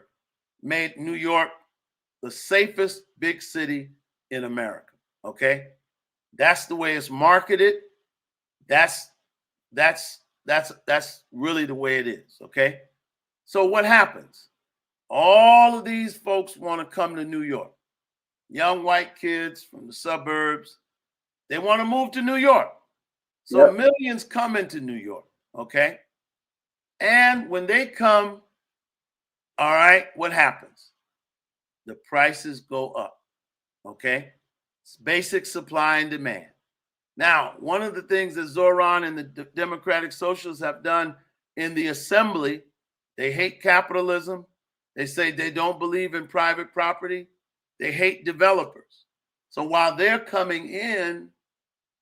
made New York the safest big city in America. Okay, that's the way it's marketed. That's really the way it is. Okay, so what happens? All of these folks want to come to New York. Young white kids from the suburbs, they want to move to New York. So millions come into New York. Okay, and when they come, all right, what happens? The prices go up, okay? It's basic supply and demand. Now, one of the things that Zoran and the Democratic Socialists have done in the assembly, they hate capitalism. They say they don't believe in private property. They hate developers. So while they're coming in,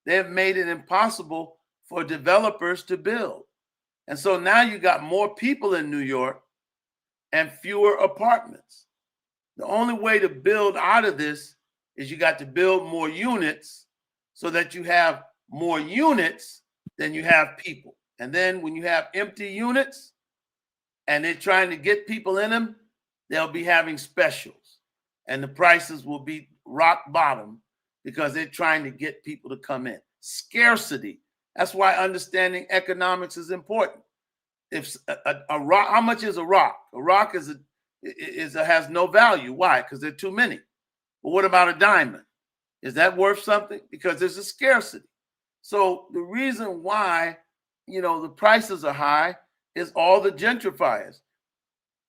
they've made it impossible for developers to build. And so now you got more people in New York and fewer apartments. The only way to build out of this is you got to build more units so that you have more units than you have people. And then when you have empty units and they're trying to get people in them, they'll be having specials and the prices will be rock bottom because they're trying to get people to come in. Scarcity. That's why understanding economics is important. If a rock, how much is a rock? A rock has no value. Why? Because there are too many. But what about a diamond? Is that worth something? Because there's a scarcity. So the reason why, the prices are high is all the gentrifiers.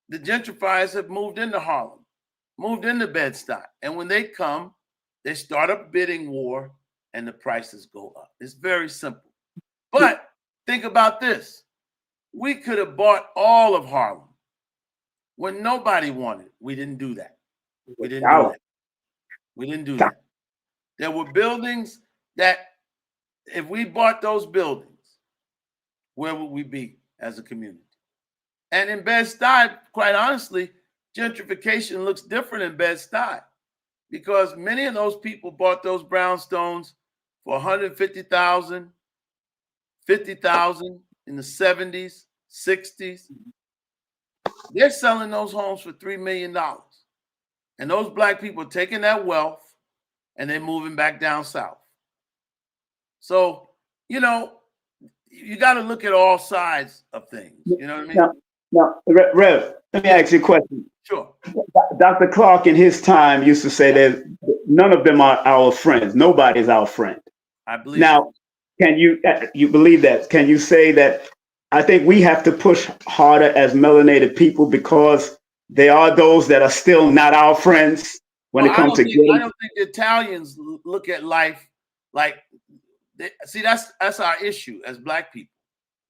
The gentrifiers have moved into Harlem, moved into Bed-Stuy. And when they come, they start a bidding war and the prices go up. It's very simple. But think about this. We could have bought all of Harlem when nobody wanted. We didn't do that. We didn't do that. We didn't do that. There were buildings that if we bought those buildings, where would we be as a community? And in Bed-Stuy, quite honestly, gentrification looks different in Bed-Stuy because many of those people bought those brownstones for $150,000, $50,000 in the 70s, 60s. They're selling those homes for $3 million. And those black people are taking that wealth and they're moving back down south. So, you got to look at all sides of things. You know what I mean? Now, Rev, let me ask you a question. Sure. Dr. Clark in his time used to say that none of them are our friends. Nobody is our friend. I believe now, can you believe that? Can you say that I think we have to push harder as melanated people because there are those that are still not our friends when it comes to getting? I don't think the Italians look at life like, that's our issue as black people.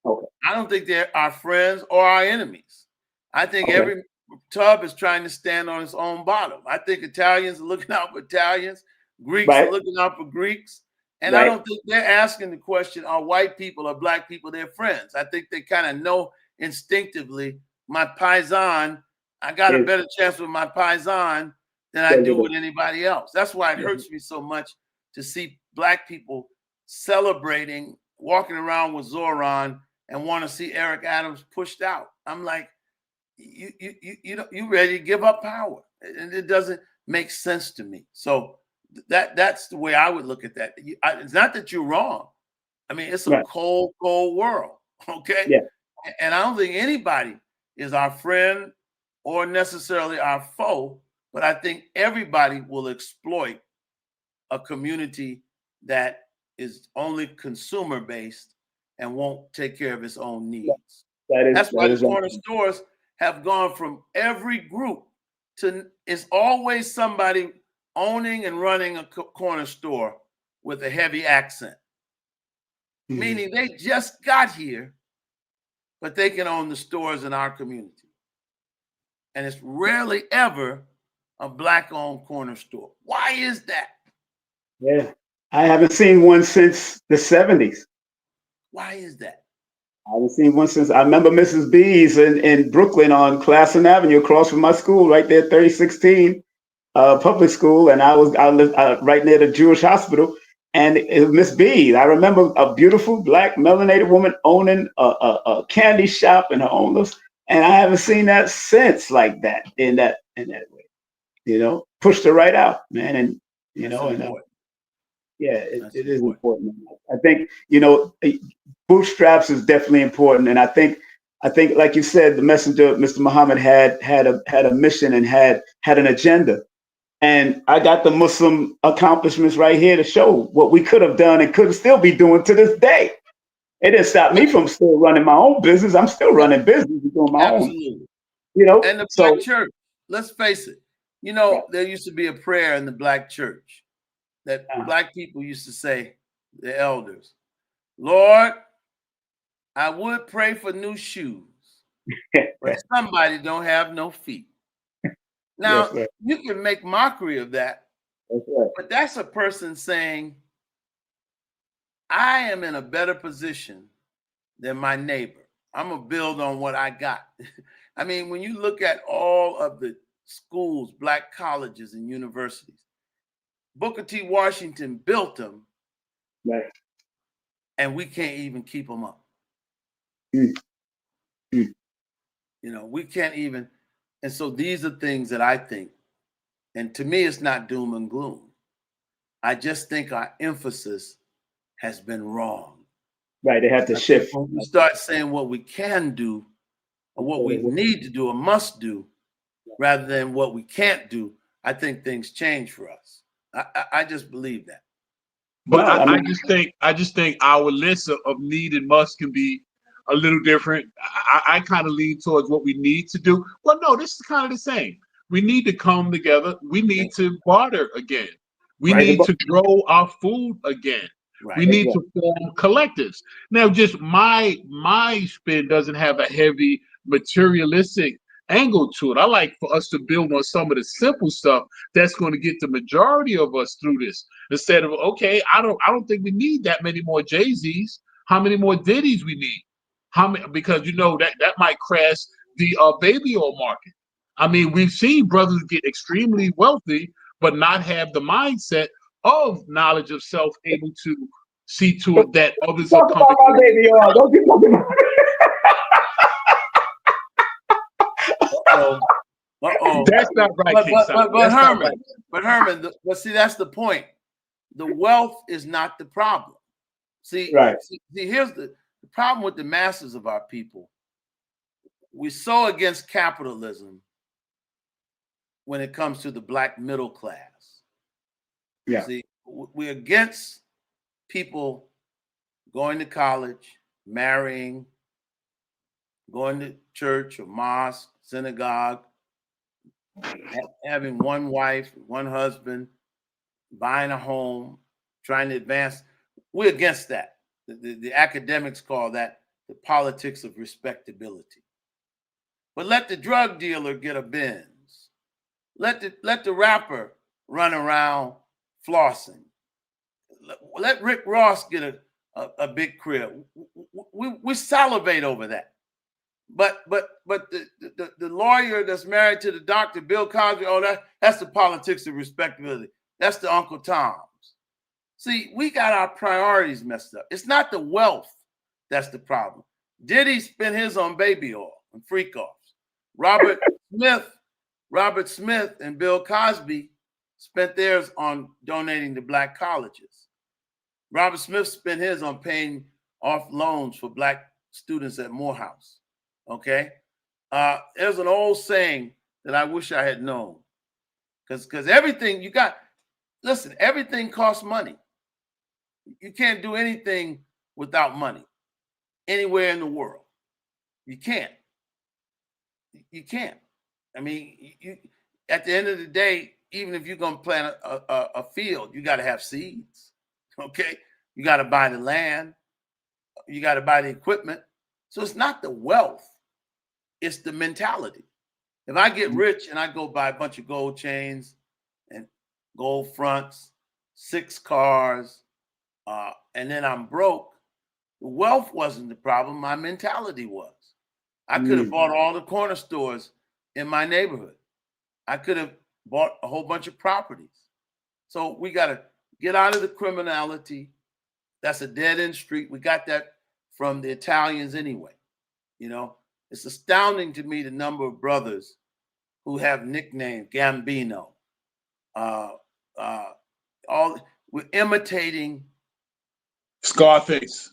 Okay. I don't think they're our friends or our enemies. I think every tub is trying to stand on its own bottom. I think Italians are looking out for Italians, Greeks are looking out for Greeks. And I don't think they're asking the question, are white people or black people their friends? I think they kind of know instinctively, my paisan, I got a better chance with my paisan than I do with anybody else. That's why it hurts me so much to see black people celebrating, walking around with Zoran and want to see Eric Adams pushed out. I'm like, you ready to give up power? And it doesn't make sense to me. So that's the way I would look at that. It's not that you're wrong. I mean, it's a cold world. Okay. Yeah. And I don't think anybody is our friend or necessarily our foe, but I think everybody will exploit a community that is only consumer based and won't take care of its own needs. That's why the corner stores have gone from every group to it's always somebody owning and running a corner store with a heavy accent. Meaning they just got here, but they can own the stores in our community. And it's rarely ever a Black-owned corner store. Why is that? Yeah, I haven't seen one since the 70s. Why is that? I haven't seen one since, I remember Mrs. B's in Brooklyn on Classen Avenue, across from my school, right there, 3016 public school. And I lived right near the Jewish hospital. And it was Miss B. I remember a beautiful Black melanated woman owning a candy shop in her own little, and I haven't seen that since, like that, in that way. You know, pushed her right out, man. And you know, and yeah, it is important. I think, you know, bootstraps is definitely important, and I think, like you said, the messenger, Mr. Muhammad, had a mission and had an agenda. And I got the Muslim accomplishments right here to show what we could have done and could still be doing to this day. It didn't stop me from still running my own business. I'm still running business and doing my own. You know, and the Black church. Let's face it. You know, there used to be a prayer in the Black church that Black people used to say, the elders, Lord, I would pray for new shoes, but somebody don't have no feet. Now, you can make mockery of that, but that's a person saying, I am in a better position than my neighbor. I'm going to build on what I got. I mean, when you look at all of the schools, Black colleges and universities, Booker T. Washington built them, and we can't even keep them up. You know, we can't even. And so these are things that I think, and to me, it's not doom and gloom. I just think our emphasis has been wrong. Right, they have to shift. When we start saying what we can do, or what we need to do, or must do, rather than what we can't do, I think things change for us. I just believe that. But I just think our list of need and must can be a little different. I kind of lean towards what we need to do. Well, no, this is kind of the same. We need to come together. We need to barter again. We need to grow our food again. We need to form collectives. Now, just my spin doesn't have a heavy materialistic angle to it. I like for us to build on some of the simple stuff that's going to get the majority of us through this. Instead of, okay, I don't think we need that many more Jay-Z's. How many more Diddy's we need? How many? Because you know that might crash the baby oil market. I mean, we've seen brothers get extremely wealthy, but not have the mindset of knowledge of self, able to see to it that others are coming. Talk about my baby oil. Don't be talking about That's not right, but Herman, but see, that's the point. The wealth is not the problem. See, here's the problem with the masses of our people. We're so against capitalism when it comes to the Black middle class. See, we're against people going to college, marrying, going to church or mosque, synagogue, having one wife, one husband, buying a home, trying to advance. We're against that. The academics call that the politics of respectability. But let the drug dealer get a Benz. Let the rapper run around flossing. Let Rick Ross get a big crib. We salivate over that. But the lawyer that's married to the doctor, Bill Cosby, that's the politics of respectability. That's the Uncle Toms. See, we got our priorities messed up. It's not the wealth that's the problem. Diddy spent his on baby oil and freak offs. Robert Smith and Bill Cosby spent theirs on donating to Black colleges. Robert Smith spent his on paying off loans for Black students at Morehouse. Okay? There's an old saying that I wish I had known. Because everything you got, listen, everything costs money. You can't do anything without money anywhere in the world. You can't. You can't. I mean, you at the end of the day, even if you're going to plant a field, you got to have seeds. Okay, you got to buy the land, you got to buy the equipment. So it's not the wealth, it's the mentality. If I get rich and I go buy a bunch of gold chains and gold fronts, 6 cars, and then I'm broke, the wealth wasn't the problem. My mentality was. I could have bought all the corner stores in my neighborhood. I could have bought a whole bunch of properties. So we got to get out of the criminality. That's a dead end street. We got that from the Italians anyway. You know, it's astounding to me the number of brothers who have nicknames Gambino. All we're imitating Scarface.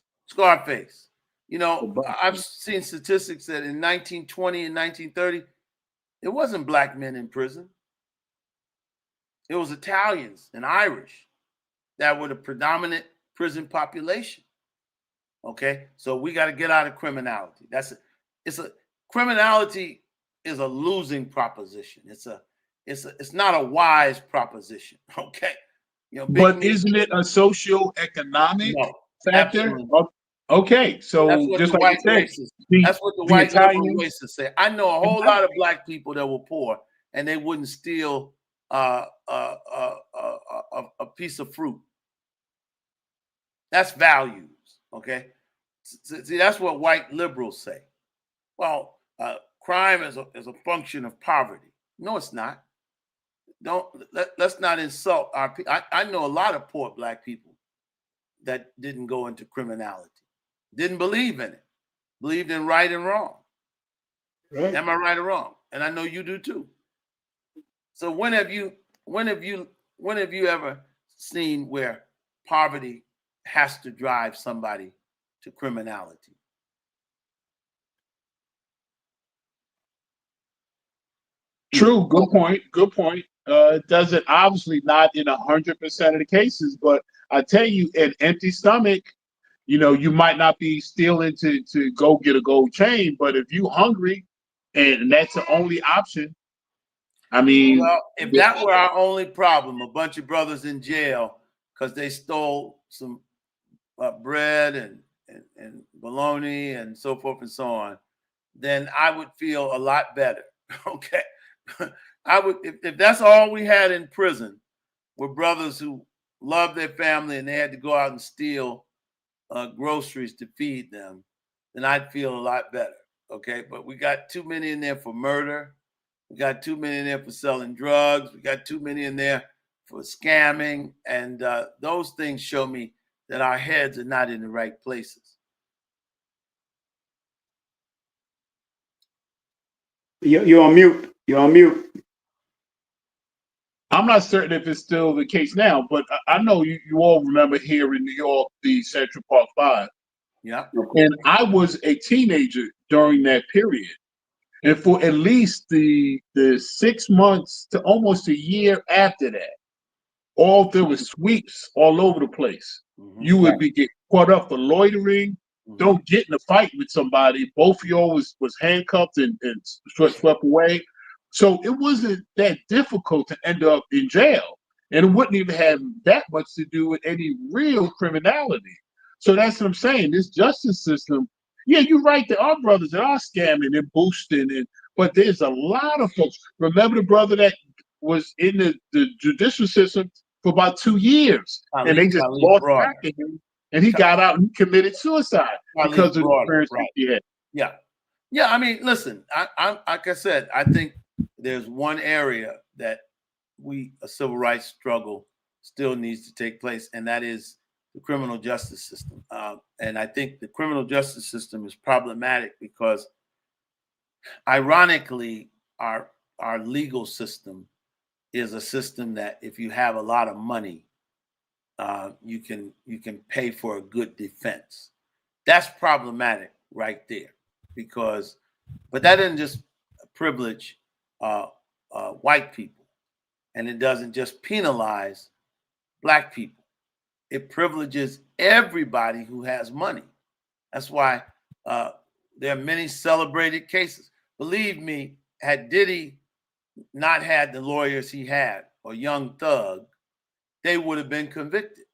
You know, I've seen statistics that in 1920 and 1930, it wasn't black men in prison. It was Italians and Irish that were the predominant prison population. Okay, so we got to get out of criminality. Criminality is a losing proposition. It's not a wise proposition. Okay, you know, but isn't it a socio-economic factor? Absolutely. Okay, so that's what just the like white you said, that's what the white liberal racists say. I know a whole lot of black people that were poor and they wouldn't steal a piece of fruit. That's values. Okay, see, that's what white liberals say. Well, crime is a function of poverty. No, it's not. Let's not insult our people. I know a lot of poor black people that didn't go into criminality, didn't believe in it, believed in right and wrong. Right. Am I right or wrong? And I know you do too. So when have you ever seen where poverty has to drive somebody to criminality? True. Good point. Good point. It doesn't, obviously not in 100% of the cases, but I tell you, an empty stomach, you know, you might not be stealing to go get a gold chain, but if you hungry and that's the only option, I mean, well, if that were our only problem, a bunch of brothers in jail because they stole some bread and bologna and so forth and so on, then I would feel a lot better. Okay. I would, if that's all we had in prison were brothers who loved their family and they had to go out and steal groceries to feed them, then I'd feel a lot better. Okay. But we got too many in there for murder. We got too many in there for selling drugs. We got too many in there for scamming. And those things show me that our heads are not in the right places. You're on mute. You're on mute. I'm not certain if it's still the case now, but I know you all remember here in New York, the Central Park 5. Yeah. And I was a teenager during that period. And for at least the 6 months to almost a year after that, there was sweeps all over the place. Mm-hmm. You would get caught up for loitering. Mm-hmm. Don't get in a fight with somebody. Both of y'all was handcuffed and swept away. So it wasn't that difficult to end up in jail. And it wouldn't even have that much to do with any real criminality. So that's what I'm saying. This justice system, yeah, you're right. There are brothers that are scamming and boosting, but there's a lot of folks. Remember the brother that was in the judicial system for about 2 years, and they just lost track of him, and he got out and committed suicide because of the experience he had. Yeah. I mean, listen, I like I said, I think there's one area that a civil rights struggle still needs to take place, and that is the criminal justice system. And I think the criminal justice system is problematic because, ironically, our legal system is a system that if you have a lot of money, you can pay for a good defense. That's problematic right there, but that doesn't just privilege white people, and it doesn't just penalize black people. It privileges everybody who has money. That's why there are many celebrated cases. believe me, had Diddy not had the lawyers he had or Young Thug, they would have been convicted.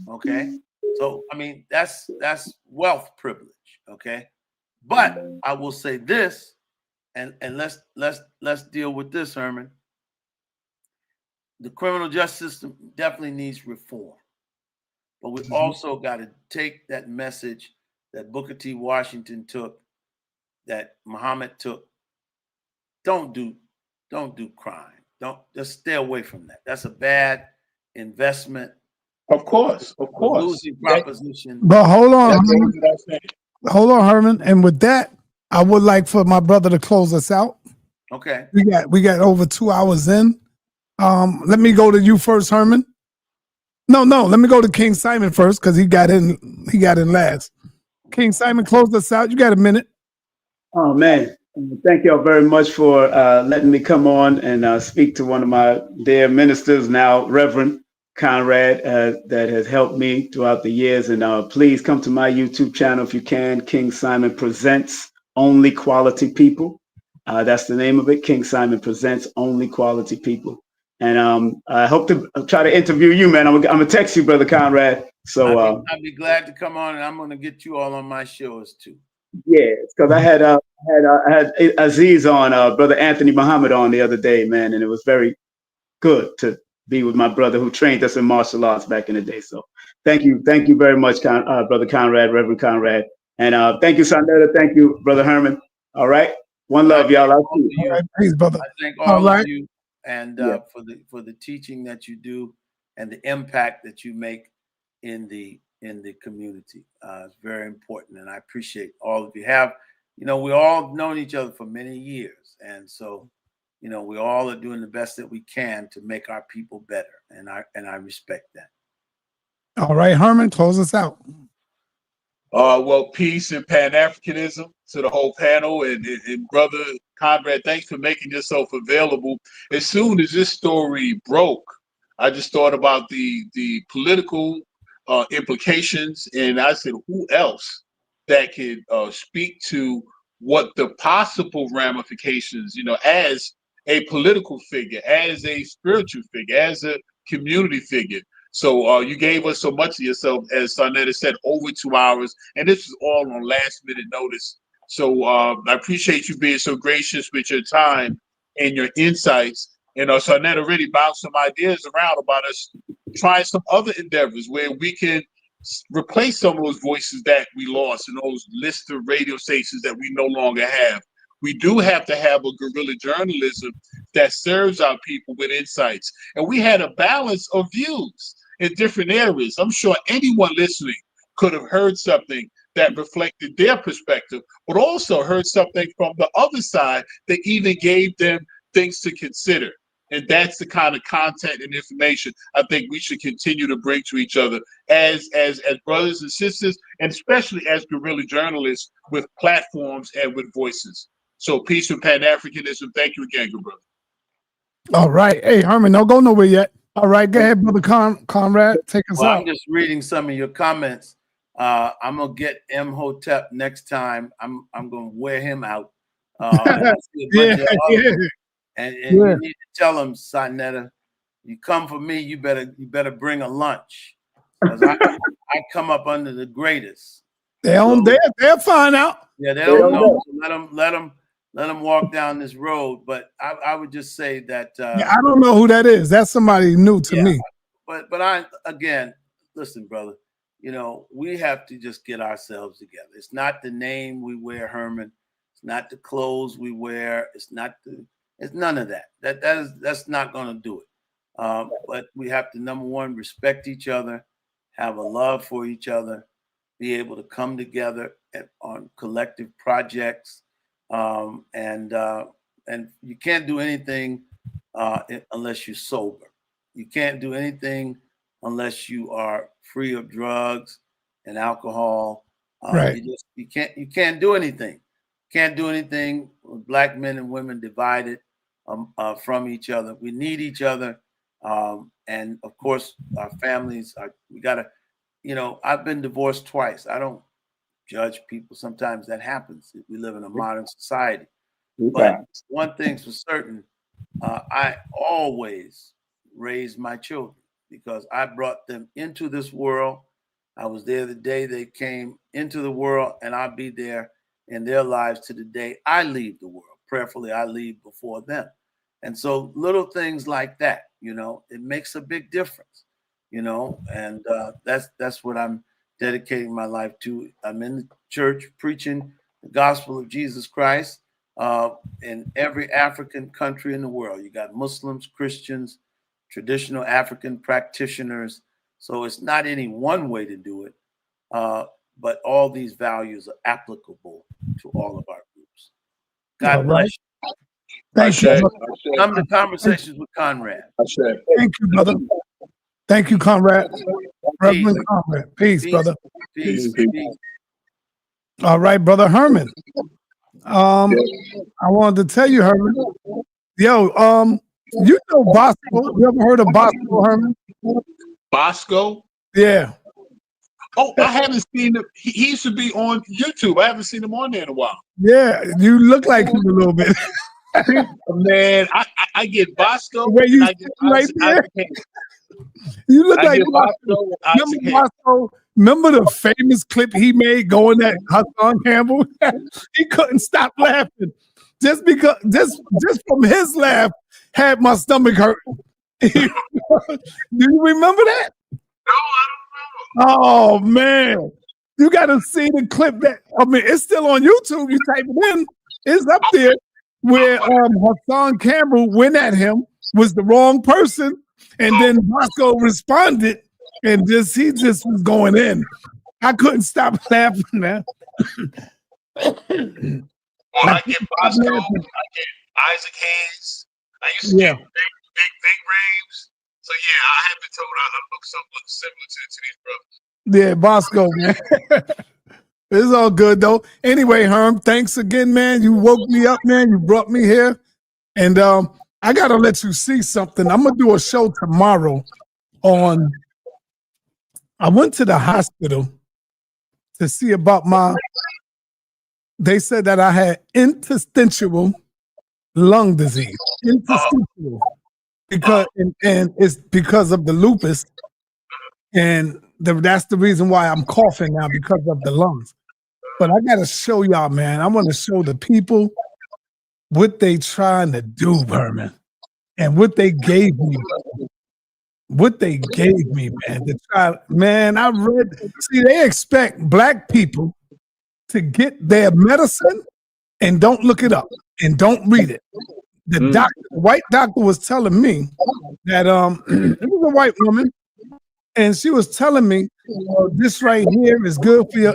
Okay. So I mean that's wealth privilege. Okay. But I will say this, and let's deal with this, Herman. The criminal justice system definitely needs reform. But we also got to take that message that Booker T. Washington took, that Muhammad took. Don't do crime. Don't just stay away from that. That's a bad investment. Of course. Losing proposition. But hold on, Herman. And with that, I would like for my brother to close us out. Okay. We got over 2 hours in. Let me go to you first, Herman. No, let me go to King Simon first because he got in last. King Simon, close us out. You got a minute. Oh man, thank y'all very much for letting me come on and speak to one of my dear ministers, now Reverend Conrad, that has helped me throughout the years. And please come to my YouTube channel if you can. King Simon Presents Only Quality People. That's the name of it. King Simon Presents Only Quality People. And I hope to try to interview you, man. I'm gonna text you, Brother Conrad. So I'd be glad to come on, and I'm gonna get you all on my shows too. Yeah, because I had Aziz on, Brother Anthony Muhammad on the other day, man, and it was very good to be with my brother who trained us in martial arts back in the day. So thank you very much, Brother Conrad, Reverend Conrad, and thank you, sa.neter. Thank you, Brother Herman. All right, one love, y'all. I'll see you. All right, please, brother. I thank all of you, and for the teaching that you do and the impact that you make in the community. It's very important, and I appreciate all of you. We all known each other for many years, and so we all are doing the best that we can to make our people better, and I respect that. All right, Herman, close us out. Well, peace and Pan-Africanism to the whole panel, and Brother Conrad, thanks for making yourself available. As soon as this story broke, I just thought about the political implications, and I said, who else that could speak to what the possible ramifications, as a political figure, as a spiritual figure, as a community figure. So you gave us so much of yourself, as sa.neter said, over 2 hours, and this is all on last minute notice. So I appreciate you being so gracious with your time and your insights. And sa.neter already bounced some ideas around about us trying some other endeavors where we can replace some of those voices that we lost and those list of radio stations that we no longer have. We do have to have a guerrilla journalism that serves our people with insights. And we had a balance of views in different areas. I'm sure anyone listening could have heard something that reflected their perspective, but also heard something from the other side that even gave them things to consider. And that's the kind of content and information I think we should continue to bring to each other as brothers and sisters, and especially as guerrilla journalists with platforms and with voices. So peace and Pan-Africanism. Thank you again, good brother. All right. Hey, Herman, don't go nowhere yet. All right, go ahead, Brother Conrad. Take us out. I'm just reading some of your comments. I'm gonna get Imhotep next time. I'm gonna wear him out. And you need to tell him, sa.neter, you come for me, you better bring a lunch, because I come up under the greatest. They'll find out. Yeah, they don't know. So let them walk down this road. But I would just say that I don't know who that is. That's somebody new to me. But I, again, listen, brother, we have to just get ourselves together. It's not the name we wear, Herman. It's not the clothes we wear. It's none of that. That's not going to do it. But we have to, number one, respect each other, have a love for each other, be able to come together on collective projects. And you can't do anything unless you're sober. You can't do anything unless you are free of drugs and alcohol. Right. You can't do anything. Can't do anything with black men and women divided from each other. We need each other. And of course, our families we gotta, I've been divorced twice. I don't judge people. Sometimes that happens. We live in a modern society. Okay. But one thing's for certain, I always raise my children because I brought them into this world. I was there the day they came into the world, and I'll be there in their lives to the day I leave the world. Prayerfully, I leave before them. And so little things like that, you know, it makes a big difference, you know, and that's what I'm dedicating my life to. I'm in the church preaching the gospel of Jesus Christ in every African country in the world. You got Muslims, Christians, traditional African practitioners. So it's not any one way to do it, but all these values are applicable to all of our groups. God bless you. Thank you. Come to Conversations with Conrad. Thank you, brother. Thank you, Conrad. Reverend Conrad. Peace, brother. Peace. All right, brother Herman. I wanted to tell you, Herman. Yo, you know Bosco. You ever heard of Bosco, Herman? Bosco? Yeah. Oh, I haven't seen him. He used to be on YouTube. I haven't seen him on there in a while. Yeah, you look like him a little bit. Man, I get Bosco. The way you I get right there. Isaac. You look I like get Bosco. Remember the famous clip he made going at Hassan Campbell? He couldn't stop laughing. Just because just from his laugh had my stomach hurt. Do you remember that? No, I don't know. Oh man. You gotta see the clip that it's still on YouTube. You type it in, it's up there where Hassan Campbell went at him, was the wrong person, and then Bosco responded and he just was going in. I couldn't stop laughing, man. Well, I get Bosco, I get Isaac Hayes. I used to get big raves. So yeah, I have been told I look something similar to these brothers. Yeah, Bosco, man. It's all good though. Anyway, Herm, thanks again, man. You woke me up, man. You brought me here. And I gotta let you see something. I'm gonna do a show tomorrow on I went to the hospital to see about they said that I had interstitial lung disease. Interstitial. Because and it's because of the lupus. And that's the reason why I'm coughing now, because of the lungs. But I gotta show y'all, man. I want to show the people what they trying to do, Herman, and what they gave me. What they gave me, man. To try, man. I read. See, they expect black people to get their medicine and don't look it up and don't read it. The white doctor was telling me that it was a white woman. And she was telling me, this right here is good for your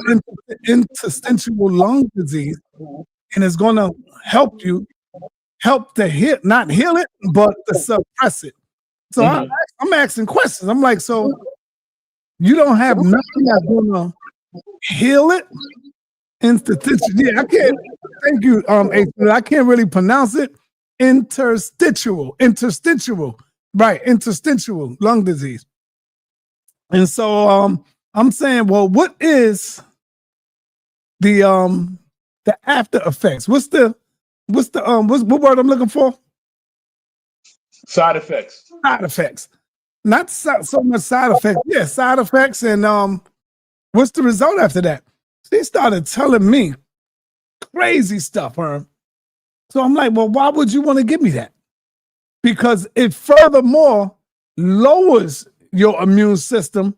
interstitial lung disease, and it's going to help to heal, not heal it, but to suppress it. So I'm asking questions. I'm like, so you don't have nothing that's going to heal it? Interstitial. Yeah, I can't. Thank you, I can't really pronounce it. Interstitial. Right, interstitial lung disease. And so I'm saying, well, what is the after effects? What word I'm looking for? Side effects. Side effects. Not so much side effects. Yeah, side effects. And what's the result after that? She started telling me crazy stuff, Herm. So I'm like, well, why would you want to give me that? Because it furthermore lowers your immune system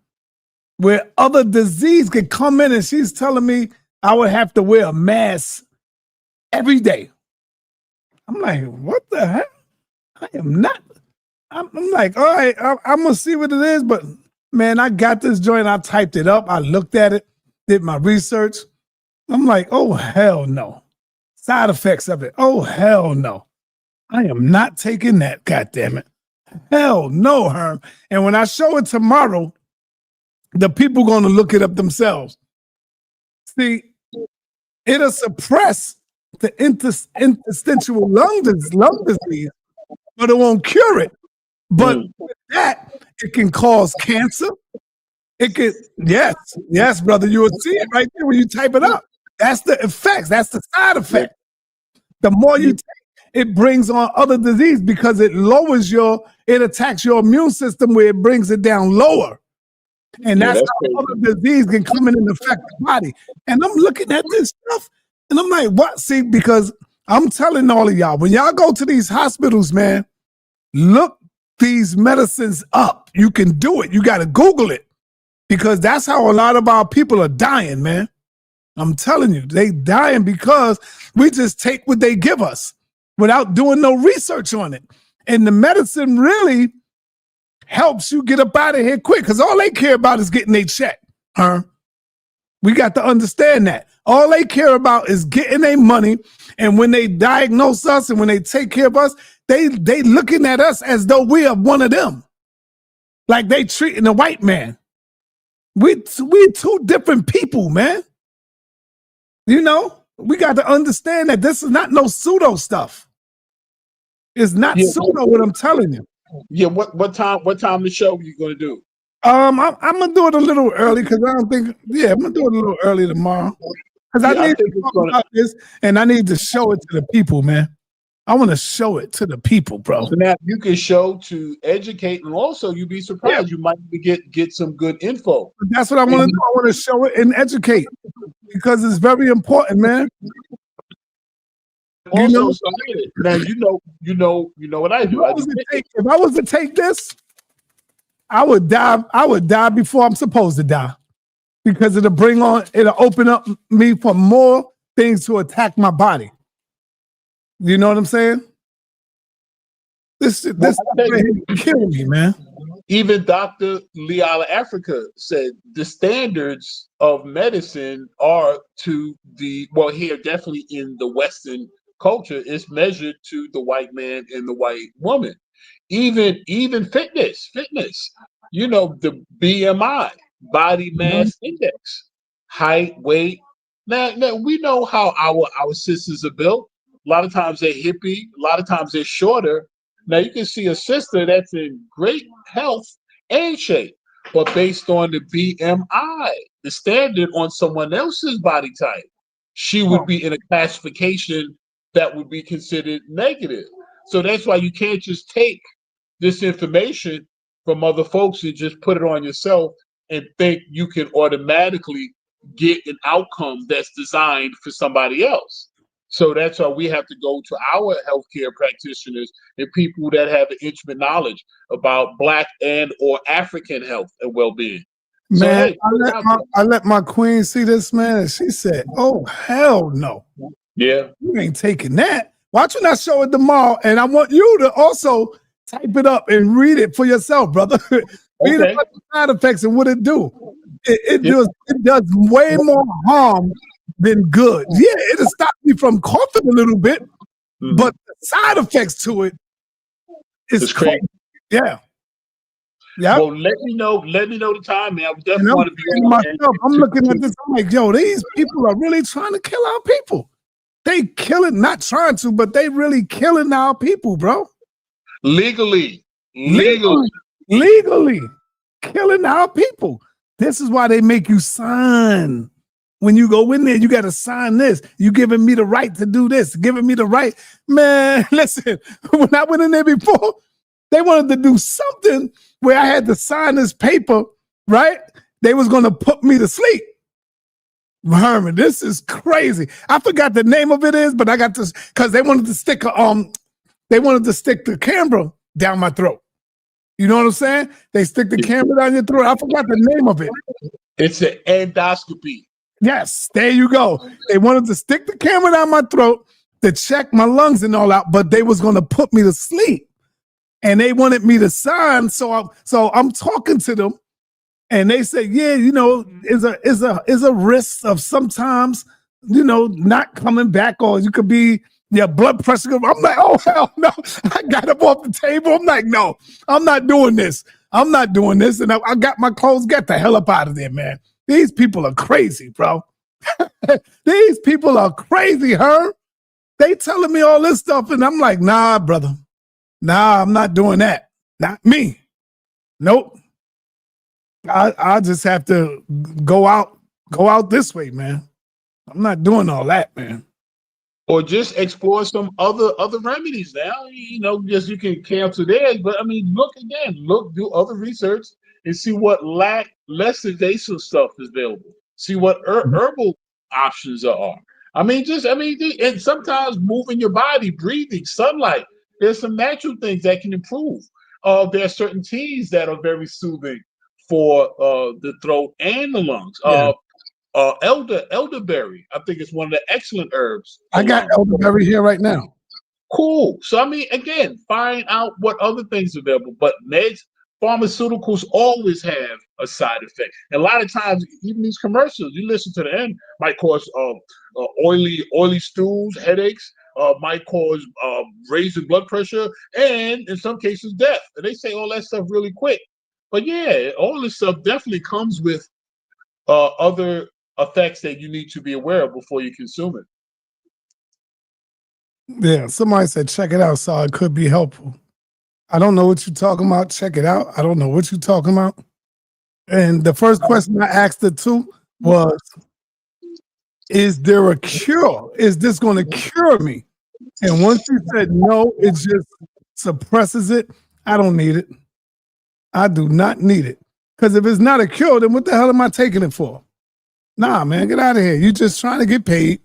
where other disease can come in, and she's telling me I would have to wear a mask every day. I'm like, what the heck? I am not. I'm like, all right, I'm going to see what it is. But, man, I got this joint. I typed it up. I looked at it, did my research. I'm like, oh, hell no. Side effects of it. Oh, hell no. I am not taking that, goddammit. Hell no, Herm. And when I show it tomorrow, the people going to look it up themselves. See, it'll suppress the interstitial lung disease, but it won't cure it. But with that, it can cause cancer. It could, yes, brother. You will see it right there when you type it up. That's the effects. That's the side effect. The more you take, it brings on other disease because it attacks your immune system where it brings it down lower. And that's how other disease can come in and affect the body. And I'm looking at this stuff and I'm like, what? See, because I'm telling all of y'all, when y'all go to these hospitals, man, look these medicines up. You can do it. You got to Google it because that's how a lot of our people are dying, man. I'm telling you, they dying because we just take what they give us without doing no research on it. And the medicine really helps you get up out of here quick because all they care about is getting their check. We got to understand that. All they care about is getting their money. And when they diagnose us and when they take care of us, they looking at us as though we are one of them. Like they treating a white man. We two different people, man. You know, we got to understand that this is not no pseudo stuff. It's not pseudo what I'm telling you. Yeah, what time the show you gonna do? I'm gonna do it a little early because I don't think. Yeah, I'm gonna do it a little early tomorrow because I need to talk about this and I need to show it to the people, man. I want to show it to the people, bro. So now you can show to educate, and also you'd be surprised. You might get some good info. But that's what I want to do. I want to show it and educate because it's very important, man. Also, now you know what I do. If I was to take this, I would die. I would die before I'm supposed to die because it'll open up me for more things to attack my body. You know what I'm saying? This killing me, man. Even Dr. Liala Africa said the standards of medicine are here definitely in the Western culture is measured to the white man and the white woman. Even fitness, you know, the BMI, body mass index, height, weight. Now we know how our sisters are built. A lot of times they're hippie, a lot of times they're shorter. Now you can see a sister that's in great health and shape, but based on the BMI, the standard on someone else's body type, she would be in a classification that would be considered negative. So that's why you can't just take this information from other folks and just put it on yourself and think you can automatically get an outcome that's designed for somebody else. So that's why we have to go to our healthcare practitioners and people that have an intimate knowledge about Black and or African health and well-being. Man, so, I let my queen see this, man, and she said, "Oh, hell no. Yeah. You ain't taking that. Why don't you not show it tomorrow? And I want you to also type it up and read it for yourself, brother. Read about the side effects and what it do. It does way more harm than good. Yeah, it'll stop me from coughing a little bit, but the side effects to it is crazy. Yeah. Yeah. Well, let me know the time, man. I definitely want to be on myself. I'm looking at this. I'm like, yo, these people are really trying to kill our people. They killing, not trying to, but they really killing our people, bro. Legally killing our people. This is why they make you sign. When you go in there, you got to sign this. You giving me the right to do this, giving me the right. Man, listen, when I went in there before, they wanted to do something where I had to sign this paper, right? They was going to put me to sleep. Herman, this is crazy. I forgot the name of it is, but I got this because they wanted to stick the camera down my throat. You know what I'm saying? They stick the camera down your throat. I forgot the name of it. It's an endoscopy. Yes, there you go. They wanted to stick the camera down my throat to check my lungs and all out, but they was going to put me to sleep. And they wanted me to sign. So I'm talking to them. And they say, yeah, you know, is a risk of sometimes, you know, not coming back, or you could be your blood pressure. I'm like, oh hell no! I got up off the table. I'm like, no, I'm not doing this. I'm not doing this. And I got my clothes. Get the hell up out of there, man. These people are crazy, bro. These people are crazy, Herb. They telling me all this stuff, and I'm like, nah, brother. Nah, I'm not doing that. Not me. Nope. I just have to go out this way, man. I'm not doing all that, man. Or just explore some other remedies now. You know, just you can cancel theirs. But I mean, do other research and see what less invasive stuff is available. See what herbal options are. And sometimes moving your body, breathing, sunlight. There's some natural things that can improve. There are certain teas that are very soothing for the throat and the lungs. Yeah. Elderberry, I think it's one of the excellent herbs. I got elderberry here right now. Cool. So I mean, again, find out what other things are available. But pharmaceuticals always have a side effect. And a lot of times, even these commercials, you listen to the end, might cause oily stools, headaches, might cause raising blood pressure, and in some cases, death. And they say all that stuff really quick. But yeah, all this stuff definitely comes with other effects that you need to be aware of before you consume it. Yeah, somebody said check it out, so it could be helpful. I don't know what you're talking about. Check it out. I don't know what you're talking about. And the first question I asked her too was, is there a cure? Is this going to cure me? And once she said no, it just suppresses it. I don't need it. I do not need it. Because if it's not a cure, then what the hell am I taking it for? Nah, man, get out of here. You just trying to get paid.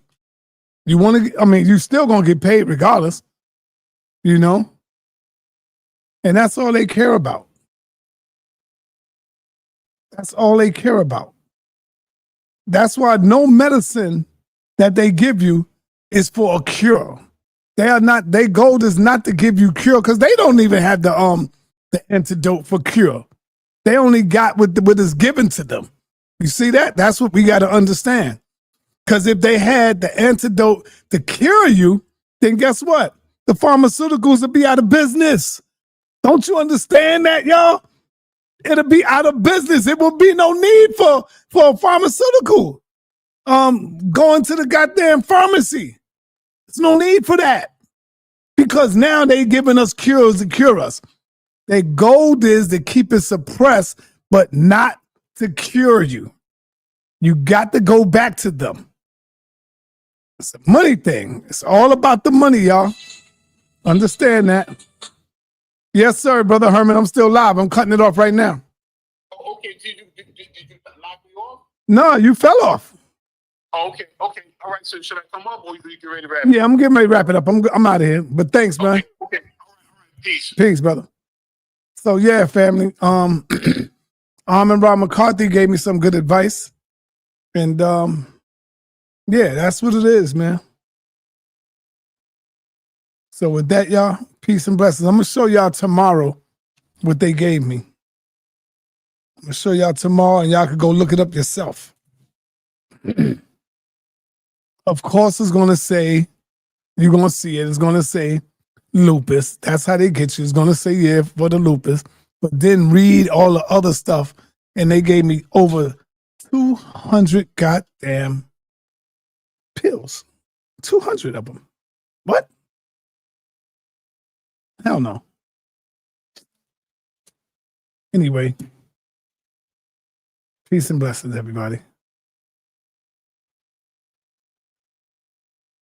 You want to, you still going to get paid regardless, you know? And that's all they care about. That's all they care about. That's why no medicine that they give you is for a cure. Their goal is not to give you cure because they don't even have the antidote for cure. They only got what is given to them. You see that? That's what we got to understand. Because if they had the antidote to cure you, then guess what? The pharmaceuticals would be out of business. Don't you understand that, y'all? It'll be out of business. It will be no need for a pharmaceutical. Going to the goddamn pharmacy. There's no need for that. Because now they giving us cures to cure us. Their goal is to keep it suppressed, but not to cure you. You got to go back to them. It's a money thing. It's all about the money, y'all. Understand that. Yes, sir, Brother Herman. I'm still live. I'm cutting it off right now. Oh, okay. Did you knock me off? No, you fell off. Oh, okay. All right. So should I come up or you get ready to wrap? Yeah, I'm getting ready to wrap it up. I'm out of here. But thanks, man. Okay. All right. Peace. Peace, brother. So yeah, family. Armin Rob McCarthy gave me some good advice. And yeah, that's what it is, man. So with that, y'all, peace and blessings. I'm gonna show y'all tomorrow what they gave me. I'm gonna show y'all tomorrow, and y'all can go look it up yourself. Of course, it's gonna say, you're gonna see it. It's gonna say lupus. That's how they get you. It's gonna say yeah for the lupus, but then read all the other stuff, and they gave me over 200 goddamn pills. 200 of them. What? Hell no. Anyway, peace and blessings, everybody.